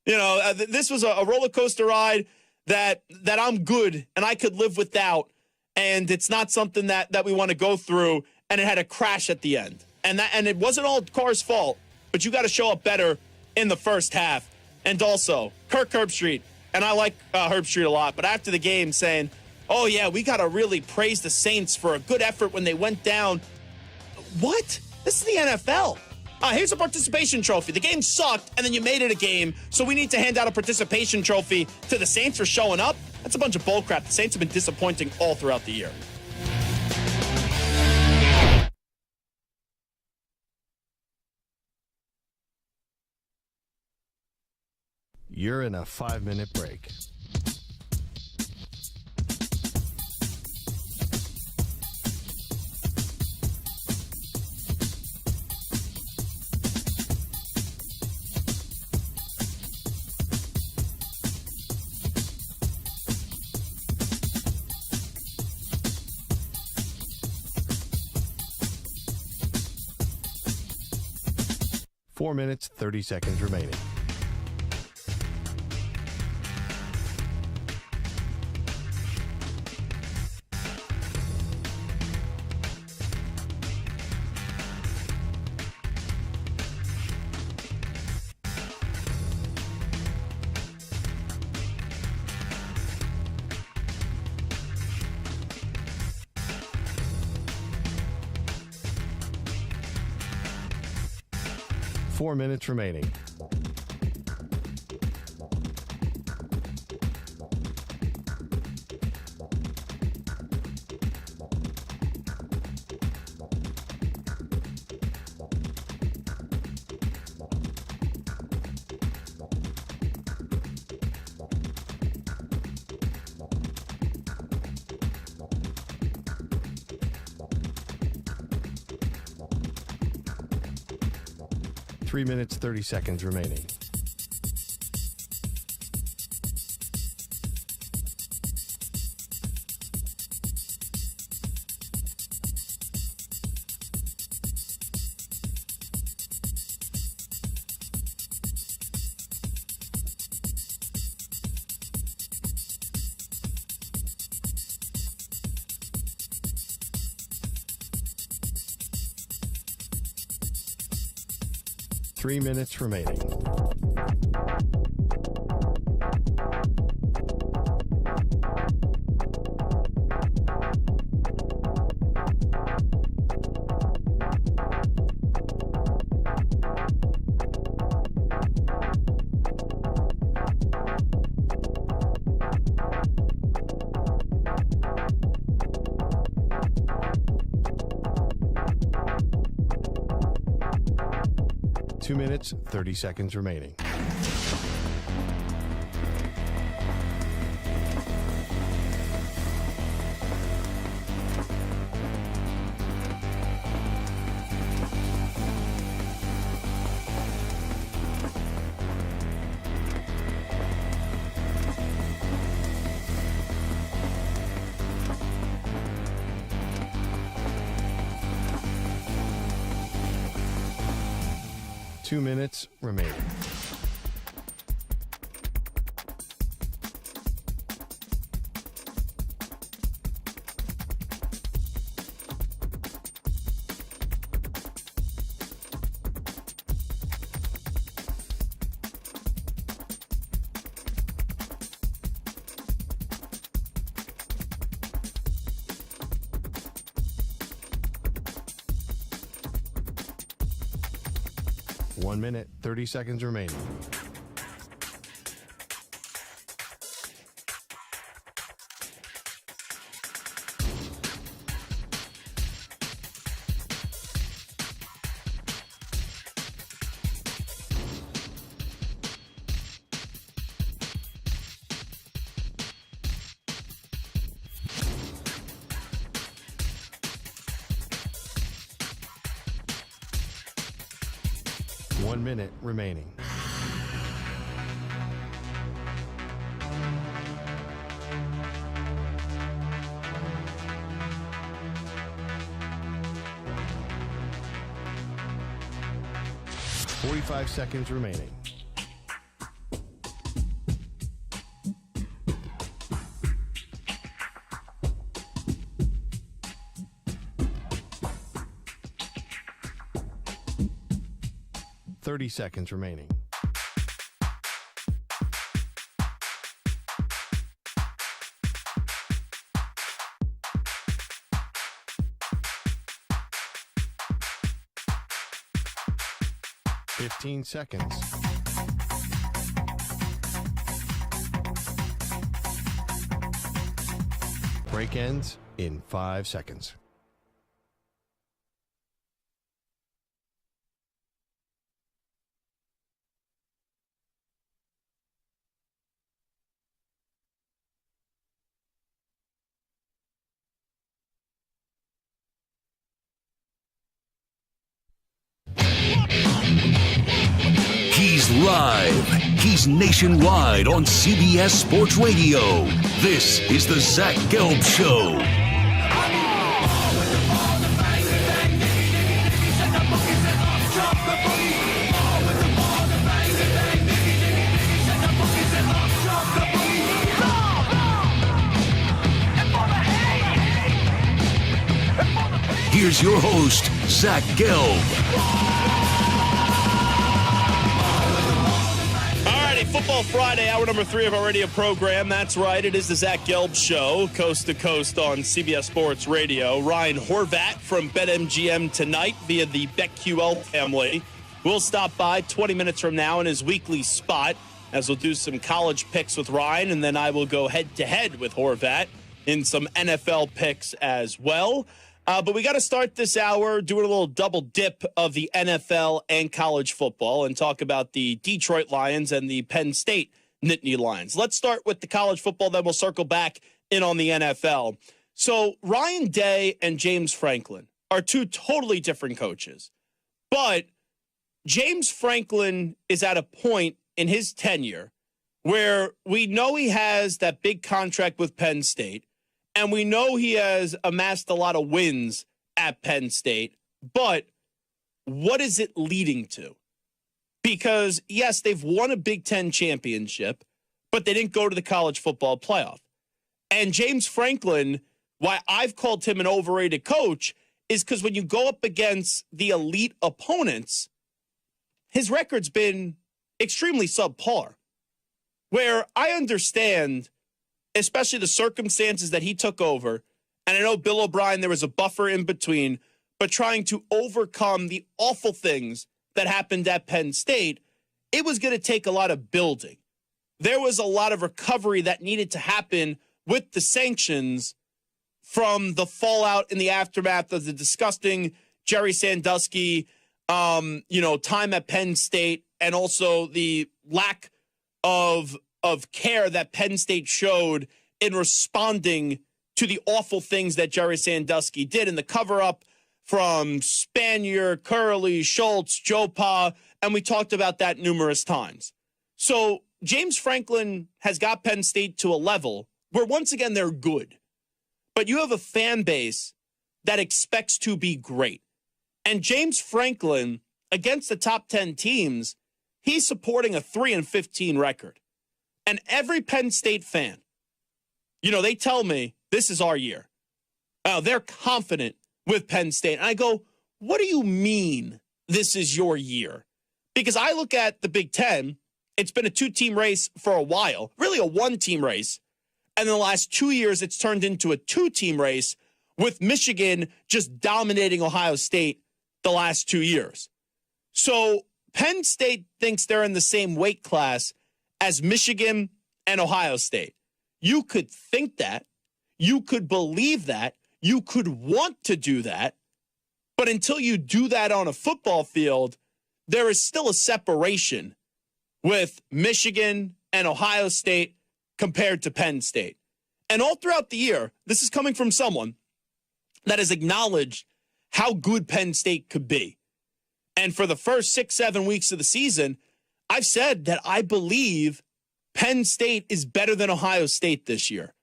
This was a roller coaster ride that I'm good and I could live without, and it's not something that we want to go through, and it had a crash at the end. And it wasn't all Carr's fault, but you got to show up better in the first half. And also, Kirk Herbstreit, and I like Herbstreit a lot, but after the game saying, oh, yeah, we got to really praise the Saints for a good effort when they went down. What? This is the NFL. Here's a participation trophy. The game sucked, and then you made it a game, so we need to hand out a participation trophy to the Saints for showing up? That's a bunch of bullcrap. The Saints have been disappointing all throughout the year. You're in a 5-minute break. Four minutes, 30 seconds remaining. 4 minutes remaining. Three minutes, 30 seconds remaining. Three minutes remaining. Two minutes, 30 seconds remaining. Two minutes remaining. One minute, 30 seconds remaining. One minute remaining. Forty-five seconds remaining. Seconds remaining. Fifteen seconds. Break ends in 5 seconds. He's live. He's nationwide on CBS Sports Radio. This is the Zach Gelb Show. Here's your host, Zach Gelb. Football Friday, hour number 3 of our radio program. That's right, it is the Zach Gelb Show, coast to coast on CBS Sports Radio. Ryan Horvat from BetMGM tonight via the BetQL family will stop by 20 minutes from now in his weekly spot, as we'll do some college picks with Ryan, and then I will go head-to-head with Horvat in some NFL picks as well. But we got to start this hour doing a little double dip of the NFL and college football and talk about the Detroit Lions and the Penn State Nittany Lions. Let's start with the college football, then we'll circle back in on the NFL. So Ryan Day and James Franklin are two totally different coaches. But James Franklin is at a point in his tenure where we know he has that big contract with Penn State, and we know he has amassed a lot of wins at Penn State, but what is it leading to? Because, yes, they've won a Big Ten championship, but they didn't go to the college football playoff. And James Franklin, why I've called him an overrated coach, is because when you go up against the elite opponents, his record's been extremely subpar. Where I understand, especially the circumstances that he took over, and I know Bill O'Brien, there was a buffer in between, but trying to overcome the awful things that happened at Penn State, it was going to take a lot of building. There was a lot of recovery that needed to happen with the sanctions from the fallout in the aftermath of the disgusting Jerry Sandusky, time at Penn State, and also the lack of care that Penn State showed in responding to the awful things that Jerry Sandusky did in the cover-up from Spanier, Curley, Schultz, Joe Pa, and we talked about that numerous times. So James Franklin has got Penn State to a level where, once again, they're good. But you have a fan base that expects to be great. And James Franklin, against the top 10 teams, he's supporting a 3-15 record. And every Penn State fan, they tell me this is our year. They're confident with Penn State. And I go, what do you mean this is your year? Because I look at the Big Ten, it's been a 2-team race for a while, really a 1-team race. And in the last 2 years, it's turned into a 2-team race with Michigan just dominating Ohio State the last 2 years. So Penn State thinks they're in the same weight class as Michigan and Ohio State. You could think that. You could believe that. You could want to do that. But until you do that on a football field, there is still a separation with Michigan and Ohio State compared to Penn State. And all throughout the year, this is coming from someone that has acknowledged how good Penn State could be. And for the first 6-7 weeks of the season, I've said that I believe Penn State is better than Ohio State this year.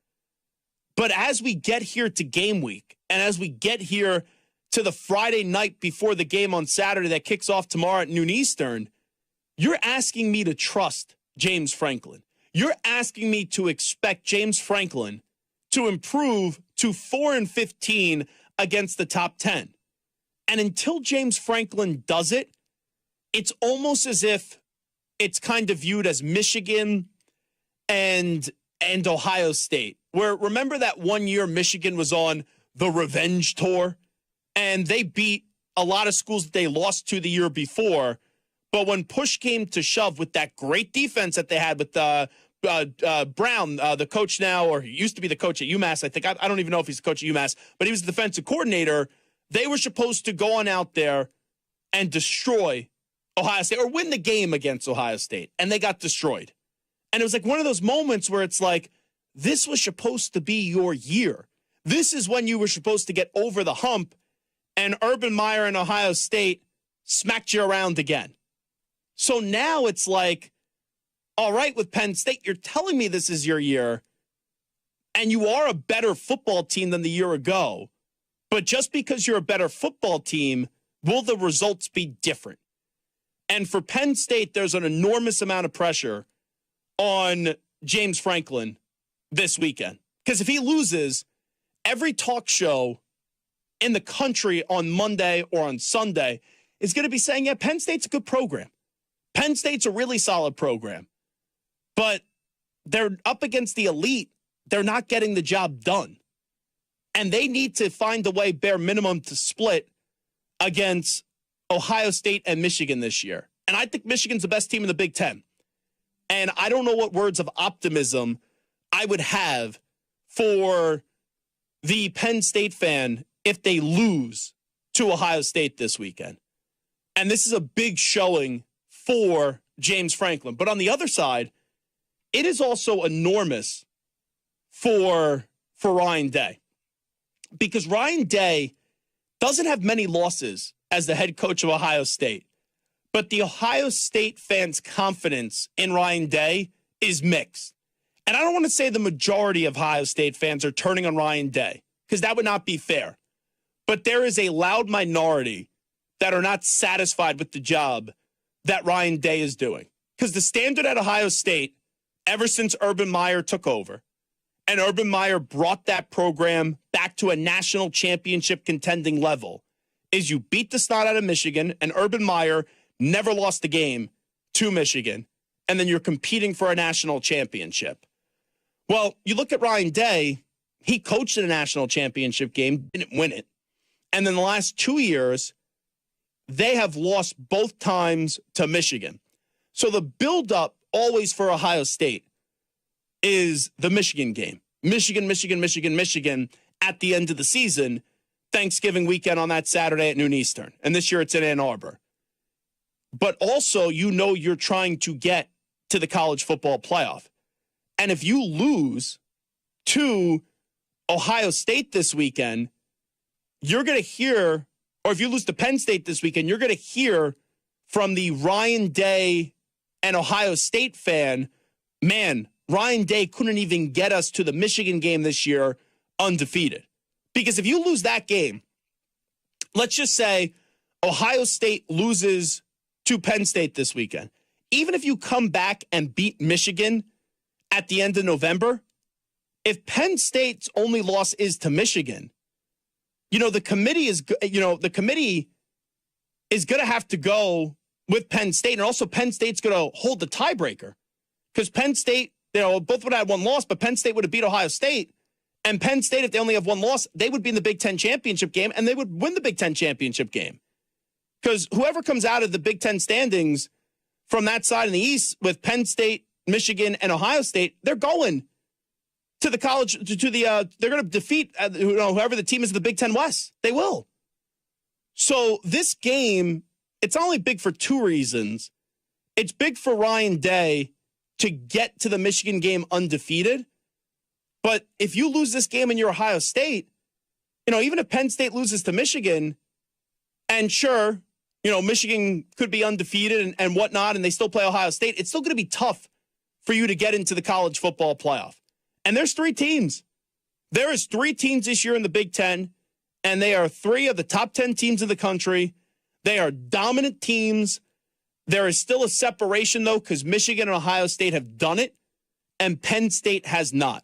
But as we get here to game week, and as we get here to the Friday night before the game on Saturday that kicks off tomorrow at noon Eastern, you're asking me to trust James Franklin. You're asking me to expect James Franklin to improve to 4-15 against the top 10. And until James Franklin does it, it's almost as if it's kind of viewed as Michigan and Ohio State. Where, remember that one year Michigan was on the revenge tour, and they beat a lot of schools that they lost to the year before. But when push came to shove with that great defense that they had with Brown, the coach now, or he used to be the coach at UMass, I think. I don't even know if he's the coach at UMass, but he was the defensive coordinator. They were supposed to go on out there and destroy Ohio State or win the game against Ohio State, and they got destroyed. And it was like one of those moments where it's like, this was supposed to be your year. This is when you were supposed to get over the hump, and Urban Meyer and Ohio State smacked you around again. So now it's like, all right, with Penn State, you're telling me this is your year, and you are a better football team than the year ago. But just because you're a better football team, will the results be different? And for Penn State, there's an enormous amount of pressure on James Franklin this weekend. Because if he loses, every talk show in the country on Monday or on Sunday is going to be saying, yeah, Penn State's a good program. Penn State's a really solid program. But they're up against the elite. They're not getting the job done. And they need to find a way, bare minimum, to split against Ohio State and Michigan this year. And I think Michigan's the best team in the Big Ten. And I don't know what words of optimism I would have for the Penn State fan if they lose to Ohio State this weekend. And this is a big showing for James Franklin. But on the other side, it is also enormous for Ryan Day. Because Ryan Day doesn't have many losses as the head coach of Ohio State. But the Ohio State fans' confidence in Ryan Day is mixed. And I don't want to say the majority of Ohio State fans are turning on Ryan Day, because that would not be fair. But there is a loud minority that are not satisfied with the job that Ryan Day is doing. Because the standard at Ohio State, ever since Urban Meyer took over, and Urban Meyer brought that program back to a national championship contending level, is you beat the snot out of Michigan, and Urban Meyer never lost a game to Michigan, and then you're competing for a national championship. Well, you look at Ryan Day, he coached in a national championship game, didn't win it. And then the last 2 years, they have lost both times to Michigan. So the buildup always for Ohio State is the Michigan game. Michigan at the end of the season, Thanksgiving weekend on that Saturday at noon Eastern. And this year it's in Ann Arbor. But also, you're trying to get to the college football playoff. And if you lose to Ohio State this weekend, you're going to hear, or if you lose to Penn State this weekend, you're going to hear from the Ryan Day and Ohio State fan, man, Ryan Day couldn't even get us to the Michigan game this year undefeated. Because if you lose that game, let's just say Ohio State loses to Penn State this weekend. Even if you come back and beat Michigan at the end of November, if Penn State's only loss is to Michigan, the committee is going to have to go with Penn State, and also Penn State's going to hold the tiebreaker because Penn State, both would have one loss, but Penn State would have beat Ohio State, and Penn State, if they only have one loss, they would be in the Big Ten championship game, and they would win the Big Ten championship game. Because whoever comes out of the Big Ten standings from that side in the East with Penn State, Michigan, and Ohio State, they're going to the college, they're going to defeat whoever the team is in the Big Ten West. They will. So this game, it's only big for two reasons. It's big for Ryan Day to get to the Michigan game undefeated. But if you lose this game and you're Ohio State, even if Penn State loses to Michigan, and sure, Michigan could be undefeated and whatnot, and they still play Ohio State, it's still going to be tough for you to get into the college football playoff. And there's three teams. There is three teams this year in the Big Ten, and they are three of the top 10 teams in the country. They are dominant teams. There is still a separation, though, because Michigan and Ohio State have done it, and Penn State has not.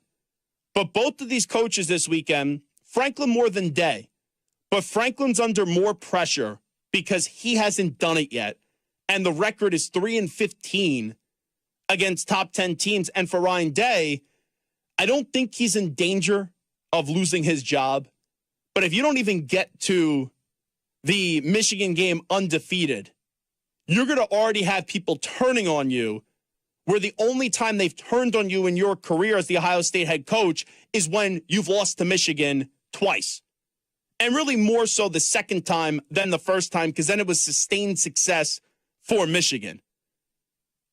But both of these coaches this weekend, Franklin more than Day, but Franklin's under more pressure because he hasn't done it yet. And the record is 3-15 against top 10 teams. And for Ryan Day, I don't think he's in danger of losing his job. But if you don't even get to the Michigan game undefeated, you're going to already have people turning on you, where the only time they've turned on you in your career as the Ohio State head coach is when you've lost to Michigan twice. And really more so the second time than the first time, because then it was sustained success for Michigan.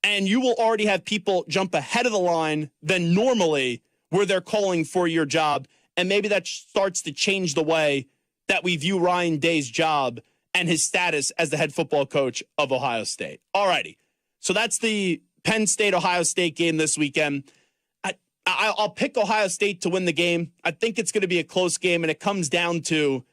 And you will already have people jump ahead of the line than normally where they're calling for your job. And maybe that starts to change the way that we view Ryan Day's job and his status as the head football coach of Ohio State. All righty. So that's the Penn State-Ohio State game this weekend. I'll pick Ohio State to win the game. I think it's going to be a close game, and it comes down to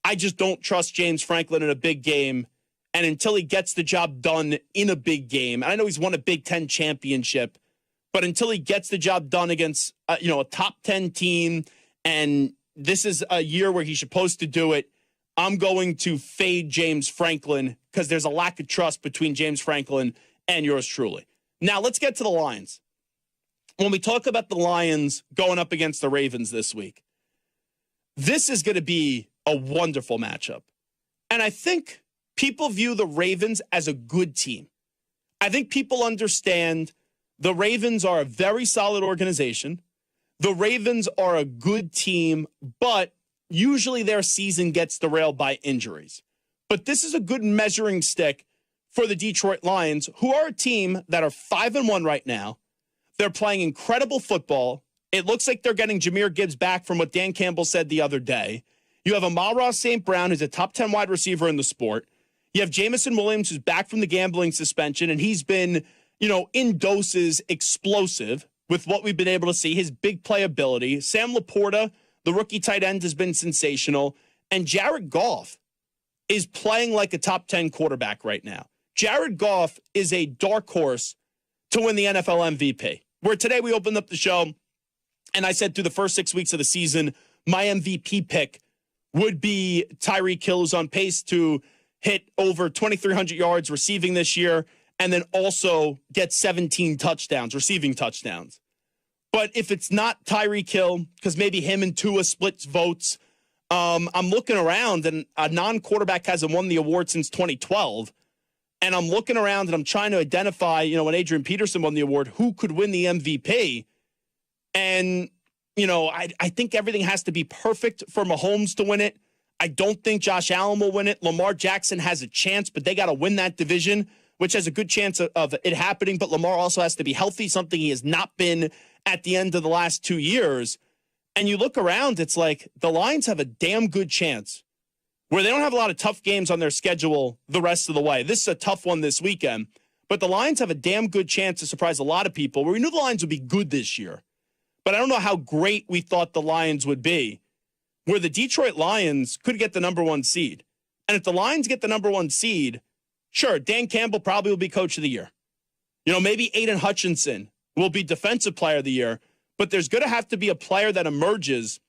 I just don't trust James Franklin in a big game. And until he gets the job done in a big game, and I know he's won a Big Ten championship, but until he gets the job done against a top 10 team, and this is a year where he's supposed to do it, I'm going to fade James Franklin because there's a lack of trust between James Franklin and yours truly. Now, let's get to the Lions. When we talk about the Lions going up against the Ravens this week, this is going to be a wonderful matchup. And I think people view the Ravens as a good team. I think people understand the Ravens are a very solid organization. The Ravens are a good team, but usually their season gets derailed by injuries. But this is a good measuring stick for the Detroit Lions, who are a team that are 5-1 right now. They're playing incredible football. It looks like they're getting Jahmyr Gibbs back from what Dan Campbell said the other day. You have Amon-Ra St. Brown, who's a top 10 wide receiver in the sport. You have Jamison Williams, who's back from the gambling suspension, and he's been, in doses explosive with what we've been able to see, his big playability. Sam Laporta, the rookie tight end, has been sensational. And Jared Goff is playing like a top 10 quarterback right now. Jared Goff is a dark horse to win the NFL MVP. Where today we opened up the show, and I said through the first 6 weeks of the season, my MVP pick would be Tyreek Hill, who's on pace to hit over 2,300 yards receiving this year, and then also get 17 touchdowns, receiving touchdowns. But if it's not Tyreek Hill, because maybe him and Tua splits votes, I'm looking around, and a non-quarterback hasn't won the award since 2012. And I'm looking around, and I'm trying to identify, when Adrian Peterson won the award, who could win the MVP. And, I think everything has to be perfect for Mahomes to win it. I don't think Josh Allen will win it. Lamar Jackson has a chance, but they got to win that division, which has a good chance of it happening. But Lamar also has to be healthy, something he has not been at the end of the last 2 years. And you look around, it's like the Lions have a damn good chance where they don't have a lot of tough games on their schedule the rest of the way. This is a tough one this weekend, but the Lions have a damn good chance to surprise a lot of people, where we knew the Lions would be good this year. But I don't know how great we thought the Lions would be, where the Detroit Lions could get the number 1 seed. And if the Lions get the number 1 seed, sure, Dan Campbell probably will be coach of the year. Maybe Aiden Hutchinson will be defensive player of the year, but there's going to have to be a player that emerges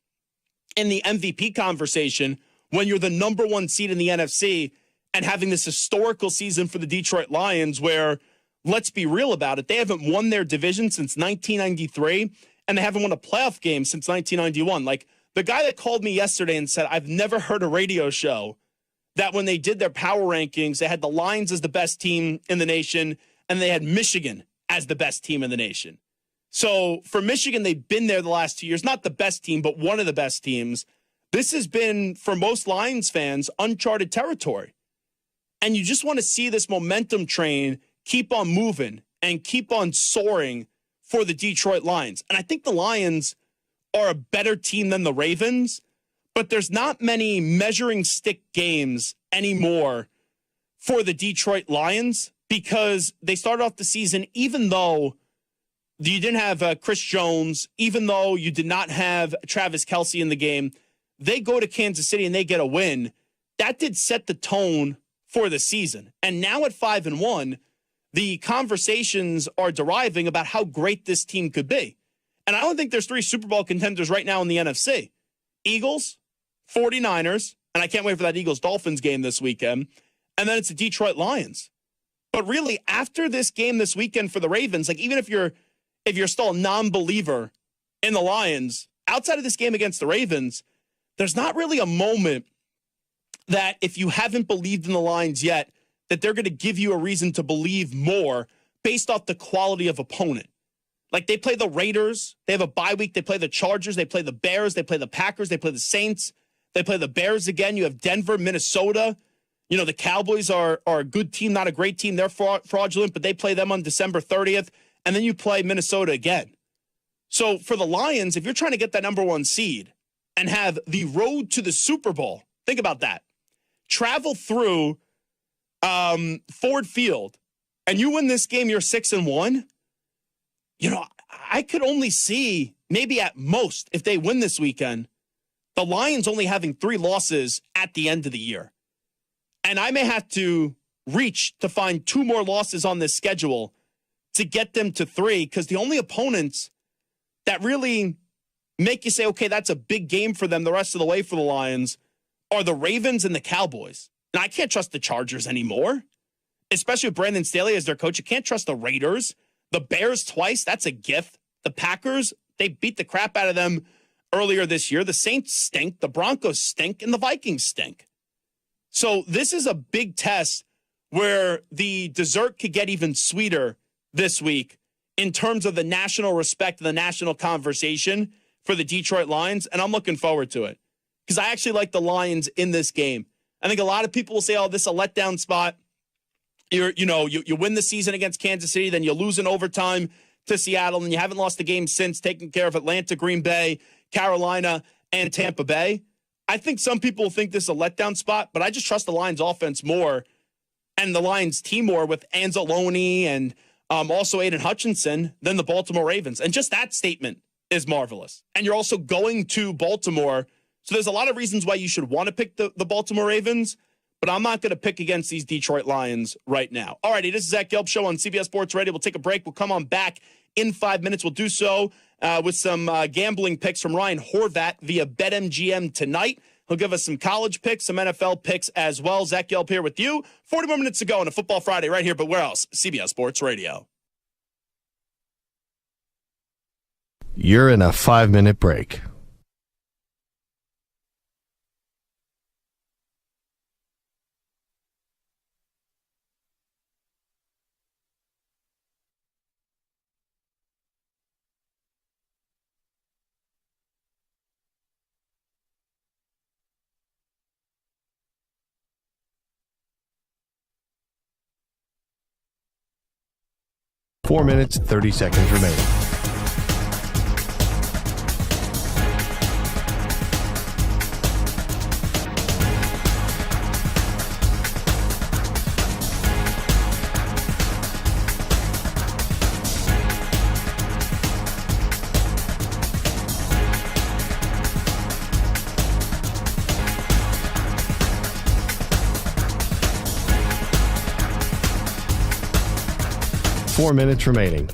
in the MVP conversation when you're the number 1 seed in the NFC and having this historical season for the Detroit Lions where, let's be real about it, they haven't won their division since 1993, and they haven't won a playoff game since 1991. Like, the guy that called me yesterday and said, I've never heard a radio show that when they did their power rankings, they had the Lions as the best team in the nation, and they had Michigan as the best team in the nation. So for Michigan, they've been there the last 2 years, not the best team, but one of the best teams. This has been, for most Lions fans, uncharted territory. And you just want to see this momentum train keep on moving and keep on soaring for the Detroit Lions. And I think the Lions are a better team than the Ravens, but there's not many measuring stick games anymore for the Detroit Lions because they started off the season, even though you didn't have Chris Jones, even though you did not have Travis Kelce in the game, they go to Kansas City and they get a win. That did set the tone for the season. And now at 5-1, the conversations are deriving about how great this team could be. And I don't think there's 3 Super Bowl contenders right now in the NFC. Eagles, 49ers, and I can't wait for that Eagles-Dolphins game this weekend. And then it's the Detroit Lions. But really, after this game this weekend for the Ravens, like even if you're still a non-believer in the Lions, outside of this game against the Ravens, there's not really a moment that if you haven't believed in the Lions yet, that they're going to give you a reason to believe more based off the quality of opponent. Like they play the Raiders, they have a bye week, they play the Chargers, they play the Bears, they play the Packers, they play the Saints, they play the Bears again. You have Denver, Minnesota. The Cowboys are a good team, not a great team. They're fraudulent, but they play them on December 30th. And then you play Minnesota again. So for the Lions, if you're trying to get that number 1 seed and have the road to the Super Bowl, think about that. Travel through Ford Field, and you win this game, you're 6-1. I could only see maybe at most, if they win this weekend, the Lions only having 3 losses at the end of the year. And I may have to reach to find 2 more losses on this schedule to get them to 3, because the only opponents that really make you say, okay, that's a big game for them the rest of the way for the Lions are the Ravens and the Cowboys. Now, I can't trust the Chargers anymore, especially with Brandon Staley as their coach. You can't trust the Raiders. The Bears twice, that's a gift. The Packers, they beat the crap out of them earlier this year. The Saints stink, the Broncos stink, and the Vikings stink. So this is a big test where the dessert could get even sweeter this week in terms of the national respect and the national conversation for the Detroit Lions, and I'm looking forward to it because I actually like the Lions in this game. I think a lot of people will say, oh, this is a letdown spot. You win the season against Kansas City, then you lose in overtime to Seattle, and you haven't lost a game since, taking care of Atlanta, Green Bay, Carolina, and Tampa Bay. I think some people think this is a letdown spot, but I just trust the Lions offense more and the Lions team more with Anzalone and also Aiden Hutchinson than the Baltimore Ravens. And just that statement is marvelous. And you're also going to Baltimore. So there's a lot of reasons why you should want to pick the Baltimore Ravens, but I'm not going to pick against these Detroit Lions right now. All righty, this is Zach Gelb Show on CBS Sports Radio. We'll take a break. We'll come on back in 5 minutes. We'll do so with some gambling picks from Ryan Horvat via BetMGM tonight. He'll give us some college picks, some NFL picks as well. Zach Gelb here with you. 40 more minutes to go on a Football Friday right here, but where else? CBS Sports Radio. You're in a 5-minute break. Four minutes, 30 seconds remaining. Four minutes remaining.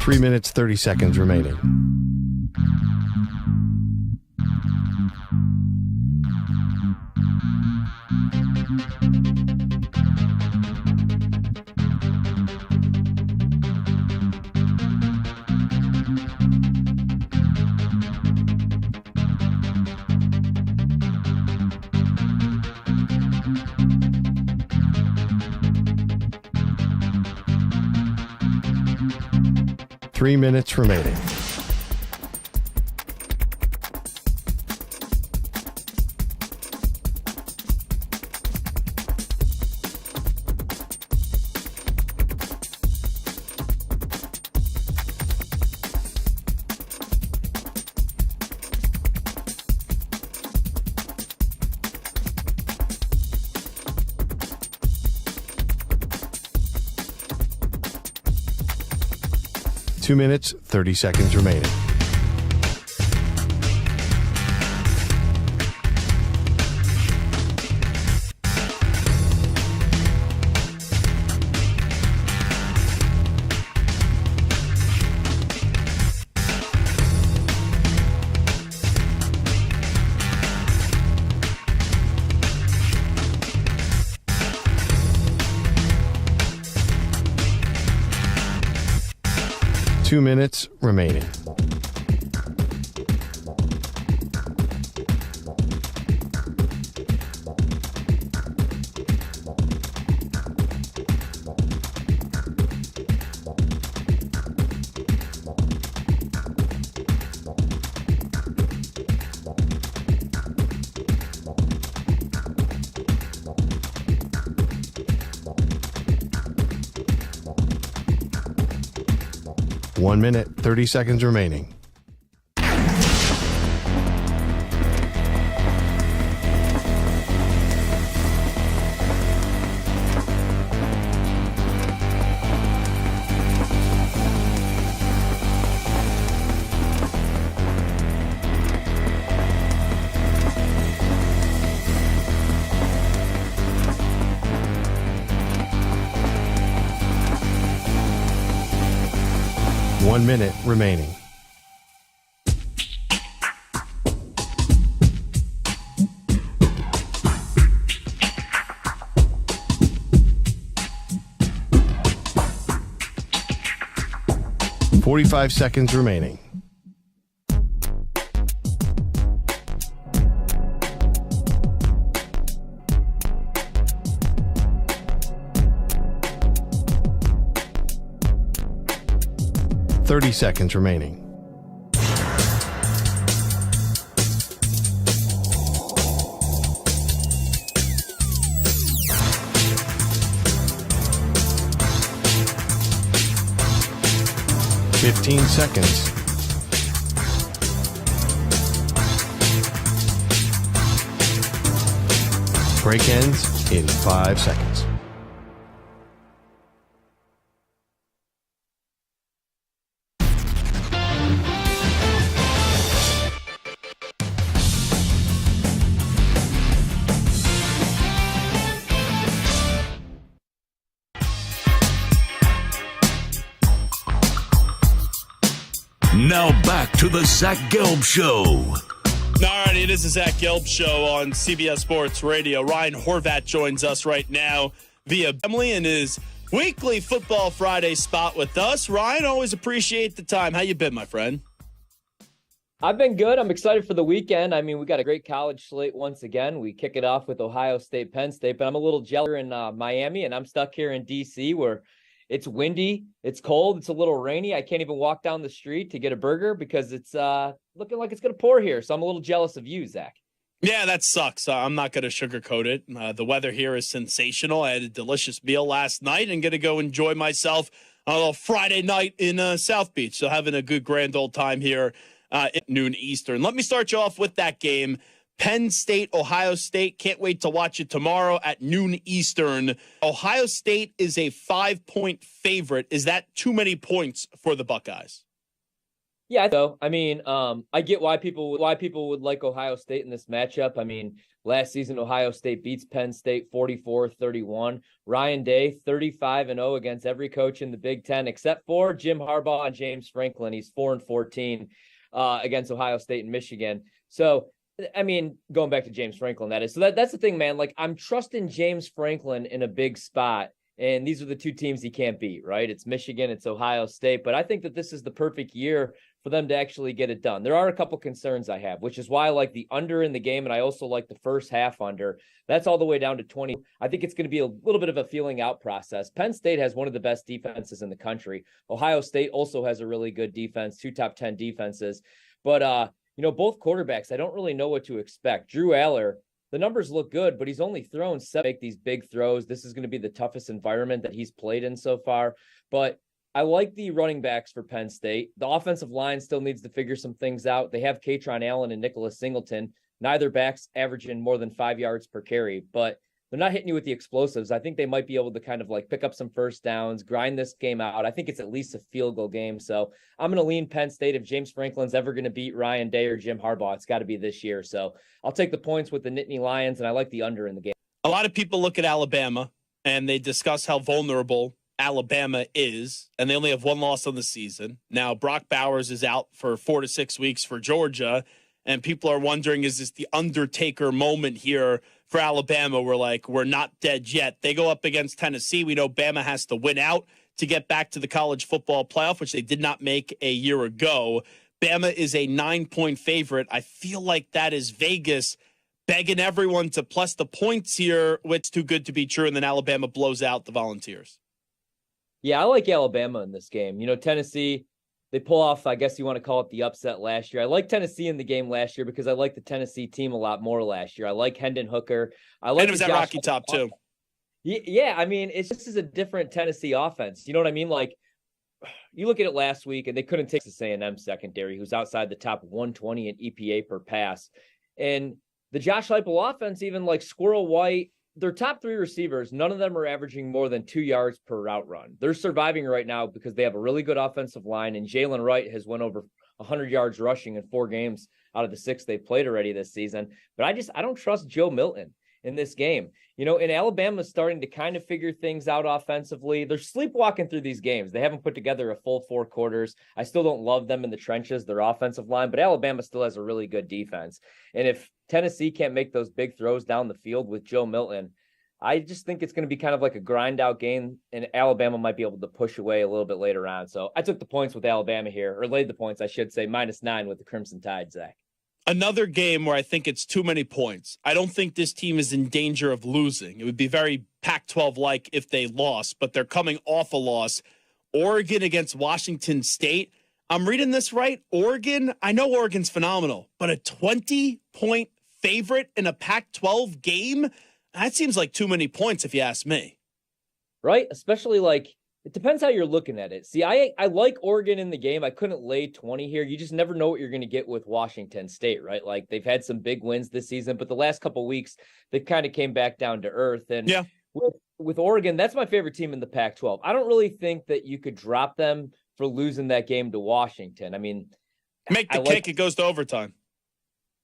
Three minutes, 30 seconds remaining. Three minutes remaining. Two minutes, 30 seconds remaining. Two minutes remaining. One minute, 30 seconds remaining. 1 minute remaining. .45 seconds remaining. .30 seconds remaining. .15 seconds. Break ends in 5 seconds. Now back to the Zach Gelb Show. Alrighty, it is the Zach Gelb Show on CBS Sports Radio. Ryan Horvat joins us right now via Emily in his weekly Football Friday spot with us. Ryan, always appreciate the time. How you been, my friend? I've been good. I'm excited for the weekend. I mean, we got a great college slate once again. We kick it off with Ohio State, Penn State, but I'm a little jealous in Miami, and I'm stuck here in D.C. where it's windy, it's cold, it's a little rainy. I can't even walk down the street to get a burger because it's looking like it's going to pour here. So I'm a little jealous of you, Zach. Yeah, that sucks. I'm not going to sugarcoat it. The weather here is sensational. I had a delicious meal last night and going to go enjoy myself on a little Friday night in South Beach. So having a good grand old time here at noon Eastern. Let me start you off with that game. Penn State, Ohio State. Can't wait to watch it tomorrow at noon Eastern. Ohio State is a 5-point favorite. Is that too many points for the Buckeyes? Yeah, so I mean, I get why people would like Ohio State in this matchup. I mean, last season Ohio State beats Penn State 44-31. Ryan Day 35-0 against every coach in the Big Ten except for Jim Harbaugh and James Franklin. He's 4-14 against Ohio State and Michigan. So I mean, going back to James Franklin, that is. So that's the thing, man. Like, I'm trusting James Franklin in a big spot, and these are the two teams he can't beat, right? It's Michigan, it's Ohio State, but I think that this is the perfect year for them to actually get it done. There are a couple concerns I have, which is why I like the under in the game, and I also like the first half under. That's all the way down to 20. I think it's going to be a little bit of a feeling out process. Penn State has one of the best defenses in the country. Ohio State also has a really good defense, 2 top 10 defenses, but you know, both quarterbacks, I don't really know what to expect. Drew Aller, the numbers look good, but he's only thrown 7 make these big throws. This is going to be the toughest environment that he's played in so far. But I like the running backs for Penn State. The offensive line still needs to figure some things out. They have Katron Allen and Nicholas Singleton. Neither back's averaging more than 5 yards per carry, but they're not hitting you with the explosives. I think they might be able to kind of like pick up some first downs, grind this game out. I think it's at least a field goal game. So I'm going to lean Penn State. If James Franklin's ever going to beat Ryan Day or Jim Harbaugh, it's got to be this year. So I'll take the points with the Nittany Lions, and I like the under in the game. A lot of people look at Alabama, and they discuss how vulnerable Alabama is, and they only have 1 loss on the season. Now, Brock Bowers is out for 4 to 6 weeks for Georgia, and people are wondering, is this the Undertaker moment here for Alabama? We're not dead yet. They go up against Tennessee. We know Bama has to win out to get back to the college football playoff, which they did not make a year ago. Bama is a 9-point favorite. I feel like that is Vegas begging everyone to plus the points here, which is too good to be true, and then Alabama blows out the Volunteers. Yeah, I like Alabama in this game. You know, Tennessee, they pull off, I guess you want to call it the upset last year. I like Tennessee in the game last year because I like the Tennessee team a lot more last year. I like Hendon Hooker. I like and it was that Rocky Top too. Yeah, I mean, this is a different Tennessee offense. You know what I mean? Like, you look at it last week, and they couldn't take the A&M secondary, who's outside the top 120 in EPA per pass. And the Josh Heupel offense, even like Squirrel White, their top 3 receivers, none of them are averaging more than 2 yards per route run. They're surviving right now because they have a really good offensive line, and Jalen Wright has went over 100 yards rushing in 4 games out of the 6 they've played already this season. But I don't trust Joe Milton. in this game. And Alabama's starting to kind of figure things out offensively. They're sleepwalking through these games. They haven't put together a full 4 quarters. I still don't love them in the trenches, their offensive line, but Alabama still has a really good defense. And if Tennessee can't make those big throws down the field with Joe Milton, I just think it's going to be kind of like a grind out game, and Alabama might be able to push away a little bit later on. So I took the points with Alabama here, or laid the points, I should say, -9 with the Crimson Tide, Zach. Another game where I think it's too many points. I don't think this team is in danger of losing. It would be very Pac-12-like if they lost, but they're coming off a loss. Oregon against Washington State. I'm reading this right. Oregon, I know Oregon's phenomenal, but a 20-point favorite in a Pac-12 game? That seems like too many points if you ask me. Right? Especially it depends how you're looking at it. See, I like Oregon in the game. I couldn't lay 20 here. You just never know what you're going to get with Washington State, right? Like, they've had some big wins this season, but the last couple of weeks, they kind of came back down to earth. And yeah, with Oregon, that's my favorite team in the Pac-12. I don't really think that you could drop them for losing that game to Washington. I mean, make the kick, it goes to overtime.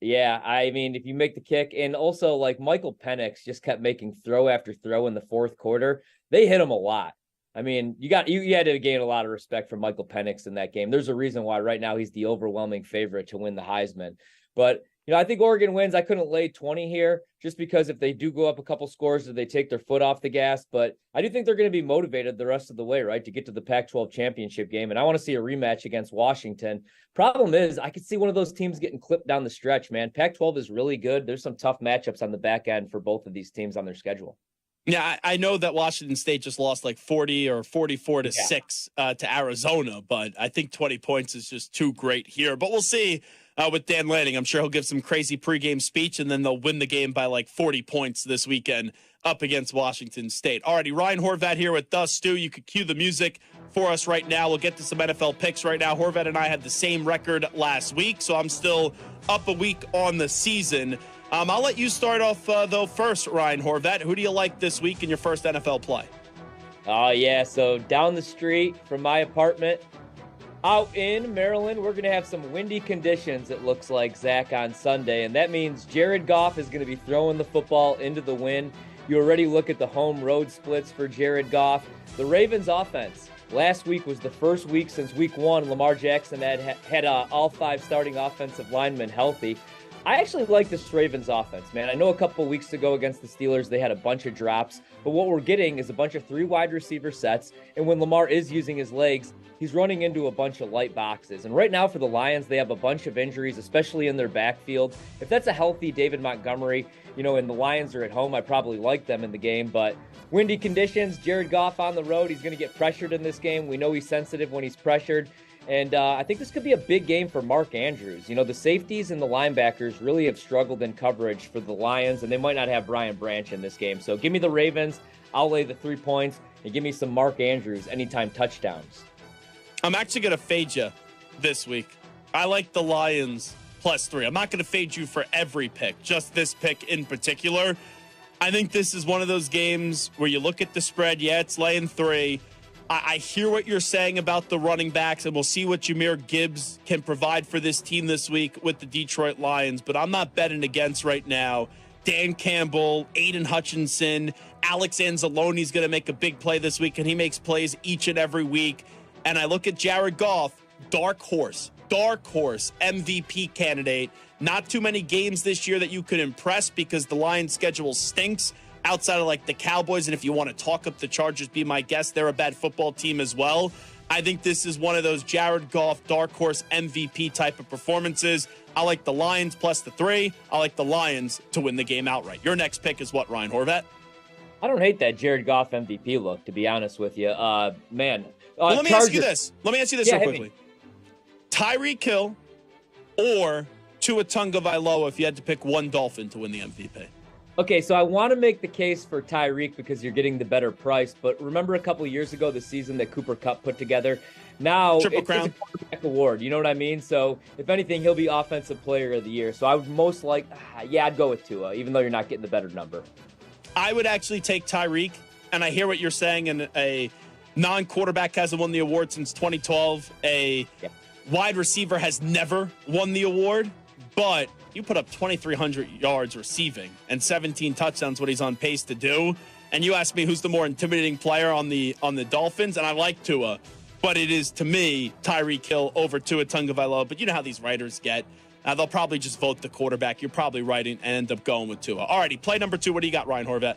Yeah, I mean, if you make the kick, and also Michael Penix just kept making throw after throw in the fourth quarter. They hit him a lot. I mean, you had to gain a lot of respect for Michael Penix in that game. There's a reason why right now he's the overwhelming favorite to win the Heisman. But, I think Oregon wins. I couldn't lay 20 here just because if they do go up a couple scores, they take their foot off the gas. But I do think they're going to be motivated the rest of the way, right, to get to the Pac-12 championship game. And I want to see a rematch against Washington. Problem is, I could see one of those teams getting clipped down the stretch, man. Pac-12 is really good. There's some tough matchups on the back end for both of these teams on their schedule. Yeah, I know that Washington State just lost 40 or 44 to 6 to Arizona, but I think 20 points is just too great here. But we'll see with Dan Lanning. I'm sure he'll give some crazy pregame speech, and then they'll win the game by 40 points this weekend up against Washington State. Alrighty, Ryan Horvat here with us. Stu, you could cue the music for us right now. We'll get to some NFL picks right now. Horvat and I had the same record last week, so I'm still up a week on the season. I'll let you start off, though, first, Ryan Horvat. Who do you like this week in your first NFL play? Oh, yeah. So down the street from my apartment out in Maryland, we're going to have some windy conditions, it looks like, Zach, on Sunday. And that means Jared Goff is going to be throwing the football into the wind. You already look at the home road splits for Jared Goff. The Ravens offense. Last week was the first week since week 1 Lamar Jackson had all 5 starting offensive linemen healthy. I actually like this Ravens offense, man. I know a couple of weeks ago against the Steelers, they had a bunch of drops, but what we're getting is a bunch of 3 wide receiver sets, and when Lamar is using his legs, he's running into a bunch of light boxes. And right now for the Lions, they have a bunch of injuries, especially in their backfield. If that's a healthy David Montgomery, and the Lions are at home, I probably like them in the game, but windy conditions, Jared Goff on the road, he's going to get pressured in this game. We know he's sensitive when he's pressured. And I think this could be a big game for Mark Andrews. The safeties and the linebackers really have struggled in coverage for the Lions, and they might not have Brian Branch in this game. So give me the Ravens. I'll lay the 3 points, and give me some Mark Andrews anytime touchdowns. I'm actually going to fade you this week. I like the Lions +3. I'm not going to fade you for every pick, just this pick in particular. I think this is one of those games where you look at the spread. Yeah, it's laying 3. I hear what you're saying about the running backs, and we'll see what Jahmyr Gibbs can provide for this team this week with the Detroit Lions, but I'm not betting against right now Dan Campbell, Aiden Hutchinson, Alex Anzalone's going to make a big play this week, and he makes plays each and every week. And I look at Jared Goff, dark horse, MVP candidate. Not too many games this year that you could impress because the Lions' schedule stinks. Outside of the Cowboys, and if you want to talk up the Chargers, be my guest. They're a bad football team as well. I think this is one of those Jared Goff dark horse MVP type of performances. I like the Lions +3. I like the Lions to win the game outright. Your next pick is what, Ryan Horvat? I don't hate that Jared Goff MVP look, to be honest with you. Man. Well, let me ask you this. Real quickly. Tyreek Hill or Tua Tagovailoa if you had to pick one Dolphin to win the MVP? Okay, so I want to make the case for Tyreek because you're getting the better price, but remember a couple of years ago, the season that Cooper Kupp put together? Now it's a quarterback award, you know what I mean? So if anything, he'll be Offensive Player of the Year. So I would most I'd go with Tua, even though you're not getting the better number. I would actually take Tyreek, and I hear what you're saying, and a non-quarterback hasn't won the award since 2012. A wide receiver has never won the award. but you put up 2,300 yards receiving and 17 touchdowns, what he's on pace to do. And you ask me who's the more intimidating player on the Dolphins, and I like Tua, but it is, to me, Tyreek Hill over Tua Tagovailoa. But you know how these writers get. They'll probably just vote the quarterback. You're probably right and end up going with Tua. All righty, play number 2. What do you got, Ryan Horvat?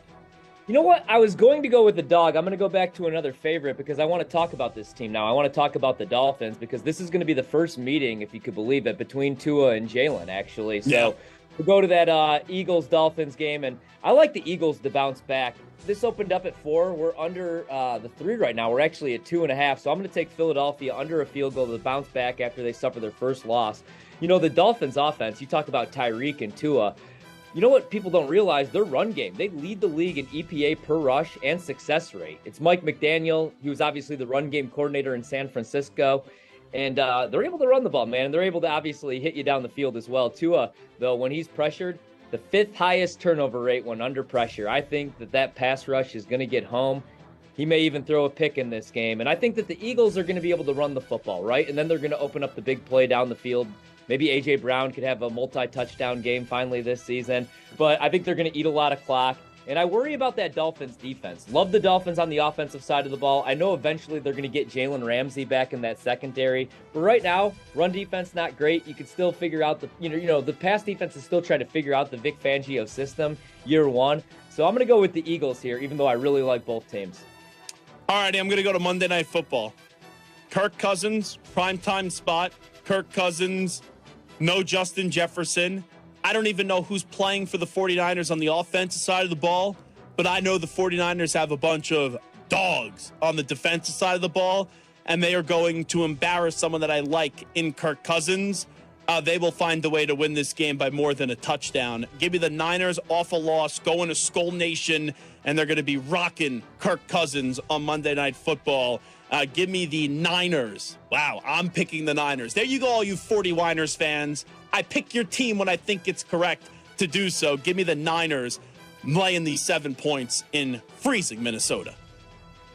You know what? I was going to go with the dog. I'm going to go back to another favorite because I want to talk about this team now. I want to talk about the Dolphins because this is going to be the first meeting, if you could believe it, between Tua and Jalen, actually. So we'll go to that Eagles-Dolphins game, and I like the Eagles to bounce back. This opened up at 4. We're under the 3 right now. We're actually at 2.5. So I'm going to take Philadelphia under a field goal to bounce back after they suffer their first loss. You know, the Dolphins offense, you talk about Tyreek and Tua. You know what people don't realize? Their run game. They lead the league in EPA per rush and success rate. It's Mike McDaniel. He was obviously the run game coordinator in San Francisco. And they're able to run the ball, man. And they're able to obviously hit you down the field as well. Tua, though, when he's pressured, the 5th highest turnover rate when under pressure. I think that pass rush is going to get home. He may even throw a pick in this game. And I think that the Eagles are going to be able to run the football, right? And then they're going to open up the big play down the field. Maybe A.J. Brown could have a multi-touchdown game finally this season. But I think they're going to eat a lot of clock. And I worry about that Dolphins defense. Love the Dolphins on the offensive side of the ball. I know eventually they're going to get Jalen Ramsey back in that secondary. But right now, run defense not great. You can still figure out the pass defense is still trying to figure out the Vic Fangio system year 1. So I'm going to go with the Eagles here, even though I really like both teams. All righty, I'm going to go to Monday Night Football. Kirk Cousins, primetime spot. Kirk Cousins, no Justin Jefferson. I don't even know who's playing for the 49ers on the offensive side of the ball, but I know the 49ers have a bunch of dogs on the defensive side of the ball, and they are going to embarrass someone that I like in Kirk Cousins. They will find the way to win this game by more than a touchdown. Give me the Niners off a loss, going to Skull Nation, and they're going to be rocking Kirk Cousins on Monday Night Football. Give me the Niners. Wow, I'm picking the Niners. There you go, all you 49ers fans. I pick your team when I think it's correct to do so. Give me the Niners laying these 7 points in freezing Minnesota.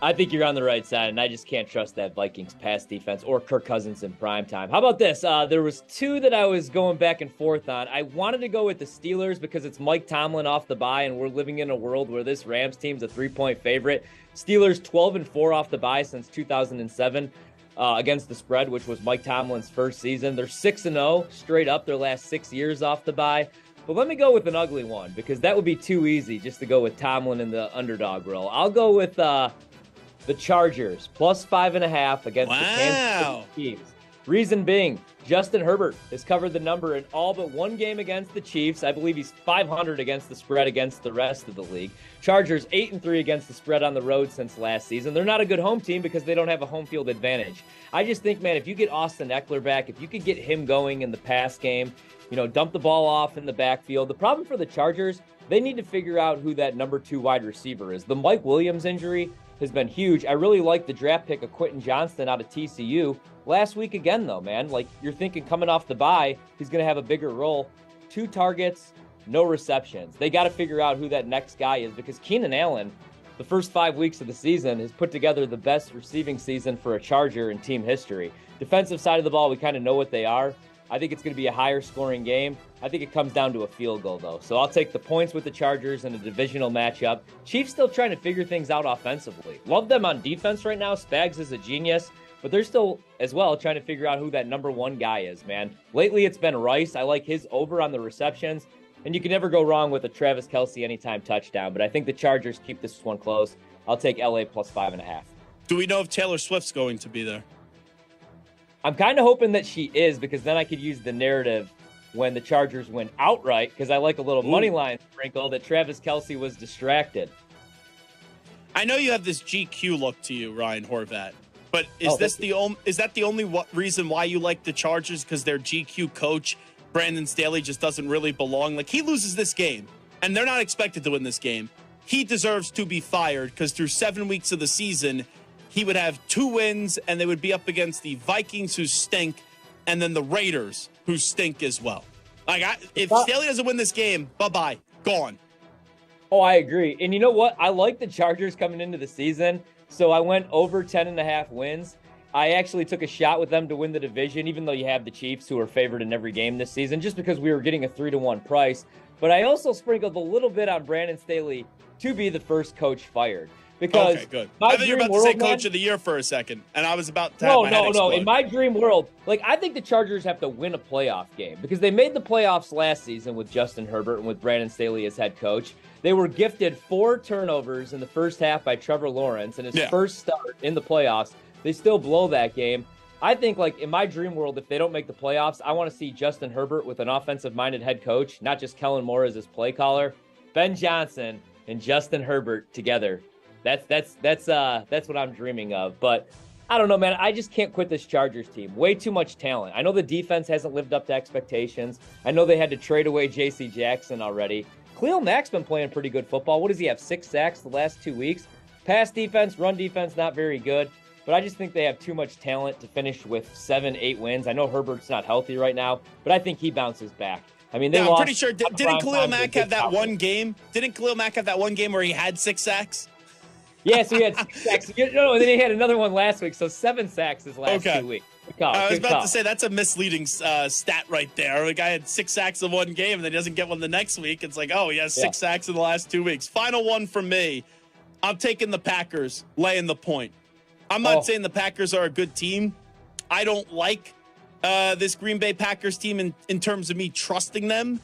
I think you're on the right side, and I just can't trust that Vikings pass defense or Kirk Cousins in primetime. How about this? There was 2 that I was going back and forth on. I wanted to go with the Steelers because it's Mike Tomlin off the bye, and we're living in a world where this Rams team's a 3-point favorite. Steelers 12-4 off the bye since 2007 against the spread, which was Mike Tomlin's first season. They're 6-0 straight up their last 6 years off the bye. But let me go with an ugly one because that would be too easy just to go with Tomlin in the underdog role. I'll go with the Chargers, plus 5.5 against the Kansas City Chiefs. Reason being, Justin Herbert has covered the number in all but one game against the Chiefs. I believe he's 500 against the spread against the rest of the league. Chargers 8-3 against the spread on the road since last season. They're not a good home team because they don't have a home field advantage. I just think, man, if you get Austin Eckler back, if you could get him going in the pass game, dump the ball off in the backfield. The problem for the Chargers, they need to figure out who that number 2 wide receiver is. The Mike Williams injury has been huge. I really like the draft pick of Quentin Johnston out of TCU. Last week again, though, man, you're thinking coming off the bye, he's going to have a bigger role. 2 targets, no receptions. They got to figure out who that next guy is because Keenan Allen, the first 5 weeks of the season, has put together the best receiving season for a Charger in team history. Defensive side of the ball, we kind of know what they are. I think it's going to be a higher scoring game. I think it comes down to a field goal, though. So I'll take the points with the Chargers in a divisional matchup. Chiefs still trying to figure things out offensively. Love them on defense right now. Spags is a genius, but they're still, as well, trying to figure out who that number 1 guy is, man. Lately, it's been Rice. I like his over on the receptions, and you can never go wrong with a Travis Kelce anytime touchdown, but I think the Chargers keep this one close. I'll take LA plus 5.5. Do we know if Taylor Swift's going to be there? I'm kind of hoping that she is because then I could use the narrative when the Chargers win outright because I like a little money line sprinkle that Travis Kelce was distracted. I know you have this GQ look to you, Ryan Horvat, but is that the only reason why you like the Chargers? Because their GQ coach, Brandon Staley, just doesn't really belong? He loses this game, and they're not expected to win this game. He deserves to be fired because through 7 weeks of the season, he would have 2 wins, and they would be up against the Vikings, who stink, and then the Raiders, who stink as well. If Staley doesn't win this game, bye-bye, gone. Oh, I agree. And you know what? I like the Chargers coming into the season, so I went over 10.5 wins. I actually took a shot with them to win the division, even though you have the Chiefs, who are favored in every game this season, just because we were getting a 3-1 price. But I also sprinkled a little bit on Brandon Staley to be the first coach fired. Because okay, good. I thought you were about to say Coach of the Year for a second, and I was about to have my head explode. In my dream world, I think the Chargers have to win a playoff game because they made the playoffs last season with Justin Herbert and with Brandon Staley as head coach. They were gifted 4 turnovers in the first half by Trevor Lawrence in his first start in the playoffs. They still blow that game. I think, in my dream world, if they don't make the playoffs, I want to see Justin Herbert with an offensive-minded head coach, not just Kellen Moore as his play caller. Ben Johnson and Justin Herbert together. That's what I'm dreaming of. But I don't know, man. I just can't quit this Chargers team. Way too much talent. I know the defense hasn't lived up to expectations. I know they had to trade away J.C. Jackson already. Khalil Mack's been playing pretty good football. What does he have, 6 sacks the last 2 weeks? Pass defense, run defense, not very good. But I just think they have too much talent to finish with 7-8 wins. I know Herbert's not healthy right now, but I think he bounces back. I mean, I'm pretty sure. Didn't Khalil Mack have that one game? Didn't Khalil Mack have that one game where he had 6 sacks? Yeah, so he had 6 sacks. No, and then he had another one last week, so 7 sacks his last 2 weeks. I was about to say, that's a misleading stat right there. The guy had 6 sacks in one game, and then he doesn't get one the next week. It's like, he has 6 sacks in the last 2 weeks. Final one from me. I'm taking the Packers, laying the point. I'm not saying the Packers are a good team. I don't like this Green Bay Packers team in terms of me trusting them,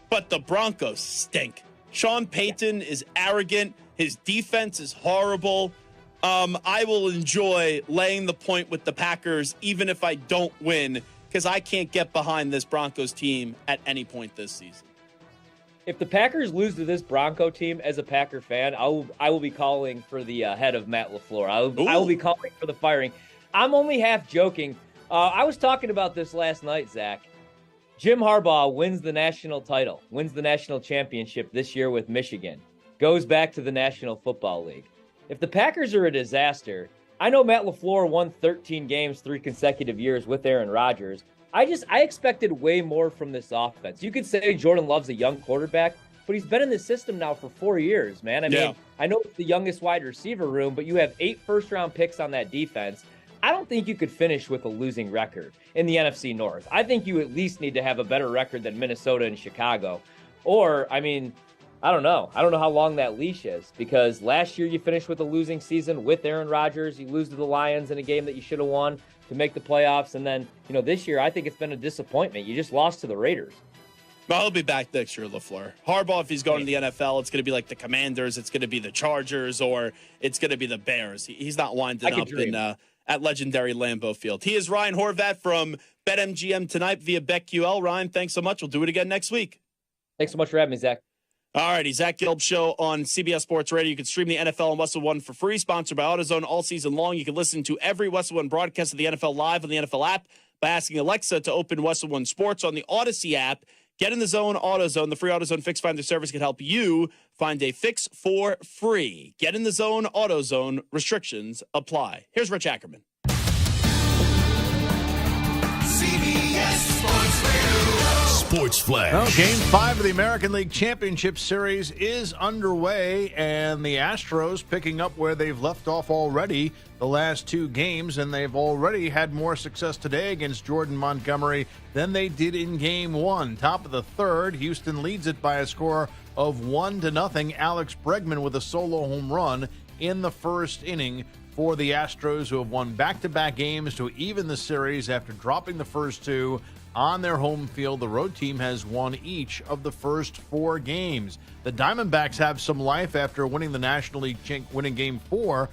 but the Broncos stink. Sean Payton is arrogant. His defense is horrible. I will enjoy laying the point with the Packers, even if I don't win, because I can't get behind this Broncos team at any point this season. If the Packers lose to this Bronco team, as a Packer fan, I will be calling for the head of Matt LaFleur. I will be calling for the firing. I'm only half joking. I was talking about this last night, Zach. Jim Harbaugh wins the national title, wins the national championship this year with Michigan, goes back to the National Football League. If the Packers are a disaster, I know Matt LaFleur won 13 games 3 consecutive years with Aaron Rodgers. I expected way more from this offense. You could say Jordan Love's a young quarterback, but he's been in the system now for 4 years, man. I mean, I know it's the youngest wide receiver room, but you have 8 first-round picks on that defense. I don't think you could finish with a losing record in the NFC North. I think you at least need to have a better record than Minnesota and Chicago. Or, I mean, I don't know. I don't know how long that leash is, because last year you finished with a losing season with Aaron Rodgers. You lose to the Lions in a game that you should have won to make the playoffs. And then, this year I think it's been a disappointment. You just lost to the Raiders. Well, he'll be back next year, LaFleur. Harbaugh, if he's going to the NFL, it's going to be like the Commanders, it's going to be the Chargers, or it's going to be the Bears. He's not winding up at legendary Lambeau Field. He is Ryan Horvat from BetMGM tonight via BetQL. Ryan, thanks so much. We'll do it again next week. Thanks so much for having me, Zach. All righty, Zach Gelb Show on CBS Sports Radio. You can stream the NFL on Westwood One for free, sponsored by AutoZone all season long. You can listen to every Westwood One broadcast of the NFL live on the NFL app by asking Alexa to open Westwood One Sports on the Odyssey app. Get in the zone, AutoZone. The free AutoZone Fix Finder service can help you find a fix for free. Get in the zone, AutoZone. Restrictions apply. Here's Rich Ackerman. CBS Sports Radio. Sports Flash. Well, Game 5 of the American League Championship Series is underway, and the Astros picking up where they've left off already the last 2 games, and they've already had more success today against Jordan Montgomery than they did in Game 1. Top of the 3rd, Houston leads it by a score of 1-0. Alex Bregman with a solo home run in the first inning for the Astros, who have won back-to-back games to even the series after dropping the first 2 on their home field. The road team has won each of the first 4 games. The Diamondbacks have some life after winning the National League, winning Game 4,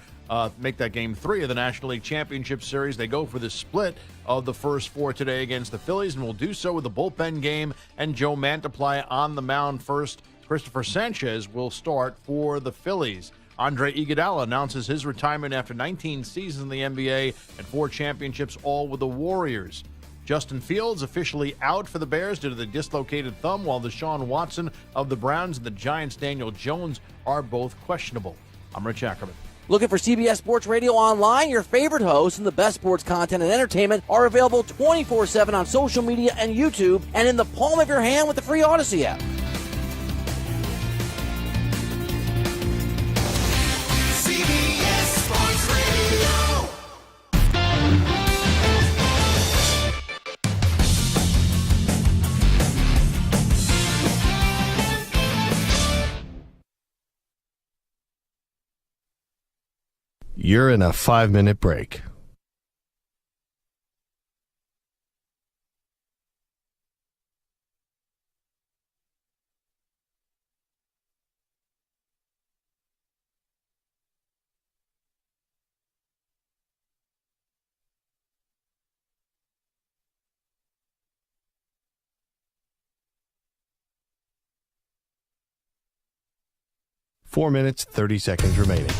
make that Game 3 of the National League Championship Series. They go for the split of the first 4 today against the Phillies, and will do so with the bullpen game and Joe Mantiply on the mound first. Christopher Sanchez will start for the Phillies. Andre Iguodala announces his retirement after 19 seasons in the NBA and 4 championships, all with the Warriors. Justin Fields officially out for the Bears due to the dislocated thumb, while Deshaun Watson of the Browns and the Giants' Daniel Jones are both questionable. I'm Rich Ackerman. Looking for CBS Sports Radio online? Your favorite hosts and the best sports content and entertainment are available 24/7 on social media and YouTube, and in the palm of your hand with the free Odyssey app. CBS Sports Radio. You're in a 5-minute break. Four minutes, 30 seconds remaining.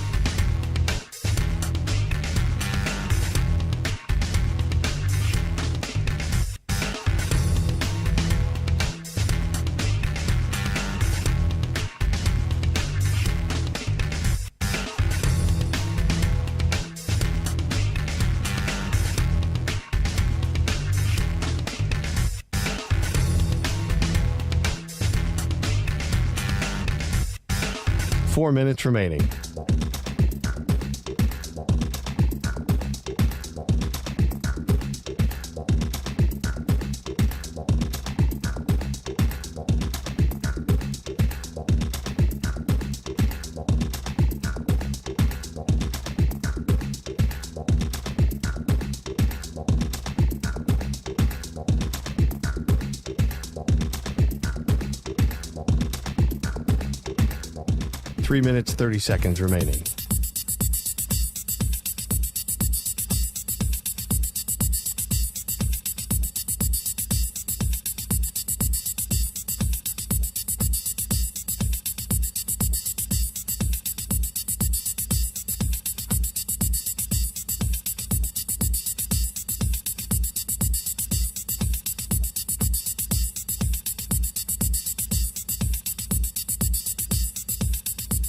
Four minutes remaining. Three minutes, 30 seconds remaining.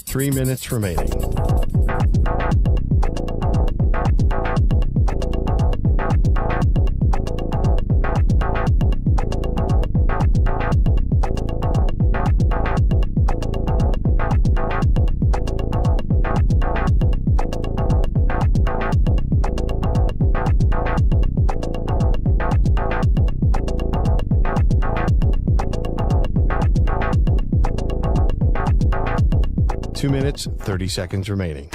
Three minutes remaining. Two minutes, 30 seconds remaining.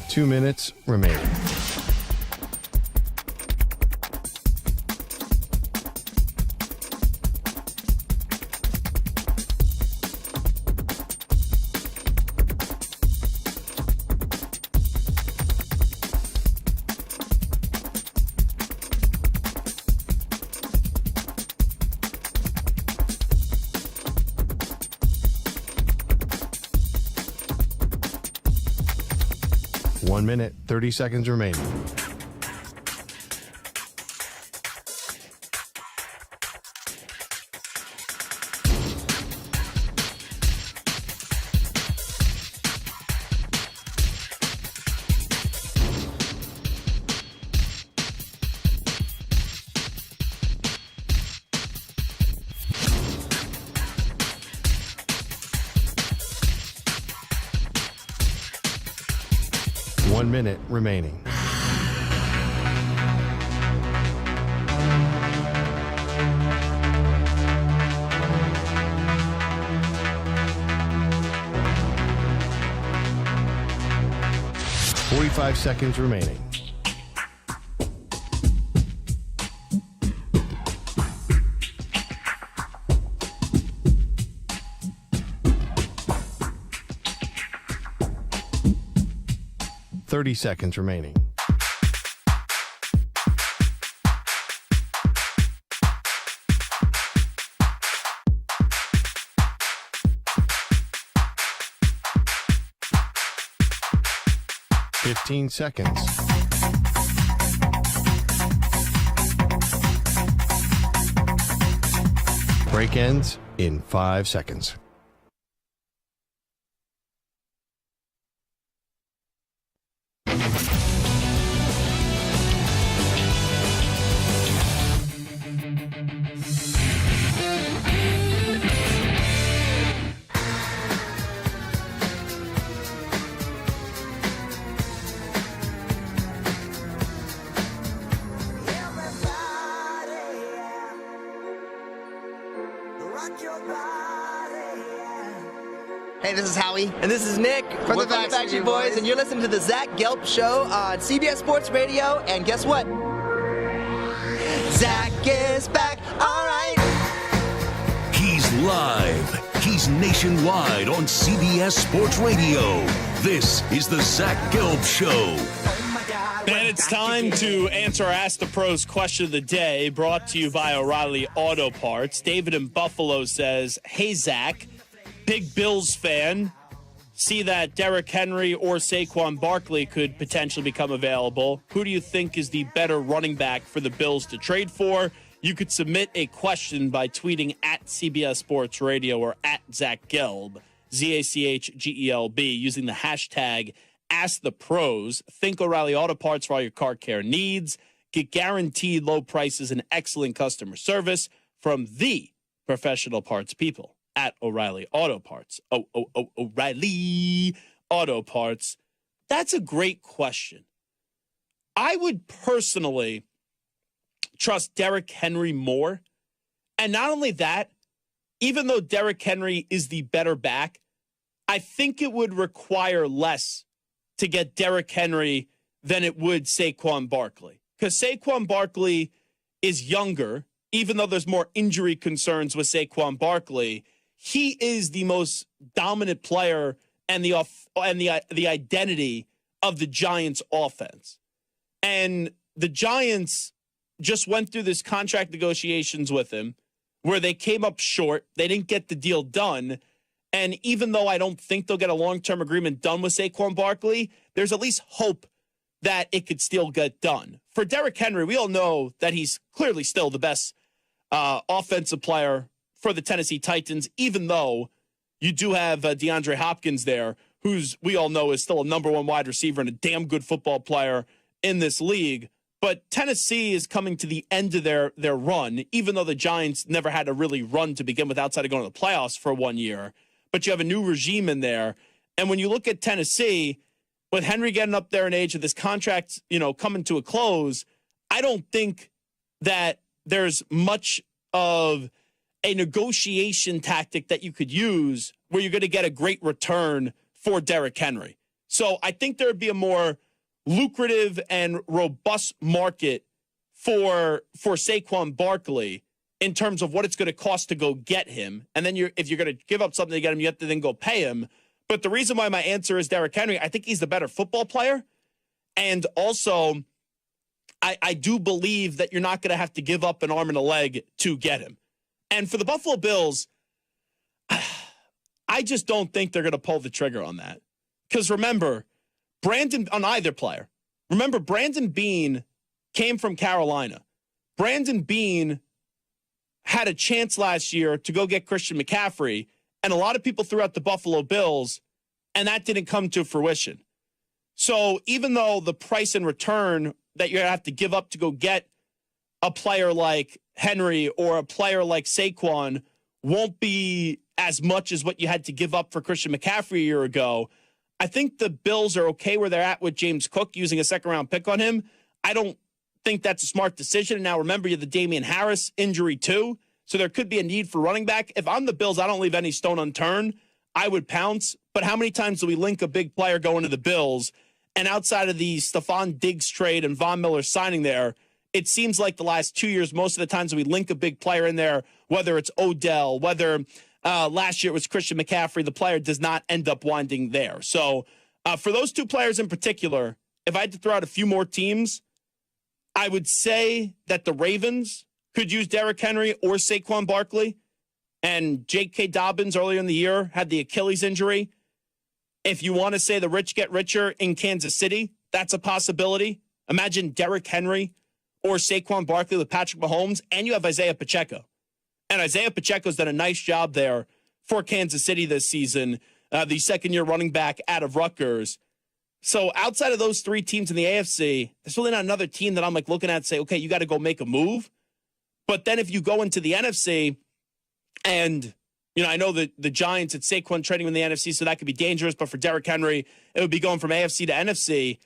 Two minutes remaining. One minute, 30 seconds remaining. One minute remaining. Five seconds remaining. Thirty seconds remaining. Fifteen seconds. Break ends in 5 seconds. Hey, this is Howie. And this is Nick from the Backstreet Boys. And you're listening to the Zach Gelb Show on CBS Sports Radio. And guess what? Zach is back. All right. He's live. He's nationwide on CBS Sports Radio. This is the Zach Gelb Show. And it's time to answer our Ask the Pros question of the day, brought to you by O'Reilly Auto Parts. David in Buffalo says, hey, Zach, big Bills fan. See that Derrick Henry or Saquon Barkley could potentially become available. Who do you think is the better running back for the Bills to trade for? You could submit a question by tweeting at CBS Sports Radio or at Zach Gelb, ZACHGELB, using the hashtag Ask the Pros. Think O'Reilly Auto Parts for all your car care needs. Get guaranteed low prices and excellent customer service from the professional parts people at O'Reilly Auto Parts. O'Reilly Auto Parts. That's a great question. I would personally trust Derrick Henry more. And not only that, even though Derrick Henry is the better back, I think it would require less to get Derrick Henry than it would Saquon Barkley. Because Saquon Barkley is younger, even though there's more injury concerns with Saquon Barkley, he is the most dominant player and the identity of the Giants offense. And the Giants just went through this contract negotiations with him where they came up short. They didn't get the deal done. And even though I don't think they'll get a long-term agreement done with Saquon Barkley, there's at least hope that it could still get done. For Derrick Henry, we all know that he's clearly still the best offensive player for the Tennessee Titans, even though you do have DeAndre Hopkins there, who's we all know is still a number one wide receiver and a damn good football player in this league. But Tennessee is coming to the end of their run, even though the Giants never had a really run to begin with outside of going to the playoffs for 1 year. But you have a new regime in there. And when you look at Tennessee, with Henry getting up there in age of this contract, coming to a close, I don't think that there's much of a negotiation tactic that you could use where you're going to get a great return for Derrick Henry. So I think there would be a more lucrative and robust market for Saquon Barkley in terms of what it's going to cost to go get him. And then if you're going to give up something to get him, you have to then go pay him. But the reason why my answer is Derrick Henry, I think he's the better football player. And also, I do believe that you're not going to have to give up an arm and a leg to get him. And for the Buffalo Bills, I just don't think they're going to pull the trigger on that. Because remember, on either player, Brandon Beane came from Carolina. Brandon Beane had a chance last year to go get Christian McCaffrey, and a lot of people threw out the Buffalo Bills, and that didn't come to fruition. So even though the price in return that you're going to have to give up to go get a player like Henry or a player like Saquon won't be as much as what you had to give up for Christian McCaffrey a year ago, I think the Bills are okay where they're at with James Cook using a second-round pick on him. I don't think that's a smart decision. And now remember, you have the Damian Harris injury too, so there could be a need for running back. If I'm the Bills, I don't leave any stone unturned. I would pounce. But how many times do we link a big player going to the Bills? And outside of the Stephon Diggs trade and Von Miller signing there, it seems like the last 2 years, most of the times we link a big player in there, whether it's Odell, whether last year it was Christian McCaffrey, the player does not end up winding there. So for those two players in particular, if I had to throw out a few more teams, I would say that the Ravens could use Derrick Henry or Saquon Barkley. And J.K. Dobbins earlier in the year had the Achilles injury. If you want to say the rich get richer in Kansas City, that's a possibility. Imagine Derrick Henry or Saquon Barkley with Patrick Mahomes, and you have Isaiah Pacheco. And Isaiah Pacheco's done a nice job there for Kansas City this season, the second-year running back out of Rutgers. So outside of those three teams in the AFC, there's really not another team that I'm like looking at and say, okay, you got to go make a move. But then if you go into the NFC, and I know that the Giants at Saquon trading in the NFC, so that could be dangerous. But for Derrick Henry, it would be going from AFC to NFC.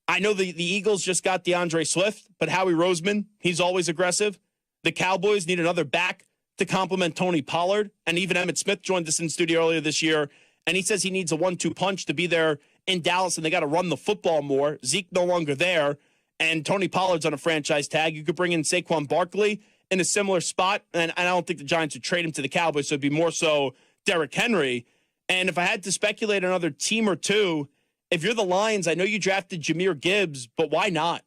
I know the Eagles just got DeAndre Swift, but Howie Roseman, he's always aggressive. The Cowboys need another back to complement Tony Pollard. And even Emmitt Smith joined us in studio earlier this year and he says he needs a 1-2 punch to be there in Dallas, and they got to run the football more. Zeke no longer there, and Tony Pollard's on a franchise tag. You could bring in Saquon Barkley in a similar spot, and I don't think the Giants would trade him to the Cowboys, so it'd be more so Derrick Henry. And if I had to speculate another team or two, if you're the Lions, I know you drafted Jahmyr Gibbs, but why not?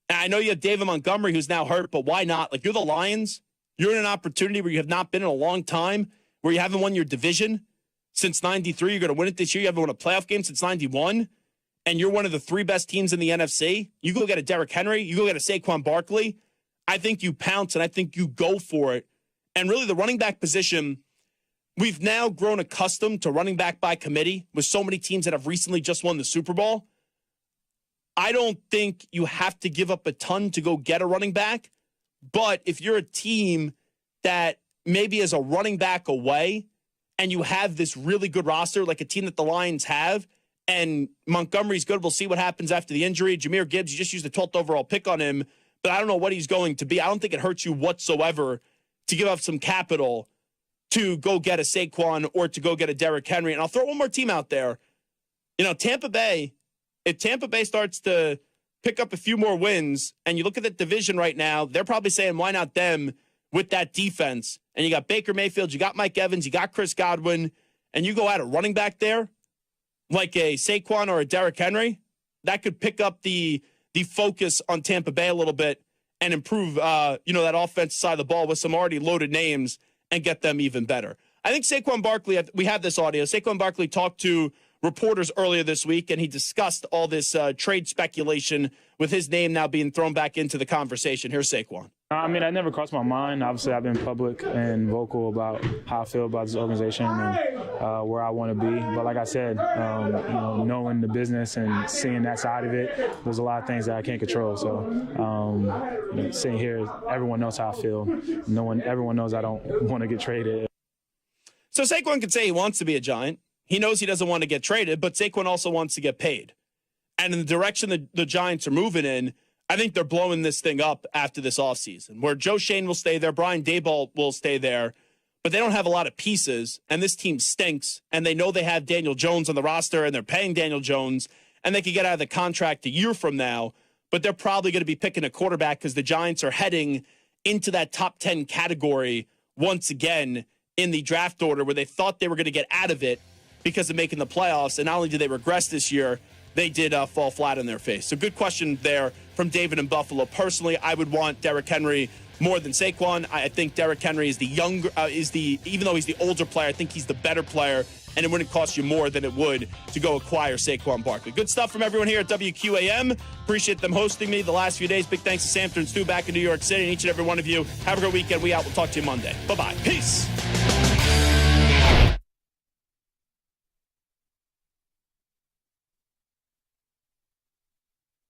And I know you have David Montgomery, who's now hurt, but why not? Like, you're the Lions. You're in an opportunity where you have not been in a long time, where you haven't won your division since 93. You're going to win it this year. You haven't won a playoff game since 91. And you're one of the 3 best teams in the NFC. You go get a Derrick Henry. You go get a Saquon Barkley. I think you pounce, and I think you go for it. And really, the running back position, we've now grown accustomed to running back by committee with so many teams that have recently just won the Super Bowl. I don't think you have to give up a ton to go get a running back. But if you're a team that maybe is a running back away and you have this really good roster, like a team that the Lions have, and Montgomery's good, we'll see what happens after the injury. Jahmyr Gibbs, you just used the 12th overall pick on him, but I don't know what he's going to be. I don't think it hurts you whatsoever to give up some capital to go get a Saquon or to go get a Derrick Henry. And I'll throw one more team out there. You know, Tampa Bay, if Tampa Bay starts to pick up a few more wins, and you look at the division right now, they're probably saying, why not them with that defense? And you got Baker Mayfield, you got Mike Evans, you got Chris Godwin, and you go out a running back there, like a Saquon or a Derrick Henry, that could pick up the focus on Tampa Bay a little bit and improve, that offensive side of the ball with some already loaded names and get them even better. I think Saquon Barkley, we have this audio. Saquon Barkley talked to reporters earlier this week, and he discussed all this trade speculation with his name now being thrown back into the conversation. Here's Saquon. I mean, that never crossed my mind. Obviously, I've been public and vocal about how I feel about this organization and where I want to be. But like I said, knowing the business and seeing that side of it, there's a lot of things that I can't control. So sitting here, everyone knows how I feel. Everyone knows I don't want to get traded. So Saquon could say he wants to be a Giant. He knows he doesn't want to get traded, but Saquon also wants to get paid. And in the direction the Giants are moving in, I think they're blowing this thing up after this offseason, where Joe Shane will stay there, Brian Daboll will stay there, but they don't have a lot of pieces, and this team stinks, and they know they have Daniel Jones on the roster, and they're paying Daniel Jones, and they could get out of the contract a year from now, but they're probably going to be picking a quarterback because the Giants are heading into that top 10 category once again in the draft order, where they thought they were going to get out of it because of making the playoffs, and not only did they regress this year, they did fall flat on their face. So good question there from David in Buffalo. Personally, I would want Derrick Henry more than Saquon. I think Derrick Henry is even though he's the older player, I think he's the better player, and it wouldn't cost you more than it would to go acquire Saquon Barkley. Good stuff from everyone here at WQAM. Appreciate them hosting me the last few days. Big thanks to Samter and Stu back in New York City, and each and every one of you. Have a great weekend. We out. We'll talk to you Monday. Bye-bye. Peace.